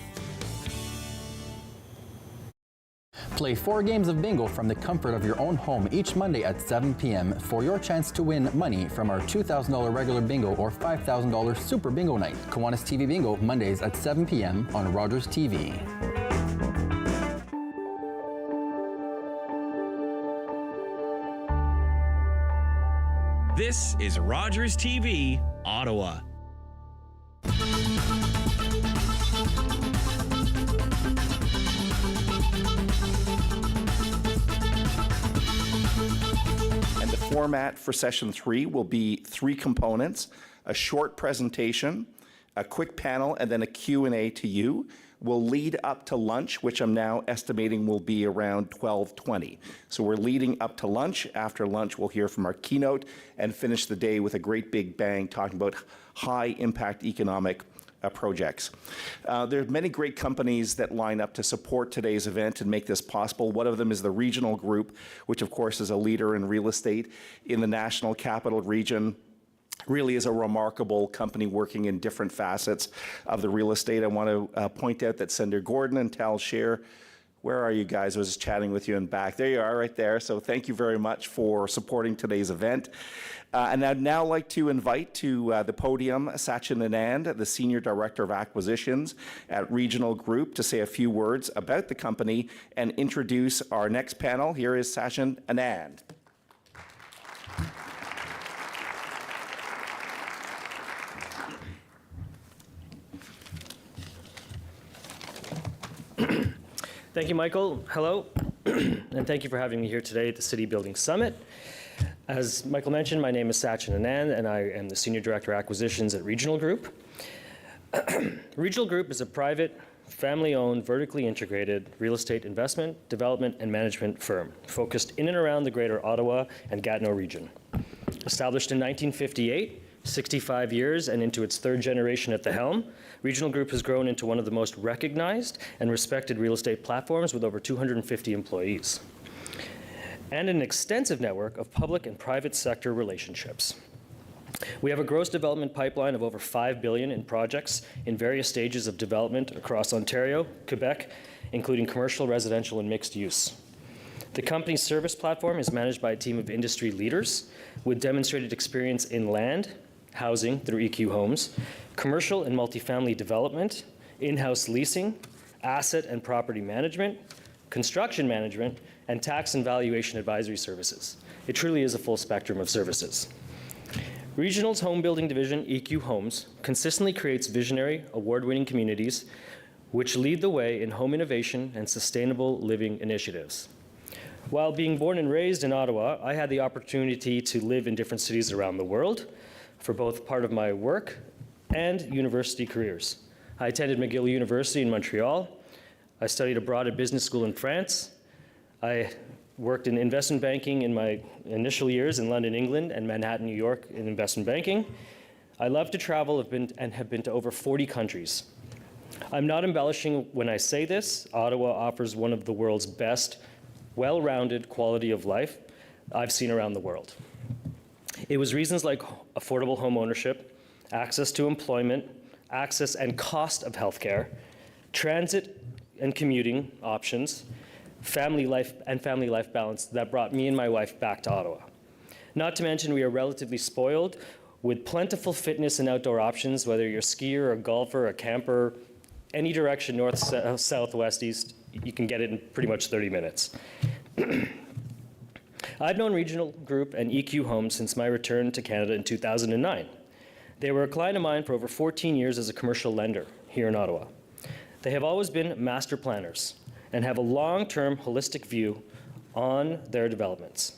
Play 4 games of bingo from the comfort of your own home each Monday at 7 p.m. for your chance to win money from our $2,000 regular bingo or $5,000 super bingo night. Kiwanis TV Bingo Mondays at 7 p.m. on Rogers TV. This is Rogers TV, Ottawa. And the format for session 3 will be 3 components: a short presentation, a quick panel, and then a Q&A to you. Will lead up to lunch, which I'm now estimating will be around 12:20. So we're leading up to lunch. After lunch, we'll hear from our keynote and finish the day with a great big bang talking about high impact economic projects. There are many great companies that line up to support today's event and make this possible. One of them is the Regional Group, which of course is a leader in real estate in the National Capital Region. Really is a remarkable company working in different facets of the real estate. I want to point out that Senator Gordon and Tal Scheer, where are you guys? I was just chatting with you in back. There you are, right there. So thank you very much for supporting today's event. And I'd now like to invite to the podium Sachin Anand, the Senior Director of Acquisitions at Regional Group, to say a few words about the company and introduce our next panel. Here is Sachin Anand. Thank you, Michael. Hello, and thank you for having me here today at the City Building Summit. As Michael mentioned, my name is Sachin Anand, and I am the Senior Director of Acquisitions at Regional Group. Regional Group is a private, family-owned, vertically integrated real estate investment, development, and management firm focused in and around the Greater Ottawa and Gatineau region. Established in 1958, 65 years and into its 3rd generation at the helm, Regional Group has grown into one of the most recognized and respected real estate platforms with over 250 employees, and an extensive network of public and private sector relationships. We have a gross development pipeline of over $5 billion in projects in various stages of development across Ontario, Quebec, including commercial, residential, and mixed use. The company's service platform is managed by a team of industry leaders with demonstrated experience in land, housing through EQ Homes, commercial and multifamily development, in-house leasing, asset and property management, construction management, and tax and valuation advisory services. It truly is a full spectrum of services. Regional's home building division, EQ Homes, consistently creates visionary, award-winning communities which lead the way in home innovation and sustainable living initiatives. While being born and raised in Ottawa, I had the opportunity to live in different cities around the world for both part of my work and university careers. I attended McGill University in Montreal. I studied abroad at business school in France. I worked in investment banking in my initial years in London, England, and Manhattan, New York in investment banking. I love to travel have been to over 40 countries. I'm not embellishing when I say this. Ottawa offers one of the world's best, well-rounded quality of life I've seen around the world. It was reasons like affordable home ownership, access to employment, access and cost of healthcare, transit and commuting options, family life balance that brought me and my wife back to Ottawa. Not to mention we are relatively spoiled with plentiful fitness and outdoor options, whether you're a skier, a golfer, a camper, any direction, north, south, west, east, you can get it in pretty much 30 minutes. I've known Regional Group and EQ Homes since my return to Canada in 2009. They were a client of mine for over 14 years as a commercial lender here in Ottawa. They have always been master planners and have a long-term holistic view on their developments.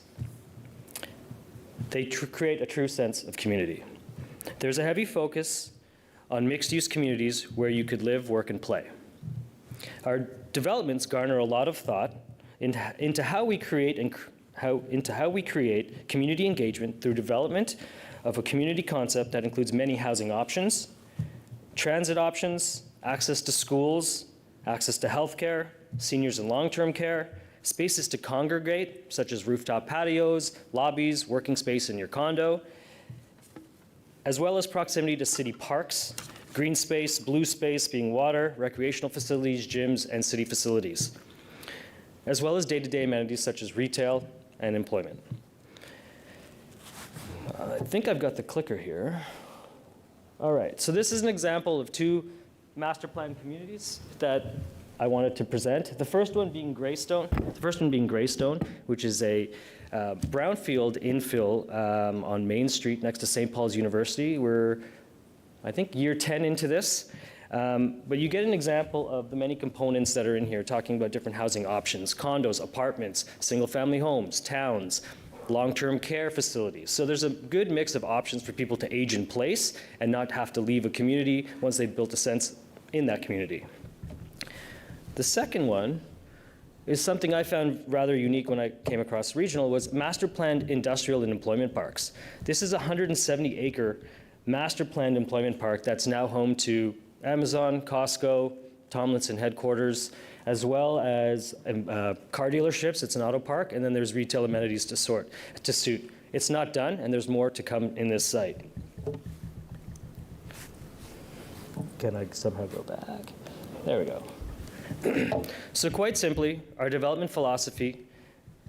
They create a true sense of community. There's a heavy focus on mixed-use communities where you could live, work, and play. Our developments garner a lot of thought into how we create community engagement through development of a community concept that includes many housing options, transit options, access to schools, access to healthcare, seniors and long-term care, spaces to congregate, such as rooftop patios, lobbies, working space in your condo, as well as proximity to city parks, green space, blue space being water, recreational facilities, gyms, and city facilities, as well as day-to-day amenities such as retail and employment. I think I've got the clicker here. All right, so this is an example of two master plan communities that I wanted to present. The first one being Greystone, which is a brownfield infill on Main Street next to St. Paul's University. We're, I think, year 10 into this. But you get an example of the many components that are in here, talking about different housing options, condos, apartments, single-family homes, towns, long-term care facilities. So there's a good mix of options for people to age in place and not have to leave a community once they've built a sense in that community. The second one is something I found rather unique when I came across Regional, was master planned industrial and employment parks. This is a 170-acre master planned employment park that's now home to Amazon, Costco, Tomlinson headquarters, as well as car dealerships. It's an auto park, and then there's retail amenities to suit. It's not done, and there's more to come in this site. Can I somehow go back? There we go. So quite simply, our development philosophy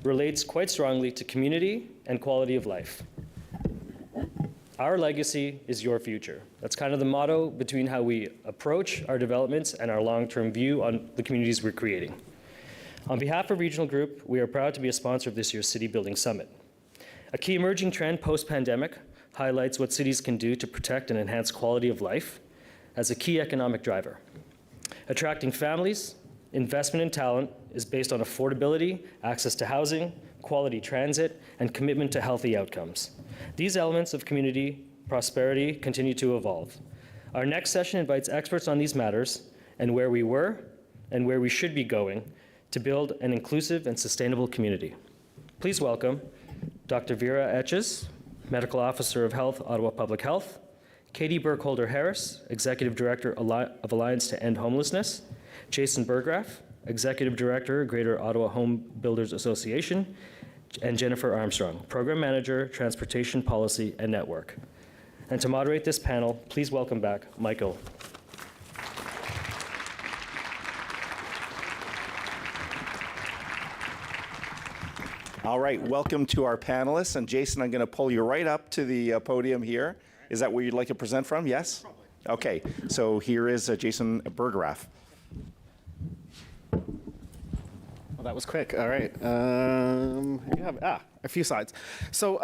relates quite strongly to community and quality of life. Our legacy is your future. That's kind of the motto between how we approach our developments and our long-term view on the communities we're creating. On behalf of Regional Group, we are proud to be a sponsor of this year's City Building Summit. A key emerging trend post-pandemic highlights what cities can do to protect and enhance quality of life as a key economic driver. Attracting families, investment in talent is based on affordability, access to housing, quality transit, and commitment to healthy outcomes. These elements of community prosperity continue to evolve. Our next session invites experts on these matters and where we were and where we should be going to build an inclusive and sustainable community. Please welcome Dr. Vera Etches, Medical Officer of Health, Ottawa Public Health, Katie Burkholder-Harris, Executive Director of Alliance to End Homelessness, Jason Burgraff, Executive Director, Greater Ottawa Home Builders Association, and Jennifer Armstrong, Program Manager, Transportation Policy and Network. And to moderate this panel, please welcome back Michael. All right, welcome to our panelists. And Jason, I'm going to pull you right up to the podium here. Is that where you'd like to present from? Yes? Probably. Okay, so here is Jason Burgraff. Well, that was quick. All right. You have a few slides. So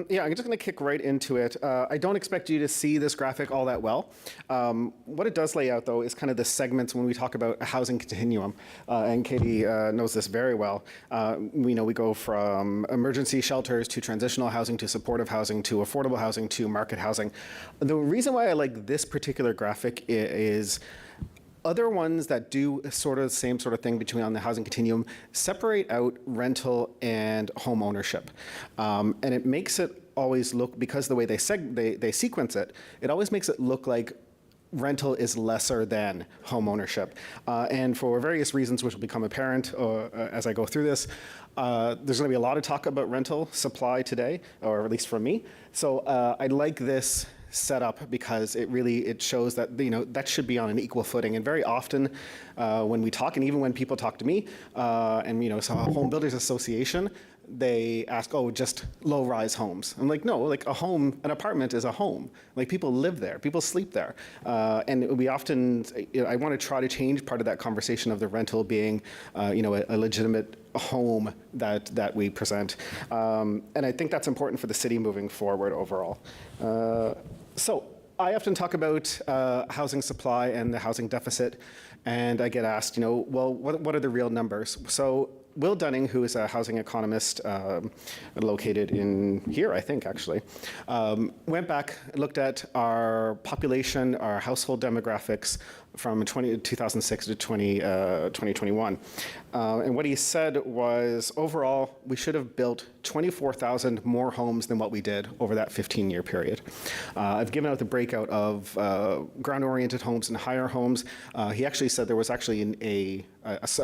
yeah, I'm just going to kick right into it. I don't expect you to see this graphic all that well. What it does lay out, though, is kind of the segments when we talk about a housing continuum. And Katie knows this very well. We know we go from emergency shelters to transitional housing to supportive housing to affordable housing to market housing. The reason why I like this particular graphic is Other ones that do sort of the same sort of thing between on the housing continuum separate out rental and home ownership. And it makes it always look, because of the way they sequence it, it always makes it look like rental is lesser than home ownership. And for various reasons, which will become apparent as I go through this, there's going to be a lot of talk about rental supply today, or at least from me. So I like this setup because it shows that that should be on an equal footing. And very often when we talk, and even when people talk to me, and so a home builders association, they ask, oh, just low-rise homes. I'm like, no, like an apartment is a home. Like people live there, people sleep there. And we often, I want to try to change part of that conversation of the rental being, a legitimate home that we present. And I think that's important for the city moving forward overall. So I often talk about housing supply and the housing deficit, and I get asked, well, what are the real numbers? So Will Dunning, who is a housing economist located in here, I think, actually, went back and looked at our population, our household demographics from 2006 to 2021. And what he said was, overall, we should have built 24,000 more homes than what we did over that 15-year period. I've given out the breakout of ground-oriented homes and higher homes. He actually said there was actually a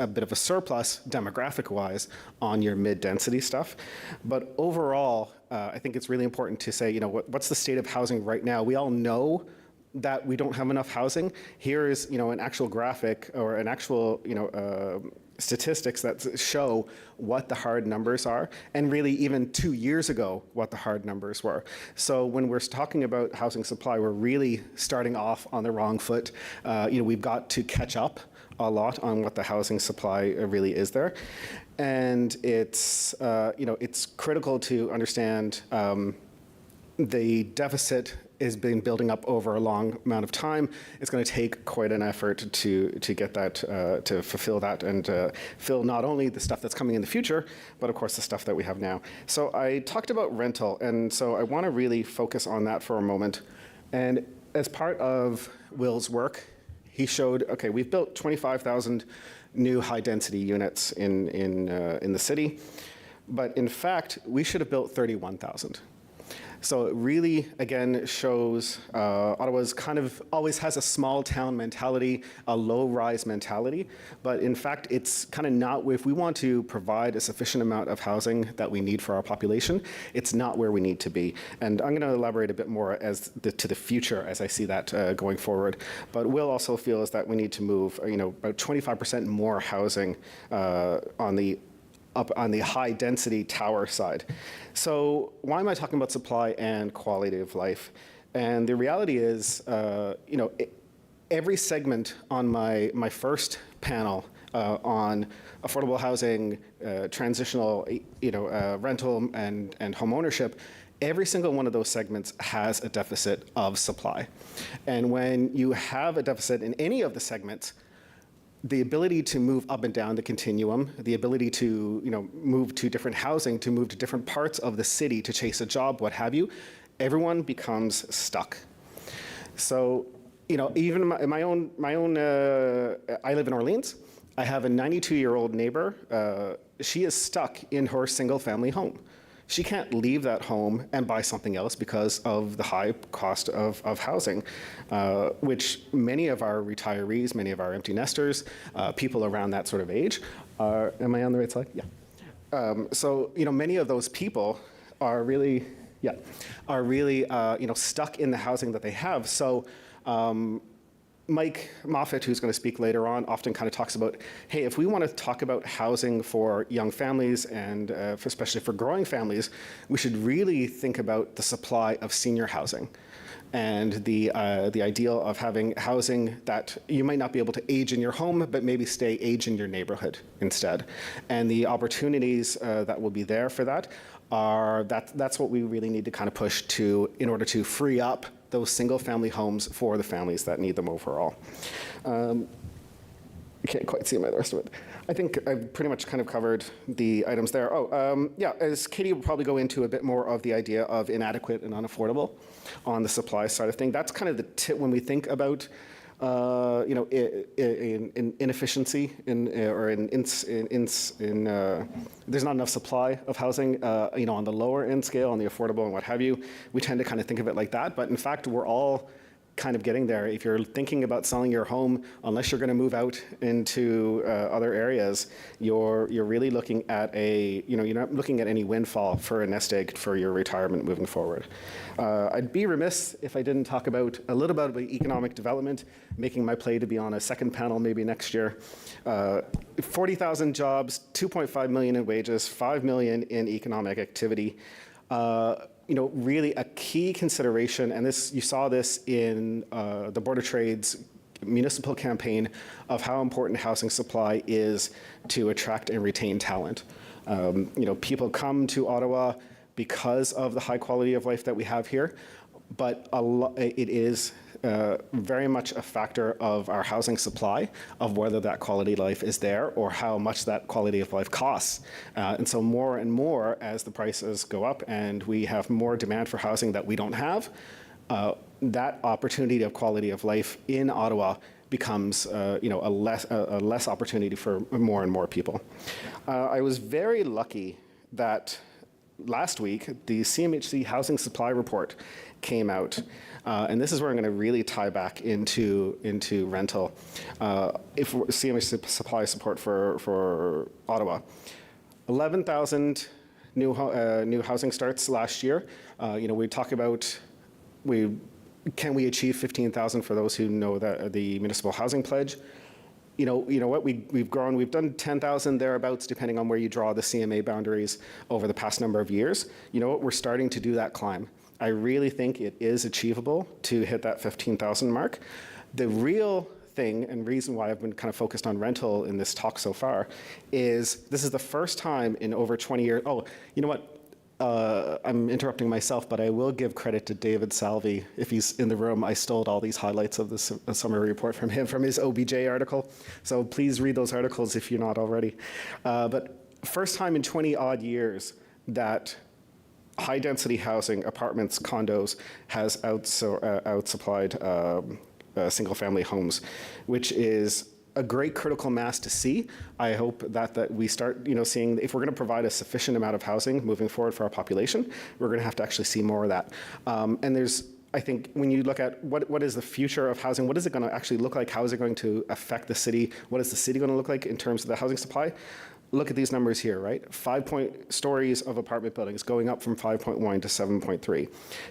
bit of a surplus demographic-wise on your mid-density stuff. But overall, I think it's really important to say, what's the state of housing right now? We all know that we don't have enough housing. Here is, an actual graphic or an actual, statistics that show what the hard numbers are, and really even 2 years ago what the hard numbers were. So when we're talking about housing supply, we're really starting off on the wrong foot. We've got to catch up a lot on what the housing supply really is there. And it's, it's critical to understand the deficit has been building up over a long amount of time. It's going to take quite an effort to get that, to fulfill that, and fill not only the stuff that's coming in the future, but of course the stuff that we have now. So I talked about rental, and so I want to really focus on that for a moment. And as part of Will's work, he showed, okay, we've built 25,000 new high-density units in the city, but in fact, we should have built 31,000. So it really, again, shows Ottawa's kind of always has a small town mentality, a low-rise mentality, but in fact, it's kind of not, if we want to provide a sufficient amount of housing that we need for our population, it's not where we need to be. And I'm going to elaborate a bit more to the future as I see that going forward. But Will also feels that we need to move, about 25% more housing up on the high density tower side. So why am I talking about supply and quality of life? And the reality is, every segment on my first panel on affordable housing, transitional, rental and home ownership, every single one of those segments has a deficit of supply. And when you have a deficit in any of the segments, the ability to move up and down the continuum, the ability to move to different housing, to move to different parts of the city to chase a job, what have you, everyone becomes stuck. So, even my own, I live in Orleans. I have a 92-year-old neighbor. She is stuck in her single-family home. She can't leave that home and buy something else because of the high cost of housing, which many of our retirees, many of our empty nesters, people around that sort of age are, am I on the right slide? Yeah. So, many of those people are really, stuck in the housing that they have. So, Mike Moffat, who's going to speak later on, often kind of talks about, hey, if we want to talk about housing for young families and especially for growing families, we should really think about the supply of senior housing and the ideal of having housing that you might not be able to age in your home, but maybe age in your neighborhood instead. And the opportunities that will be there for that that's what we really need to kind of push to in order to free up those single-family homes for the families that need them overall. I can't quite see the rest of it. I think I've pretty much kind of covered the items there. As Katie will probably go into a bit more of the idea of inadequate and unaffordable on the supply side of things. That's kind of the tip when we think about in inefficiency there's not enough supply of housing, on the lower end scale, on the affordable and what have you. We tend to kind of think of it like that, but in fact, we're all kind of getting there. If you're thinking about selling your home, unless you're going to move out into other areas, you're really looking at you're not looking at any windfall for a nest egg for your retirement moving forward. I'd be remiss if I didn't talk about a little bit about economic development, making my play to be on a second panel maybe next year. 40,000 jobs, 2.5 million in wages, 5 million in economic activity. Really a key consideration, and you saw this in the Board of Trade's municipal campaign of how important housing supply is to attract and retain talent. People come to Ottawa because of the high quality of life that we have here, but it is very much a factor of our housing supply, of whether that quality of life is there or how much that quality of life costs. And so more and more as the prices go up and we have more demand for housing that we don't have, that opportunity of quality of life in Ottawa becomes a less opportunity for more and more people. I was very lucky that last week the CMHC Housing Supply Report came out. And this is where I'm going to really tie back into rental. If CMHC supply support for Ottawa, 11,000 new housing starts last year. We talk about can we achieve 15,000 for those who know the municipal housing pledge. You know what, we've grown, we've done 10,000 thereabouts, depending on where you draw the CMA boundaries over the past number of years. You know what, we're starting to do that climb. I really think it is achievable to hit that 15,000 mark. The real thing and reason why I've been kind of focused on rental in this talk so far is this is the first time in over 20 years. Oh, you know what? I'm interrupting myself, but I will give credit to David Salvi. If he's in the room, I stole all these highlights of this summary report from him, from his OBJ article. So please read those articles if you're not already. But first time in 20 odd years that high density housing, apartments, condos, has outsupplied single family homes, which is a great critical mass to see. I hope that we start seeing, if we're going to provide a sufficient amount of housing moving forward for our population, we're going to have to actually see more of that. And I think when you look at what is the future of housing, what is it going to actually look like, how is it going to affect the city, what is the city going to look like in terms of the housing supply? Look at these numbers here, right? 5 stories of apartment buildings going up from 5.1 to 7.3.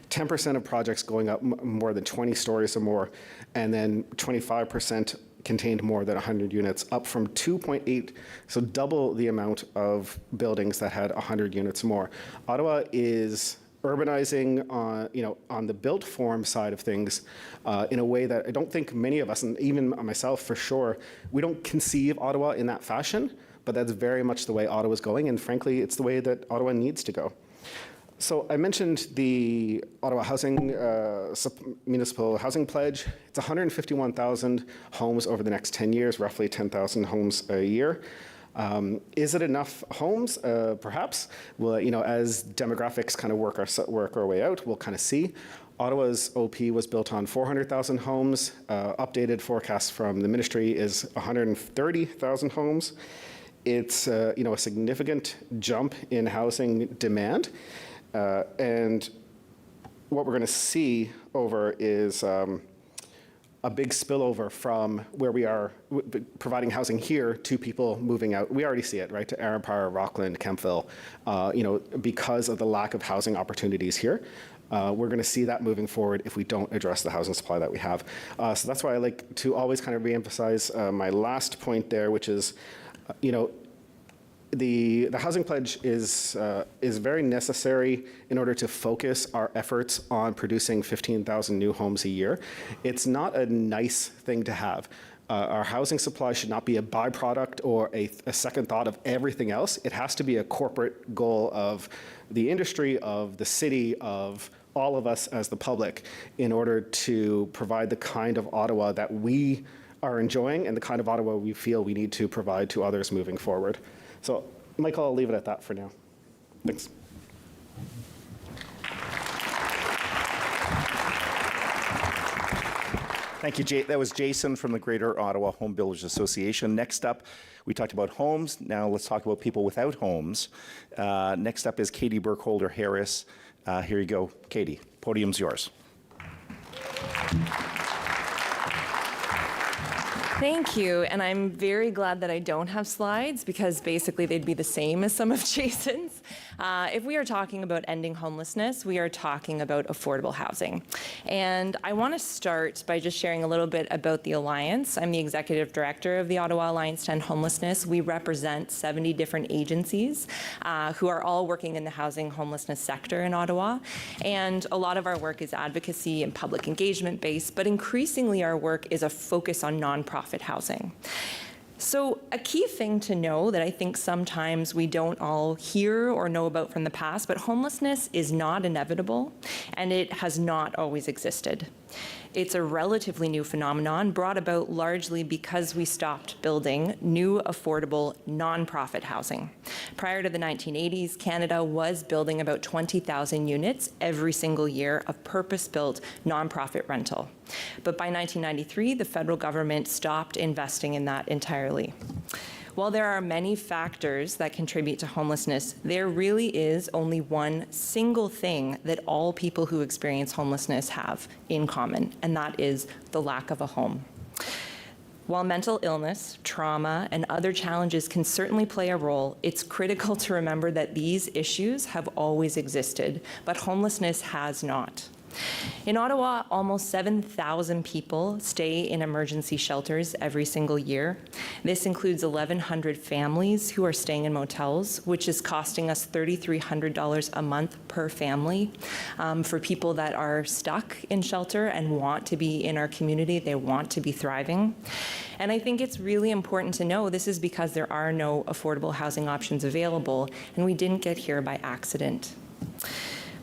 10% of projects going up more than 20 stories or more, and then 25% contained more than 100 units, up from 2.8, so double the amount of buildings that had 100 units more. Ottawa is urbanizing on the built form side of things in a way that I don't think many of us, and even myself for sure, we don't conceive Ottawa in that fashion, but that's very much the way Ottawa's going, and frankly, it's the way that Ottawa needs to go. So I mentioned the Ottawa Municipal Housing Pledge. It's 151,000 homes over the next 10 years, roughly 10,000 homes a year. Is it enough homes? Perhaps. Well, as demographics kind of work our way out, we'll kind of see. Ottawa's OP was built on 400,000 homes. Updated forecast from the ministry is 130,000 homes. It's a significant jump in housing demand. And what we're going to see over is a big spillover from where we are providing housing here to people moving out. We already see it, right, to Arranpire, Rockland, Kemptville, because of the lack of housing opportunities here. We're going to see that moving forward if we don't address the housing supply that we have. So that's why I like to always kind of reemphasize my last point there, which is, the housing pledge is very necessary in order to focus our efforts on producing 15,000 new homes a year. It's not a nice thing to have. Our housing supply should not be a byproduct or a second thought of everything else. It has to be a corporate goal of the industry, of the city, of all of us as the public, in order to provide the kind of Ottawa that we are enjoying and the kind of Ottawa we feel we need to provide to others moving forward. So, Michael, I'll leave it at that for now. Thanks. Thank you, that was Jason from the Greater Ottawa Home Builders Association. Next up, we talked about homes. Now let's talk about people without homes. Next up is Katie Burkholder-Harris. Here you go, Katie. Podium's yours. Thank you, and I'm very glad that I don't have slides because basically they'd be the same as some of Jason's. If we are talking about ending homelessness, we are talking about affordable housing. And I want to start by just sharing a little bit about the Alliance. I'm the executive director of the Ottawa Alliance to End Homelessness. We represent 70 different agencies who are all working in the housing homelessness sector in Ottawa. And a lot of our work is advocacy and public engagement based, but increasingly our work is a focus on nonprofit housing. So a key thing to know that I think sometimes we don't all hear or know about from the past, but homelessness is not inevitable and it has not always existed. It's a relatively new phenomenon brought about largely because we stopped building new, affordable, nonprofit housing. Prior to the 1980s, Canada was building about 20,000 units every single year of purpose-built nonprofit rental. But by 1993, the federal government stopped investing in that entirely. While there are many factors that contribute to homelessness, there really is only one single thing that all people who experience homelessness have in common, and that is the lack of a home. While mental illness, trauma, and other challenges can certainly play a role, it's critical to remember that these issues have always existed, but homelessness has not. In Ottawa, almost 7,000 people stay in emergency shelters every single year. This includes 1,100 families who are staying in motels, which is costing us $3,300 a month per family. For people that are stuck in shelter and want to be in our community, they want to be thriving. And I think it's really important to know this is because there are no affordable housing options available, and we didn't get here by accident.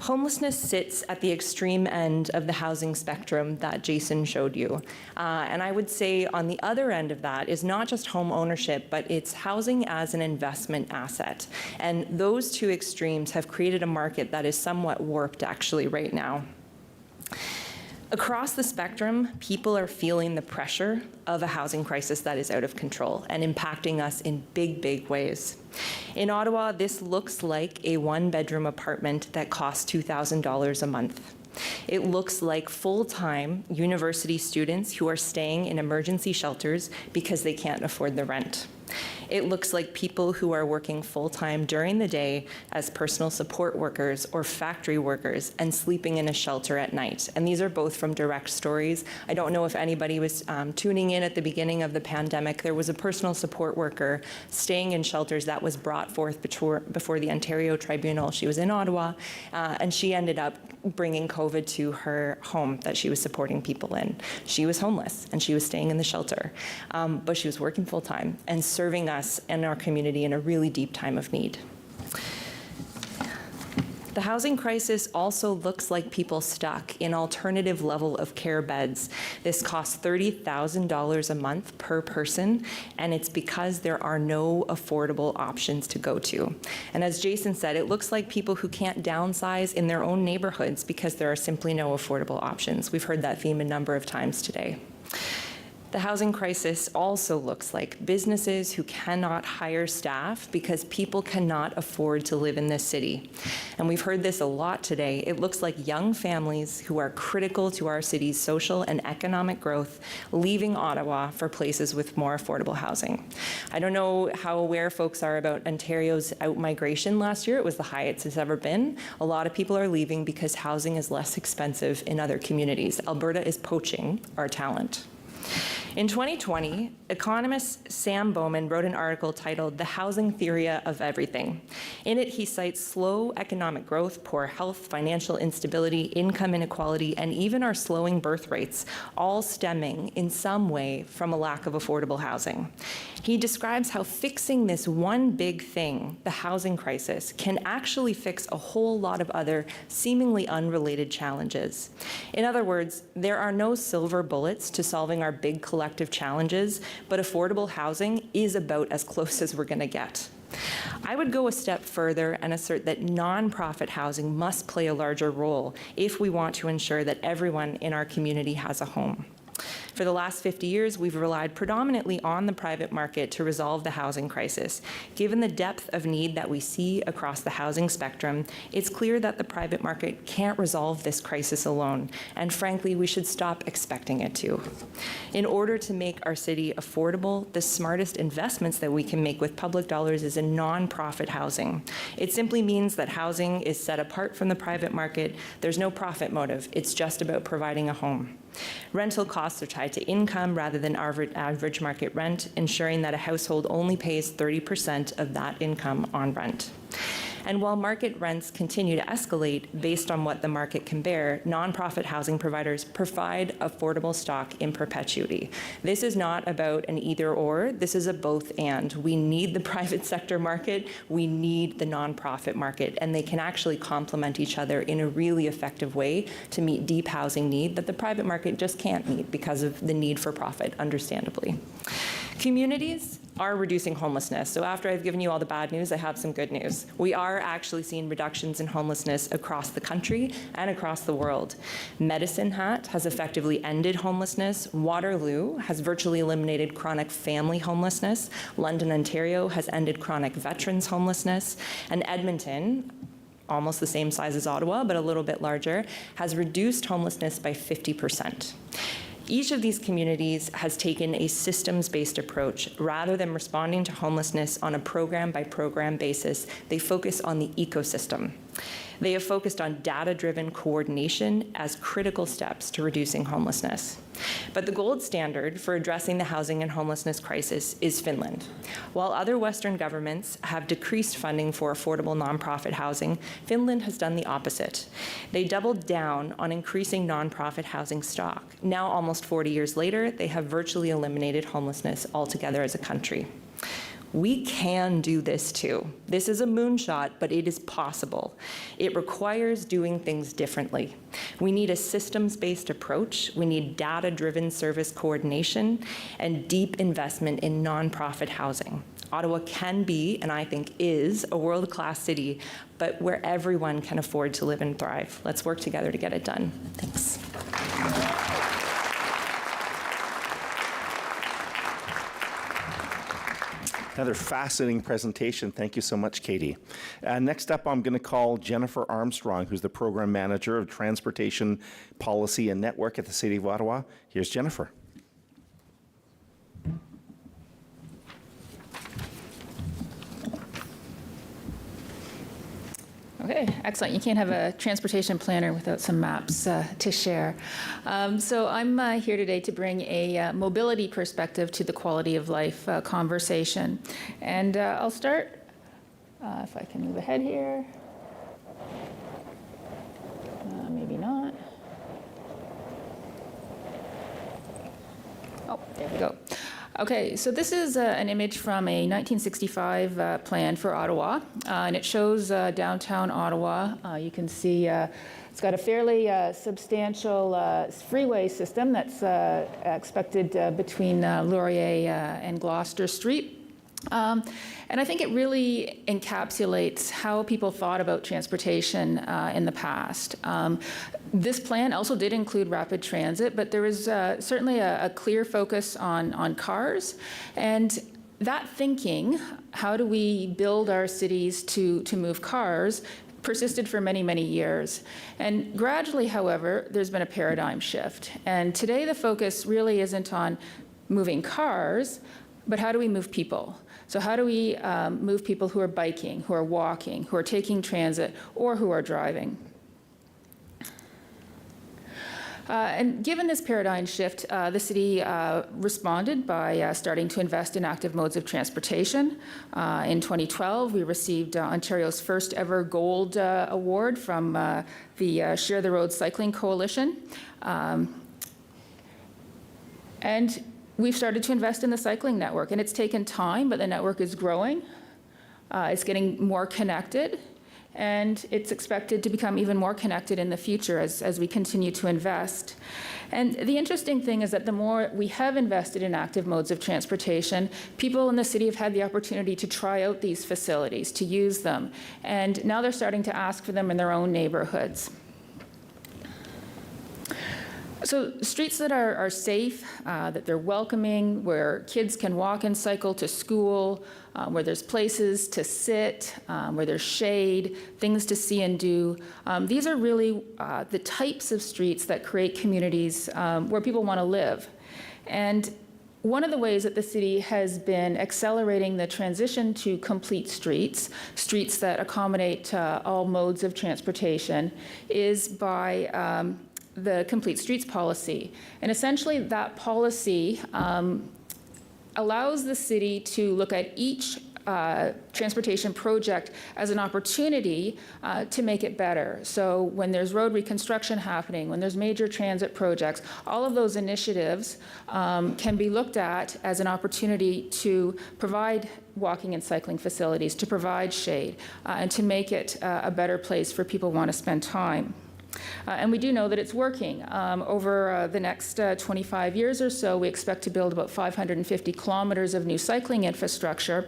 Homelessness sits at the extreme end of the housing spectrum that Jason showed you. And I would say on the other end of that is not just home ownership, but it's housing as an investment asset. And those two extremes have created a market that is somewhat warped actually right now. Across the spectrum, people are feeling the pressure of a housing crisis that is out of control and impacting us in big, big ways. In Ottawa, this looks like a one-bedroom apartment that costs $2,000 a month. It looks like full-time university students who are staying in emergency shelters because they can't afford the rent. It looks like people who are working full-time during the day as personal support workers or factory workers and sleeping in a shelter at night. And these are both from direct stories. I don't know if anybody was tuning in at the beginning of the pandemic. There was a personal support worker staying in shelters that was brought forth before the Ontario Tribunal. She was in Ottawa, and she ended up bringing COVID to her home that she was supporting people in. She was homeless, and she was staying in the shelter, but she was working full-time and serving us and our community in a really deep time of need. The housing crisis also looks like people stuck in alternative level of care beds. This costs $30,000 a month per person, and it's because there are no affordable options to go to. And as Jason said, it looks like people who can't downsize in their own neighborhoods because there are simply no affordable options. We've heard that theme a number of times today. The housing crisis also looks like businesses who cannot hire staff because people cannot afford to live in this city. And we've heard this a lot today. It looks like young families who are critical to our city's social and economic growth leaving Ottawa for places with more affordable housing. I don't know how aware folks are about Ontario's out-migration last year. It was the highest it's ever been. A lot of people are leaving because housing is less expensive in other communities. Alberta is poaching our talent. In 2020, economist Sam Bowman wrote an article titled "The Housing Theory of Everything." In it, he cites slow economic growth, poor health, financial instability, income inequality, and even our slowing birth rates, all stemming in some way from a lack of affordable housing. He describes how fixing this one big thing, the housing crisis, can actually fix a whole lot of other seemingly unrelated challenges. In other words, there are no silver bullets to solving our big collective challenges, but affordable housing is about as close as we're going to get. I would go a step further and assert that nonprofit housing must play a larger role if we want to ensure that everyone in our community has a home. For the last 50 years, we've relied predominantly on the private market to resolve the housing crisis. Given the depth of need that we see across the housing spectrum, it's clear that the private market can't resolve this crisis alone, and frankly, we should stop expecting it to. In order to make our city affordable, the smartest investments that we can make with public dollars is in nonprofit housing. It simply means that housing is set apart from the private market. There's no profit motive. It's just about providing a home. Rental costs are tied to income rather than average market rent, ensuring that a household only pays 30% of that income on rent. And while market rents continue to escalate based on what the market can bear, nonprofit housing providers provide affordable stock in perpetuity. This is not about an either or, this is a both and. We need the private sector market, we need the nonprofit market, and they can actually complement each other in a really effective way to meet deep housing need that the private market just can't meet because of the need for profit, understandably. Communities are reducing homelessness. So after I've given you all the bad news, I have some good news. We are actually seeing reductions in homelessness across the country and across the world. Medicine Hat has effectively ended homelessness. Waterloo has virtually eliminated chronic family homelessness. London, Ontario has ended chronic veterans homelessness. And Edmonton, almost the same size as Ottawa, but a little bit larger, has reduced homelessness by 50%. Each of these communities has taken a systems-based approach. Rather than responding to homelessness on a program-by-program basis, they focus on the ecosystem. They have focused on data-driven coordination as critical steps to reducing homelessness. But the gold standard for addressing the housing and homelessness crisis is Finland. While other Western governments have decreased funding for affordable nonprofit housing, Finland has done the opposite. They doubled down on increasing nonprofit housing stock. Now, almost 40 years later, they have virtually eliminated homelessness altogether as a country. We can do this too. This is a moonshot, but it is possible. It requires doing things differently. We need a systems-based approach. We need data-driven service coordination and deep investment in nonprofit housing. Ottawa can be, and I think is, a world-class city, but where everyone can afford to live and thrive. Let's work together to get it done. Thanks. Another fascinating presentation. Thank you so much, Katie. Next up, I'm going to call Jennifer Armstrong, who's the Program Manager of Transportation Policy and Network at the City of Ottawa. Here's Jennifer. Okay, excellent. You can't have a transportation planner without some maps to share. So I'm here today to bring a mobility perspective to the quality of life conversation. And I'll start, if I can move ahead here. Maybe not. Oh, there we go. Okay, so this is an image from a 1965 plan for Ottawa, and it shows downtown Ottawa. You can see it's got a fairly substantial freeway system that's expected between Laurier and Gloucester Street. And I think it really encapsulates how people thought about transportation in the past. This plan also did include rapid transit, but there was certainly a clear focus on cars. And that thinking, how do we build our cities to move cars, persisted for many, many years. And gradually, however, there's been a paradigm shift. And today the focus really isn't on moving cars, but how do we move people? So how do we move people who are biking, who are walking, who are taking transit, or who are driving? And given this paradigm shift, the city responded by starting to invest in active modes of transportation. In 2012, we received Ontario's first ever gold award from the Share the Road Cycling Coalition. And we've started to invest in the cycling network, and it's taken time, but the network is growing. It's getting more connected, and it's expected to become even more connected in the future as we continue to invest. And the interesting thing is that the more we have invested in active modes of transportation, people in the city have had the opportunity to try out these facilities, to use them, and now they're starting to ask for them in their own neighborhoods. So streets that are safe, that they're welcoming, where kids can walk and cycle to school, where there's places to sit, where there's shade, things to see and do. These are really the types of streets that create communities where people want to live. And one of the ways that the city has been accelerating the transition to complete streets, streets that accommodate all modes of transportation, is by the Complete Streets policy. And essentially that policy allows the city to look at each transportation project as an opportunity to make it better. So when there's road reconstruction happening, when there's major transit projects, all of those initiatives can be looked at as an opportunity to provide walking and cycling facilities, to provide shade, and to make it a better place for people who want to spend time. And we do know that it's working. Over the next 25 years or so, we expect to build about 550 kilometers of new cycling infrastructure.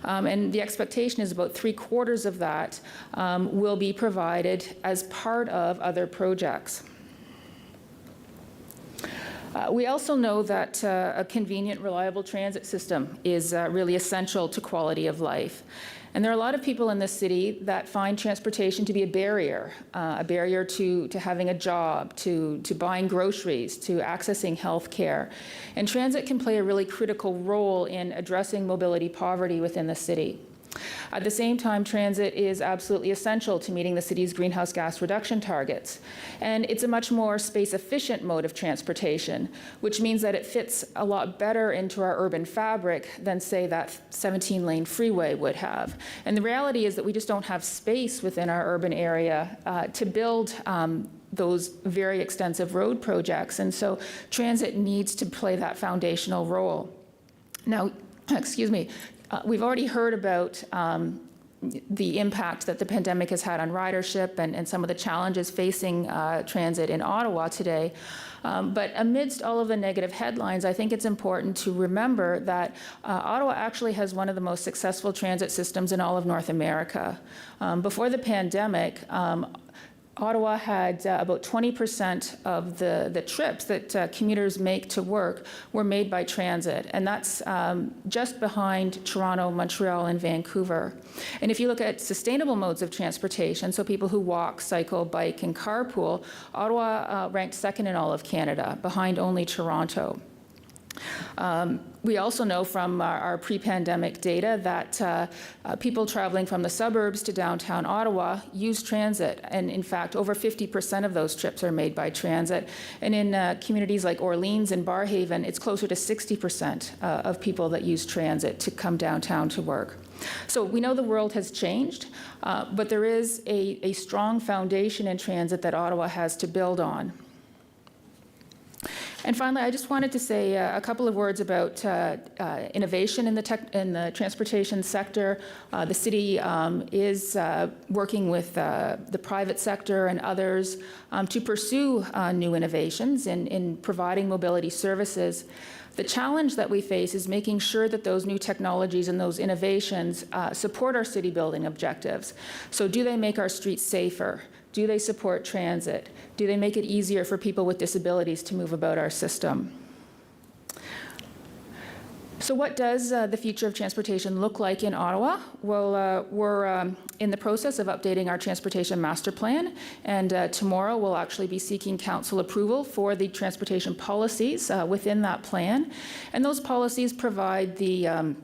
And the expectation is about 3/4 of that will be provided as part of other projects. We also know that a convenient, reliable transit system is really essential to quality of life. And there are a lot of people in this city that find transportation to be a barrier to having a job, to buying groceries, to accessing health care. And transit can play a really critical role in addressing mobility poverty within the city. At the same time, transit is absolutely essential to meeting the city's greenhouse gas reduction targets. And it's a much more space-efficient mode of transportation, which means that it fits a lot better into our urban fabric than, say, that 17-lane freeway would have. And the reality is that we just don't have space within our urban area to build those very extensive road projects. And so transit needs to play that foundational role. Now, excuse me, we've already heard about the impact that the pandemic has had on ridership and some of the challenges facing transit in Ottawa today. But amidst all of the negative headlines, I think it's important to remember that Ottawa actually has one of the most successful transit systems in all of North America. Before the pandemic, Ottawa had about 20% of the trips that commuters make to work were made by transit, and that's just behind Toronto, Montreal, and Vancouver. And if you look at sustainable modes of transportation, so people who walk, cycle, bike, and carpool, Ottawa ranked second in all of Canada, behind only Toronto. We also know from our pre-pandemic data that people traveling from the suburbs to downtown Ottawa use transit. And in fact, over 50% of those trips are made by transit. And in communities like Orleans and Barrhaven, it's closer to 60% of people that use transit to come downtown to work. So we know the world has changed, but there is a strong foundation in transit that Ottawa has to build on. And finally, I just wanted to say a couple of words about innovation in the transportation sector. The city is working with the private sector and others to pursue new innovations in providing mobility services. The challenge that we face is making sure that those new technologies and those innovations support our city building objectives. So do they make our streets safer? Do they support transit? Do they make it easier for people with disabilities to move about our system? So what does the future of transportation look like in Ottawa? Well, we're in the process of updating our transportation master plan, and tomorrow we'll actually be seeking council approval for the transportation policies within that plan. And those policies provide the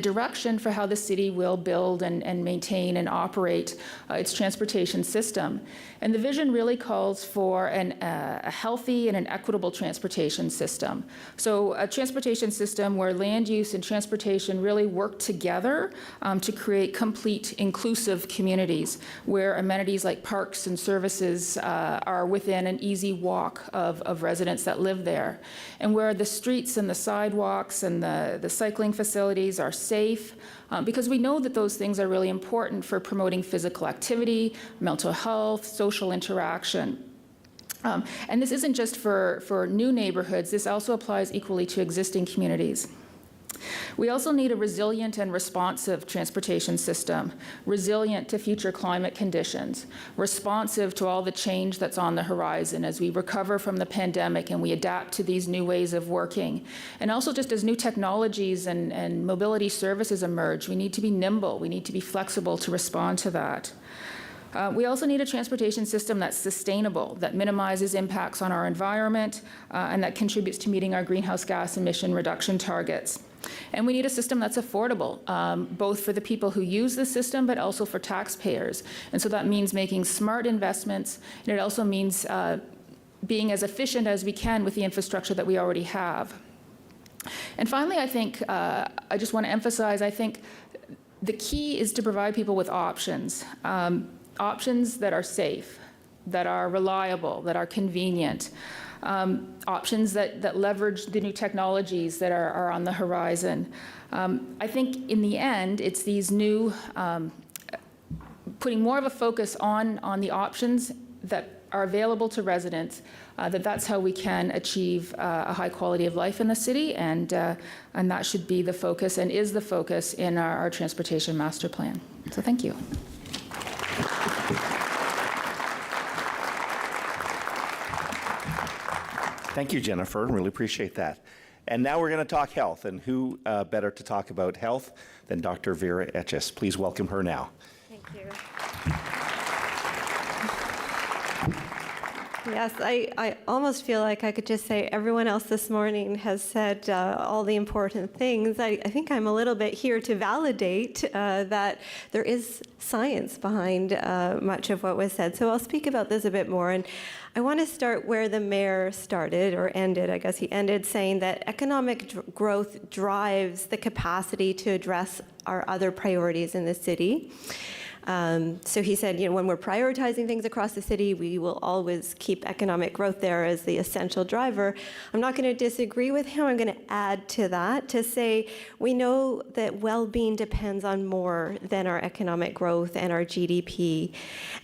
direction for how the city will build and maintain and operate its transportation system. And the vision really calls for a healthy and an equitable transportation system. So a transportation system where land use and transportation really work together to create complete, inclusive communities where amenities like parks and services are within an easy walk of residents that live there, and where the streets and the sidewalks and the cycling facilities are safe, because we know that those things are really important for promoting physical activity, mental health, social interaction. And this isn't just for new neighborhoods, this also applies equally to existing communities. We also need a resilient and responsive transportation system, resilient to future climate conditions, responsive to all the change that's on the horizon as we recover from the pandemic and we adapt to these new ways of working. And also just as new technologies and mobility services emerge, we need to be nimble, we need to be flexible to respond to that. We also need a transportation system that's sustainable, that minimizes impacts on our environment, and that contributes to meeting our greenhouse gas emission reduction targets. And we need a system that's affordable, both for the people who use the system, but also for taxpayers. And so that means making smart investments, and it also means being as efficient as we can with the infrastructure that we already have. And finally, I think, I just want to emphasize, I think the key is to provide people with options. Options that are safe, that are reliable, that are convenient, options that leverage the new technologies that are on the horizon. I think in the end, it's these new, putting more of a focus on the options that are available to residents, that's how we can achieve a high quality of life in the city, and that should be the focus and is the focus in our transportation master plan. So thank you. Thank you, Jennifer. Really appreciate that. And now we're going to talk health. And who better to talk about health than Dr. Vera Etches? Please welcome her now. Thank you. Yes, I almost feel like I could just say everyone else this morning has said all the important things. I think I'm a little bit here to validate that there is science behind much of what was said. So I'll speak about this a bit more. And I want to start where the mayor started, or ended. I guess he ended saying that economic growth drives the capacity to address our other priorities in the city. So he said, when we're prioritizing things across the city, we will always keep economic growth there as the essential driver. I'm not going to disagree with him. I'm going to add to that to say we know that well-being depends on more than our economic growth and our GDP,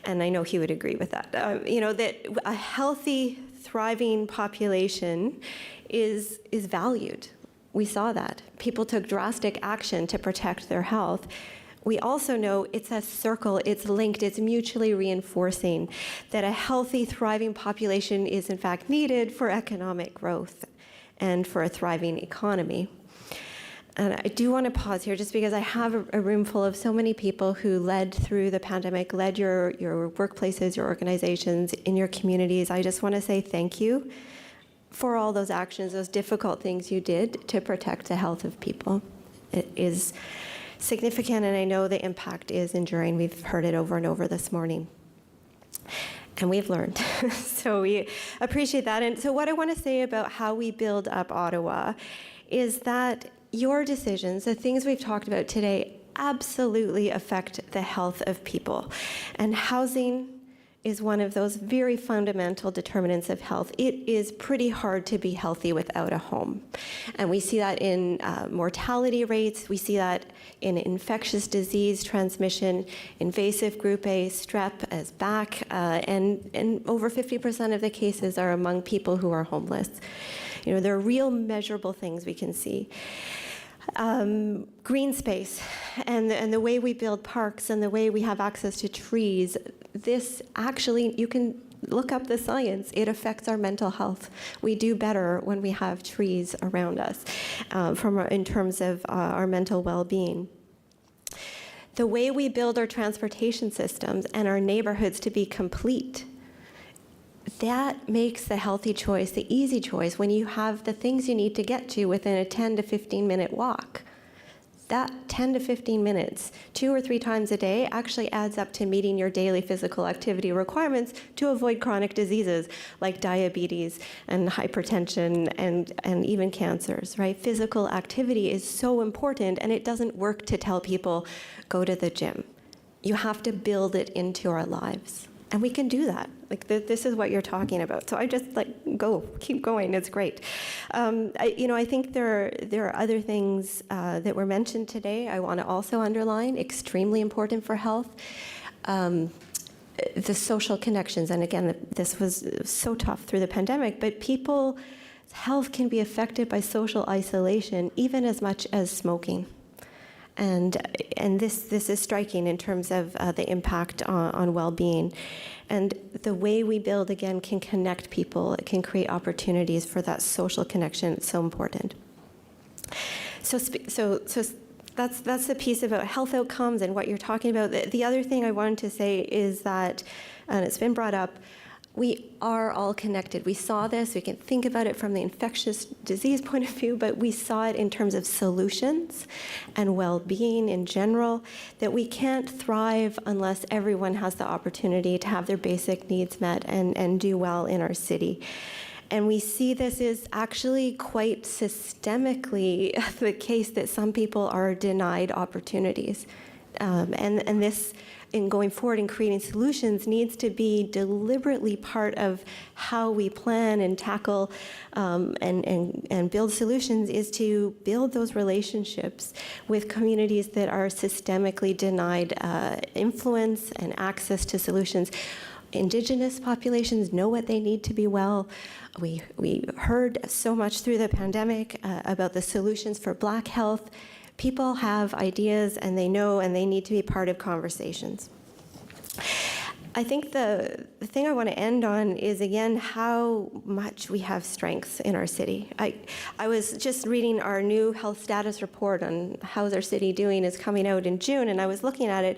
and I know he would agree with that. That a healthy, thriving population is valued. We saw that. People took drastic action to protect their health. We also know it's a circle, it's linked, it's mutually reinforcing, that a healthy, thriving population is in fact needed for economic growth and for a thriving economy. And I do want to pause here just because I have a room full of so many people who led through the pandemic, led your workplaces, your organizations, in your communities. I just want to say thank you for all those actions, those difficult things you did to protect the health of people. It is significant, and I know the impact is enduring. We've heard it over and over this morning. And we've learned. So we appreciate that. And so what I want to say about how we build up Ottawa is that your decisions, the things we've talked about today, absolutely affect the health of people. And housing is one of those very fundamental determinants of health. It is pretty hard to be healthy without a home. And we see that in mortality rates, we see that in infectious disease transmission, invasive group A, strep as back, and over 50% of the cases are among people who are homeless. There are real measurable things we can see. Green space and the way we build parks and the way we have access to trees, this actually, you can look up the science, it affects our mental health. We do better when we have trees around us in terms of our mental well-being. The way we build our transportation systems and our neighborhoods to be complete, that makes the healthy choice, the easy choice, when you have the things you need to get to within a 10 to 15 minute walk. That 10 to 15 minutes, 2 or 3 times a day, actually adds up to meeting your daily physical activity requirements to avoid chronic diseases like diabetes and hypertension and even cancers, right? Physical activity is so important, and it doesn't work to tell people, go to the gym. You have to build it into our lives. And we can do that. This is what you're talking about. So I just keep going. It's great. I think there are other things that were mentioned today. I want to also underline, extremely important for health, the social connections. And again, this was so tough through the pandemic, but people's health can be affected by social isolation even as much as smoking. And this is striking in terms of the impact on well-being. And the way we build, again, can connect people. It can create opportunities for that social connection. It's so important. So that's the piece about health outcomes and what you're talking about. The other thing I wanted to say is that, and it's been brought up, we are all connected. We saw this, we can think about it from the infectious disease point of view, but we saw it in terms of solutions and well-being in general, that we can't thrive unless everyone has the opportunity to have their basic needs met and do well in our city. And we see this is actually quite systemically the case that some people are denied opportunities. And this, in going forward and creating solutions, needs to be deliberately part of how we plan and tackle and build solutions, is to build those relationships with communities that are systemically denied influence and access to solutions. Indigenous populations know what they need to be well. We heard so much through the pandemic about the solutions for Black health. People have ideas and they know, and they need to be part of conversations. I think the thing I want to end on is, again, how much we have strengths in our city. I was just reading our new health status report on how's our city doing is coming out in June, and I was looking at it.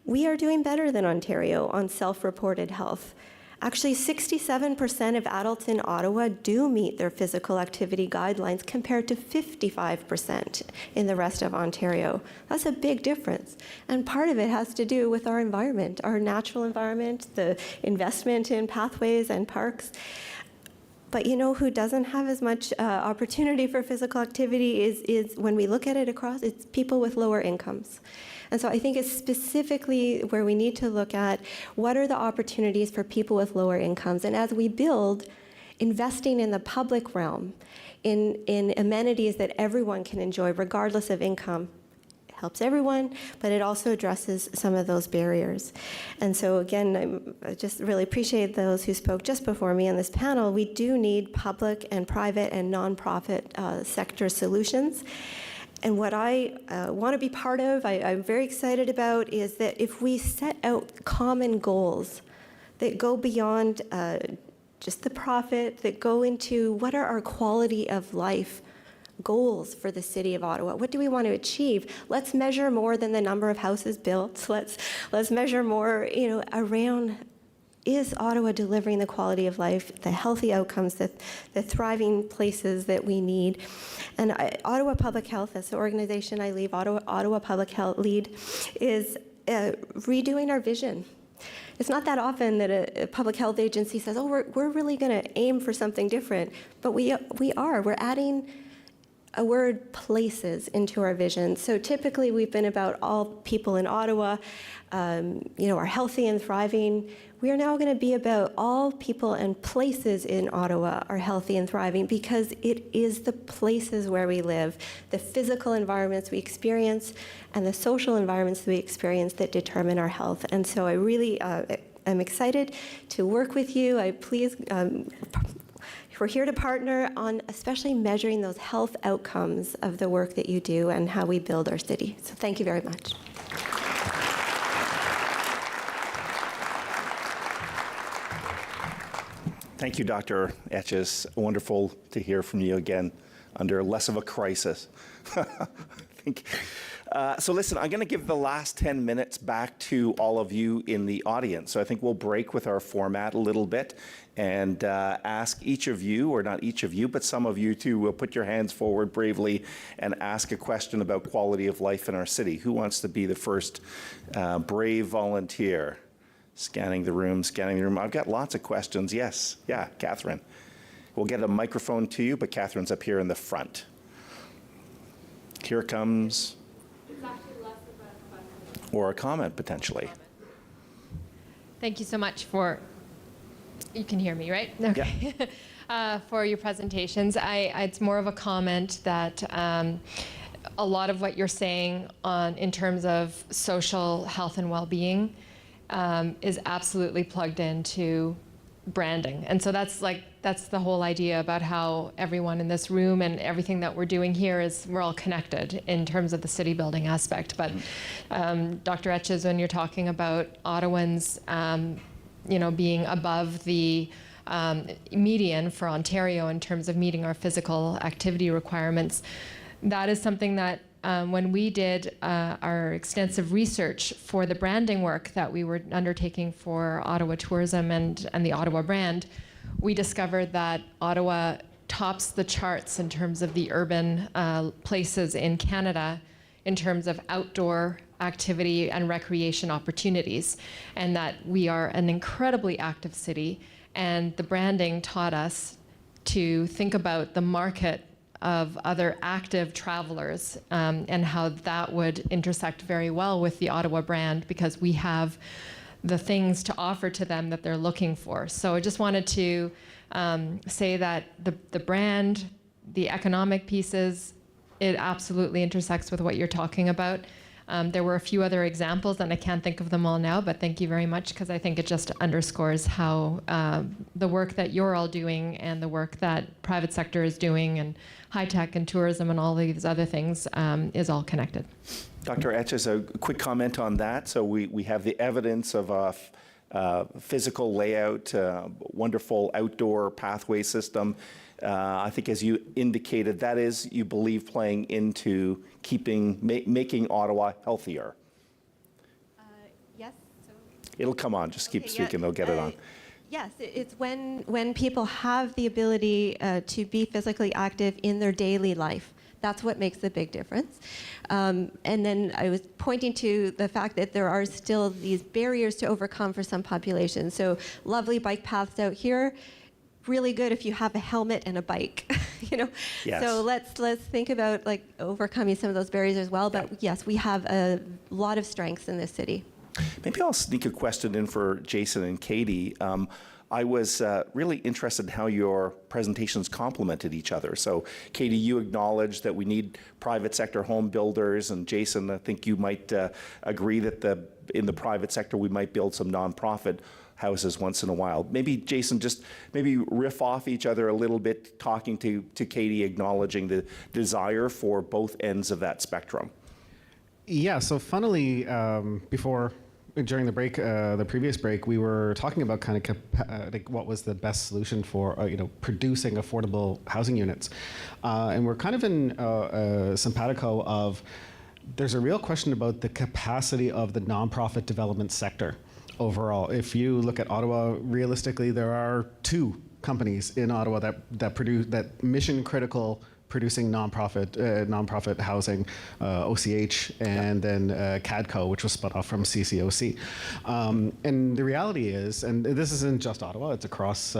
We are doing better than Ontario on self-reported health. Actually, 67% of adults in Ottawa do meet their physical activity guidelines compared to 55% in the rest of Ontario. That's a big difference. And part of it has to do with our environment, our natural environment, the investment in pathways and parks. But you know who doesn't have as much opportunity for physical activity is when we look at it across, it's people with lower incomes. And so I think it's specifically where we need to look at what are the opportunities for people with lower incomes. And as we build, investing in the public realm, in amenities that everyone can enjoy regardless of income, helps everyone, but it also addresses some of those barriers. And so again, I just really appreciate those who spoke just before me on this panel. We do need public and private and nonprofit sector solutions. And what I want to be part of, I'm very excited about, is that if we set out common goals that go beyond just the profit, that go into what are our quality of life goals for the City of Ottawa. What do we want to achieve? Let's measure more than the number of houses built. Let's measure more, around, is Ottawa delivering the quality of life, the healthy outcomes, the thriving places that we need? And Ottawa Public Health, that's the organization I lead, Ottawa Public Health lead, is redoing our vision. It's not that often that a public health agency says, oh, we're really going to aim for something different. But we are. We're adding a word, places, into our vision. So typically we've been about all people in Ottawa, are healthy and thriving. We are now going to be about all people and places in Ottawa are healthy and thriving, because it is the places where we live, the physical environments we experience, and the social environments we experience that determine our health. And so I really am excited to work with you. We're here to partner on especially measuring those health outcomes of the work that you do and how we build our city. So thank you very much. Thank you, Dr. Etches. Wonderful to hear from you again under less of a crisis. I think. So listen, I'm going to give the last 10 minutes back to all of you in the audience. So I think we'll break with our format a little bit and ask each of you, or not each of you, but some of you to put your hands forward bravely and ask a question about quality of life in our city. Who wants to be the first brave volunteer? Scanning the room. I've got lots of questions. Yes. Yeah, Catherine. We'll get a microphone to you, but Catherine's up here in the front. Here comes. It's actually less of a question. Or a comment, potentially. Thank you so much for, you can hear me, right? Okay. Yeah. For your presentations. It's more of a comment that a lot of what you're saying in terms of social health and well-being is absolutely plugged into branding. And so that's like that's the whole idea about how everyone in this room and everything that we're doing here is we're all connected in terms of the city building aspect. But Dr. Etches, when you're talking about Ottawans, being above the median for Ontario in terms of meeting our physical activity requirements, that is something that when we did our extensive research for the branding work that we were undertaking for Ottawa tourism and the Ottawa brand, we discovered that Ottawa tops the charts in terms of the urban places in Canada in terms of outdoor activity and recreation opportunities, and that we are an incredibly active city. And the branding taught us to think about the market of other active travelers and how that would intersect very well with the Ottawa brand, because we have the things to offer to them that they're looking for. So I just wanted to say that the brand, the economic pieces, it absolutely intersects with what you're talking about. There were a few other examples, and I can't think of them all now, but thank you very much, because I think it just underscores how the work that you're all doing and the work that private sector is doing and high tech and tourism and all these other things is all connected. Dr. Etches, a quick comment on that. So we have the evidence of a physical layout, wonderful outdoor pathway system. I think, as you indicated, that is, you believe, playing into making Ottawa healthier. Yes. It'll come on. Just keep speaking. They'll get it on. Yes, it's when people have the ability to be physically active in their daily life. That's what makes the big difference. And then I was pointing to the fact that there are still these barriers to overcome for some populations. So lovely bike paths out here. Really good if you have a helmet and a bike, Yes. So let's think about like overcoming some of those barriers as well. But yes, we have a lot of strengths in this city. Maybe I'll sneak a question in for Jason and Katie. I was really interested in how your presentations complemented each other. So, Katie, you acknowledged that we need private sector home builders, and Jason, I think you might agree that in the private sector we might build some nonprofit houses once in a while. Maybe, Jason, just maybe riff off each other a little bit, talking to Katie, acknowledging the desire for both ends of that spectrum. Yeah, so funnily, during the break, the previous break, we were talking about kind of like what was the best solution for producing affordable housing units, and we're kind of in simpatico of there's a real question about the capacity of the nonprofit development sector overall. If you look at Ottawa, realistically, there are 2 companies in Ottawa that produce that mission critical producing nonprofit housing, OCH, and then CADCO, which was spun off from CCOC. And the reality is, and this isn't just Ottawa, it's across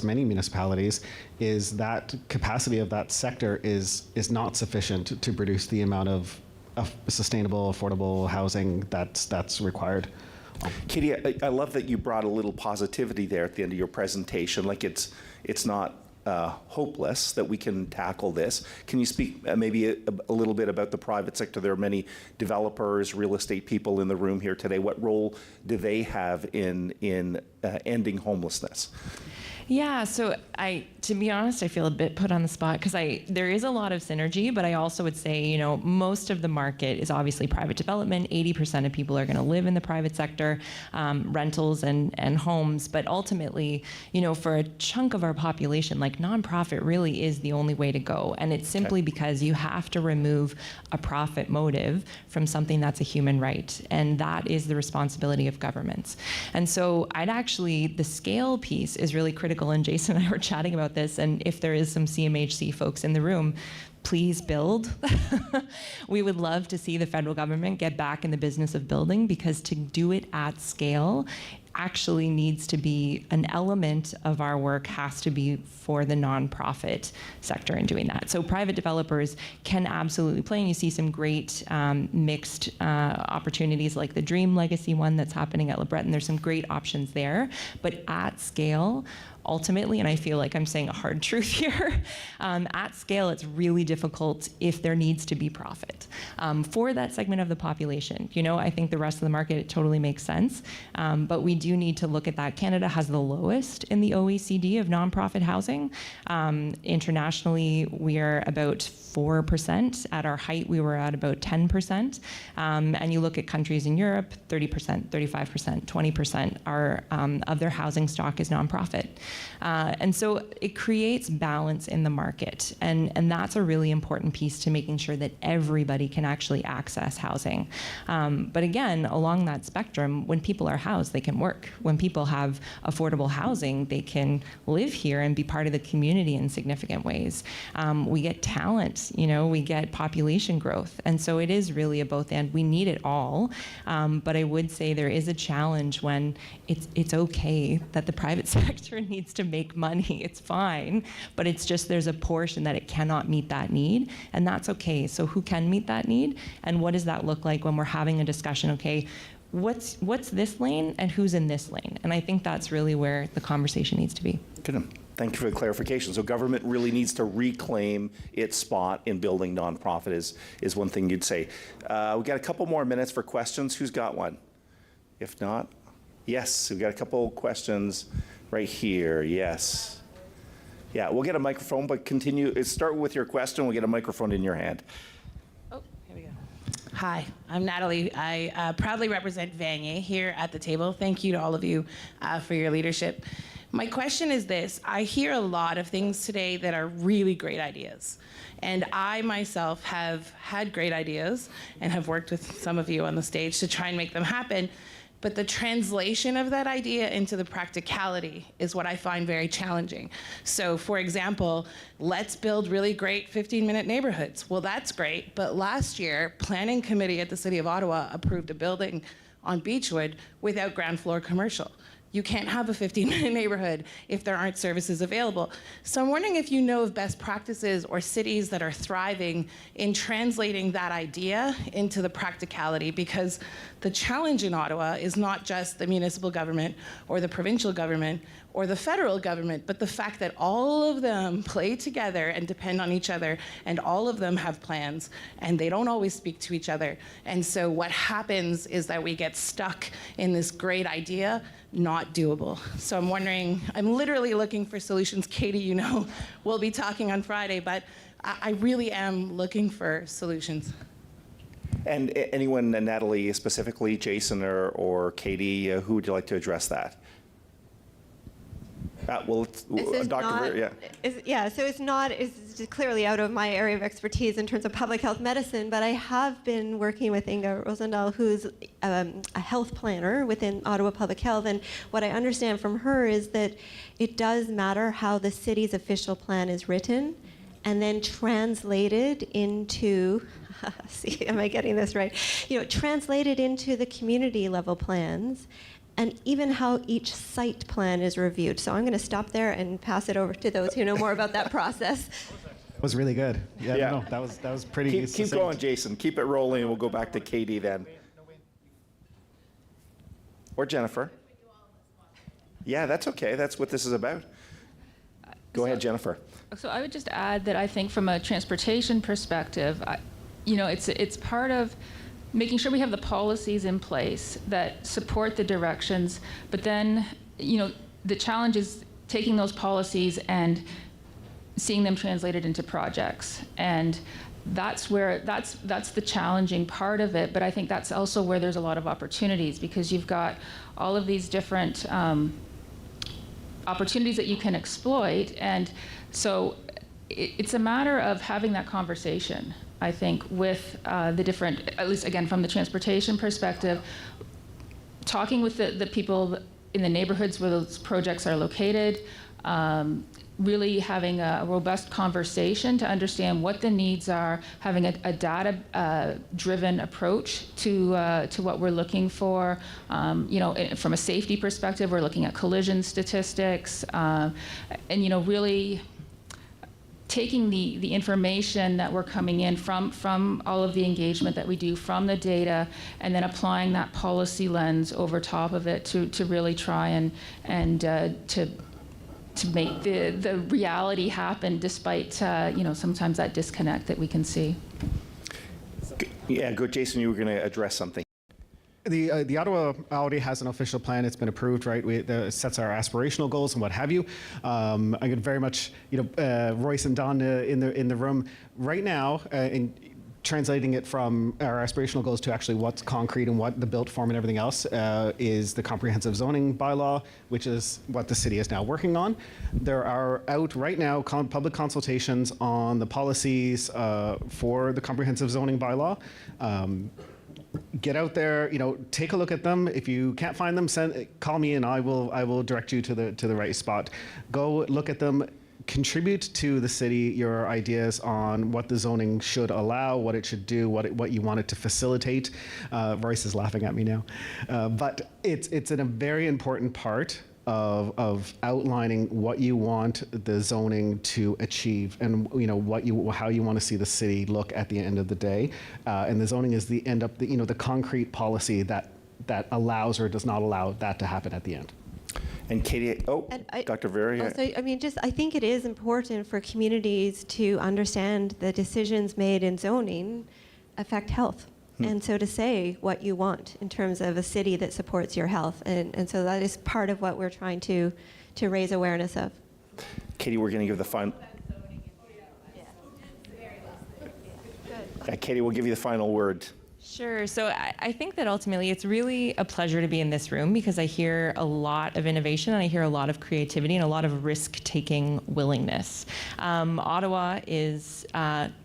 many municipalities, is that capacity of that sector is not sufficient to produce the amount of sustainable, affordable housing that's required. Katie, I love that you brought a little positivity there at the end of your presentation. Like it's not hopeless that we can tackle this. Can you speak maybe a little bit about the private sector? There are many developers, real estate people in the room here today. What role do they have in ending homelessness? Yeah, so to be honest, I feel a bit put on the spot because there is a lot of synergy, but I also would say, most of the market is obviously private development. 80% of people are going to live in the private sector, rentals and homes. But ultimately, for a chunk of our population, like nonprofit really is the only way to go. And it's simply because you have to remove a profit motive from something that's a human right. And that is the responsibility of governments. And so the scale piece is really critical. And Jason and I were chatting about this, and if there is some CMHC folks in the room, please build. We would love to see the federal government get back in the business of building, because to do it at scale actually needs to be an element of our work, has to be for the nonprofit sector in doing that. So private developers can absolutely play, and you see some great mixed opportunities like the Dream Legacy one that's happening at Laprade. There's some great options there, but at scale, ultimately, and I feel like I'm saying a hard truth here, at scale, it's really difficult if there needs to be profit. For that segment of the population, I think the rest of the market, it totally makes sense. But we do do need to look at that. Canada has the lowest in the OECD of nonprofit housing. Internationally, we are about 4%. At our height, we were at about 10%. And you look at countries in Europe, 30%, 35%, 20% of their housing stock is nonprofit. And so it creates balance in the market. And that's a really important piece to making sure that everybody can actually access housing. But again, along that spectrum, when people are housed, they can work. When people have affordable housing, they can live here and be part of the community in significant ways. We get talent, we get population growth. And so it is really a both and. We need it all. But I would say there is a challenge when it's okay that the private sector needs to make money. It's fine. But it's just there's a portion that it cannot meet that need. And that's okay. So who can meet that need? And what does that look like when we're having a discussion? Okay, what's this lane and who's in this lane? And I think that's really where the conversation needs to be. Good. Thank you for the clarification. So government really needs to reclaim its spot in building nonprofit is one thing you'd say. We got a couple more minutes for questions. Who's got one? If not, yes, we got a couple questions right here. Yes. Yeah, we'll get a microphone, but continue. Start with your question. We'll get a microphone in your hand. Hi, I'm Natalie. I proudly represent Vanier here at the table. Thank you to all of you for your leadership. My question is this. I hear a lot of things today that are really great ideas. And I myself have had great ideas and have worked with some of you on the stage to try and make them happen. But the translation of that idea into the practicality is what I find very challenging. So for example, let's build really great 15-minute neighborhoods. Well, that's great, but last year, Planning Committee at the City of Ottawa approved a building on Beechwood without ground floor commercial. You can't have a 15-minute neighborhood if there aren't services available. So I'm wondering if you know of best practices or cities that are thriving in translating that idea into the practicality, because the challenge in Ottawa is not just the municipal government or the provincial government or the federal government, but the fact that all of them play together and depend on each other, and all of them have plans, and they don't always speak to each other. And so what happens is that we get stuck in this great idea, not doable. So I'm wondering, I'm literally looking for solutions. Katie, we'll be talking on Friday, but I really am looking for solutions. And anyone, Natalie specifically, Jason or Katie, who would you like to address that? Well, Dr. So it's clearly out of my area of expertise in terms of public health medicine, but I have been working with Inga Rosendahl, who's a health planner within Ottawa Public Health, and what I understand from her is that it does matter how the city's official plan is written and then translated into, see, am I getting this right? Translated into the community level plans, and even how each site plan is reviewed. So I'm going to stop there and pass it over to those who know more about that process. That was really good. Yeah. No, that was pretty. Keep going, Jason. Keep it rolling, and we'll go back to Katie then. Or Jennifer. Yeah, that's okay. That's what this is about. Go ahead, Jennifer. So I would just add that I think from a transportation perspective, it's part of making sure we have the policies in place that support the directions, but then, the challenge is taking those policies and seeing them translated into projects. And that's the challenging part of it, but I think that's also where there's a lot of opportunities, because you've got all of these different opportunities that you can exploit. And so it's a matter of having that conversation, I think, with the different, at least again from the transportation perspective, talking with the people in the neighborhoods where those projects are located, really having a robust conversation to understand what the needs are, having a data-driven approach to what we're looking for. From a safety perspective, we're looking at collision statistics, and really taking the information that we're coming in from all of the engagement that we do, from the data, and then applying that policy lens over top of it to really try and to make the reality happen, despite sometimes that disconnect that we can see. Yeah, good. Jason, you were going to address something. the Ottawa already has an official plan. It's been approved, right? It sets our aspirational goals and what have you. I could very much, Royce and Don in the room right now, in translating it from our aspirational goals to actually what's concrete and what the built form and everything else is the comprehensive zoning bylaw, which is what the city is now working on. There are out right now public consultations on the policies for the comprehensive zoning bylaw. Get out there, take a look at them. If you can't find them, call me and I will direct you to the right spot. Go look at them. Contribute to the city your ideas on what the zoning should allow, what it should do, what you want it to facilitate. Royce is laughing at me now, but it's a very important part of outlining what you want the zoning to achieve, and how you want to see the city look at the end of the day. And the zoning is the concrete policy that allows or does not allow that to happen at the end. And Katie, Dr. Vera. Also, I think it is important for communities to understand the decisions made in zoning affect health. And so to say what you want in terms of a city that supports your health. And so that is part of what we're trying to raise awareness of. Katie, we're going to give the final. Katie, we'll give you the final word. Sure. So I think that ultimately it's really a pleasure to be in this room because I hear a lot of innovation and I hear a lot of creativity and a lot of risk-taking willingness. Ottawa is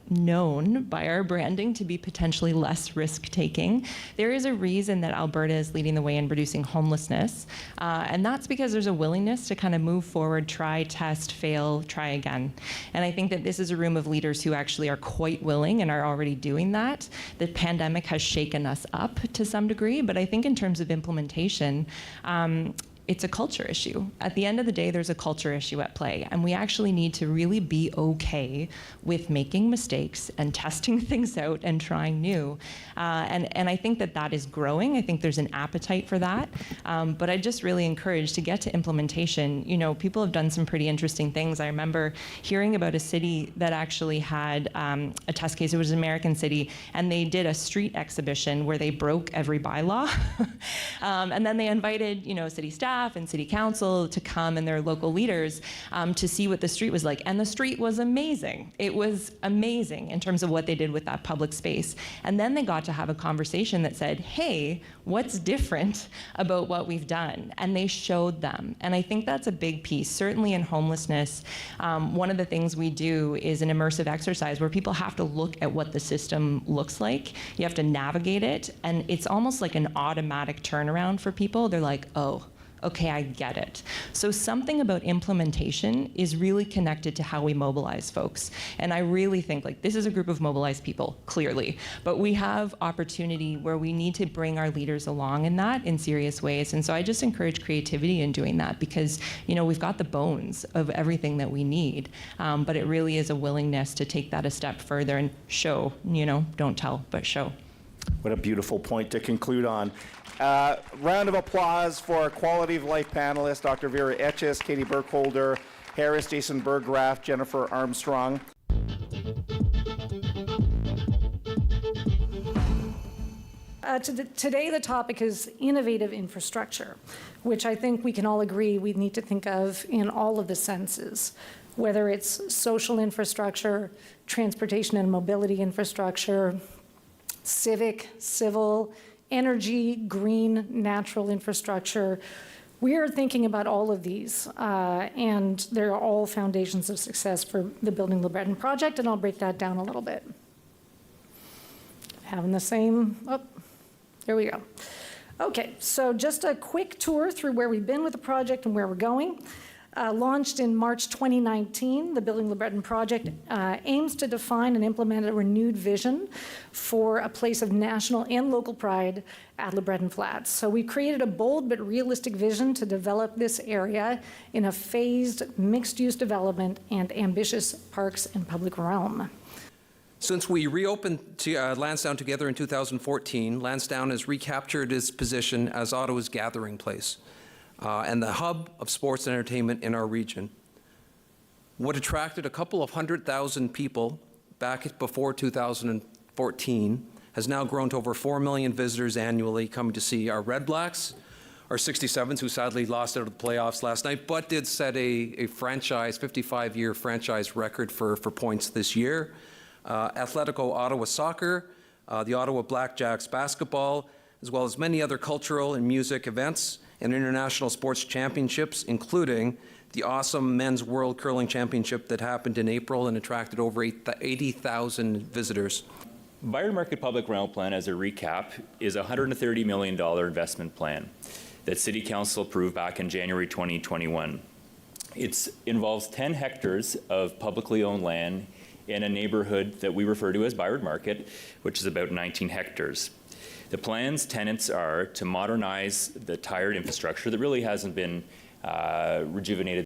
known by our branding to be potentially less risk-taking. There is a reason that Alberta is leading the way in reducing homelessness, and that's because there's a willingness to kind of move forward, try, test, fail, try again. And I think that this is a room of leaders who actually are quite willing and are already doing that. The pandemic has shaken us up to some degree, but I think in terms of implementation, it's a culture issue. At the end of the day, there's a culture issue at play, and we actually need to really be okay with making mistakes and testing things out and trying new. And I think that is growing. I think there's an appetite for that. But I just really encourage to get to implementation. People have done some pretty interesting things. I remember hearing about a city that actually had a test case. It was an American city, and they did a street exhibition where they broke every bylaw. And then they invited, city staff and city council to come and their local leaders to see what the street was like. And the street was amazing. It was amazing in terms of what they did with that public space. And then they got to have a conversation that said, hey, what's different about what we've done? And they showed them. And I think that's a big piece. Certainly in homelessness, one of the things we do is an immersive exercise where people have to look at what the system looks like. You have to navigate it. And it's almost like an automatic turnaround for people. They're like, oh, okay, I get it. So something about implementation is really connected to how we mobilize folks. And I really think this is a group of mobilized people, clearly, but we have opportunity where we need to bring our leaders along in that in serious ways. And so I just encourage creativity in doing that because, we've got the bones of everything that we need, but it really is a willingness to take that a step further and show, don't tell, but show. What a beautiful point to conclude on. Round of applause for our quality of life panelists, Dr. Vera Etches, Katie Burkholder, Harris, Jason Berggraf, Jennifer Armstrong. Today the topic is innovative infrastructure, which I think we can all agree we need to think of in all of the senses, whether it's social infrastructure, transportation and mobility infrastructure, civic, civil, energy, green, natural infrastructure. We are thinking about all of these, and they're all foundations of success for the Building LeBreton project, and I'll break that down a little bit. Having the same, there we go. Okay, so just a quick tour through where we've been with the project and where we're going. Launched in March 2019, the Building LeBreton project aims to define and implement a renewed vision for a place of national and local pride at LeBreton Flats. So we created a bold but realistic vision to develop this area in a phased mixed-use development and ambitious parks and public realm. Since we reopened Lansdowne together in 2014, Lansdowne has recaptured its position as Ottawa's gathering place. And the hub of sports and entertainment in our region. What attracted a couple of 100,000 people back before 2014 has now grown to over 4 million visitors annually coming to see our Red Blacks, our 67s, who sadly lost out of the playoffs last night, but did set a franchise, 55-year franchise record for points this year. Atletico Ottawa Soccer, the Ottawa Blackjacks basketball, as well as many other cultural and music events and international sports championships, including the awesome Men's World Curling Championship that happened in April and attracted over 80,000 visitors. Byard Market Public Rental Plan, as a recap, is a $130 million investment plan that City Council approved back in January 2021. It involves 10 hectares of publicly owned land in a neighborhood that we refer to as Byard Market, which is about 19 hectares. The plan's tenets are to modernize the tired infrastructure that really hasn't been rejuvenated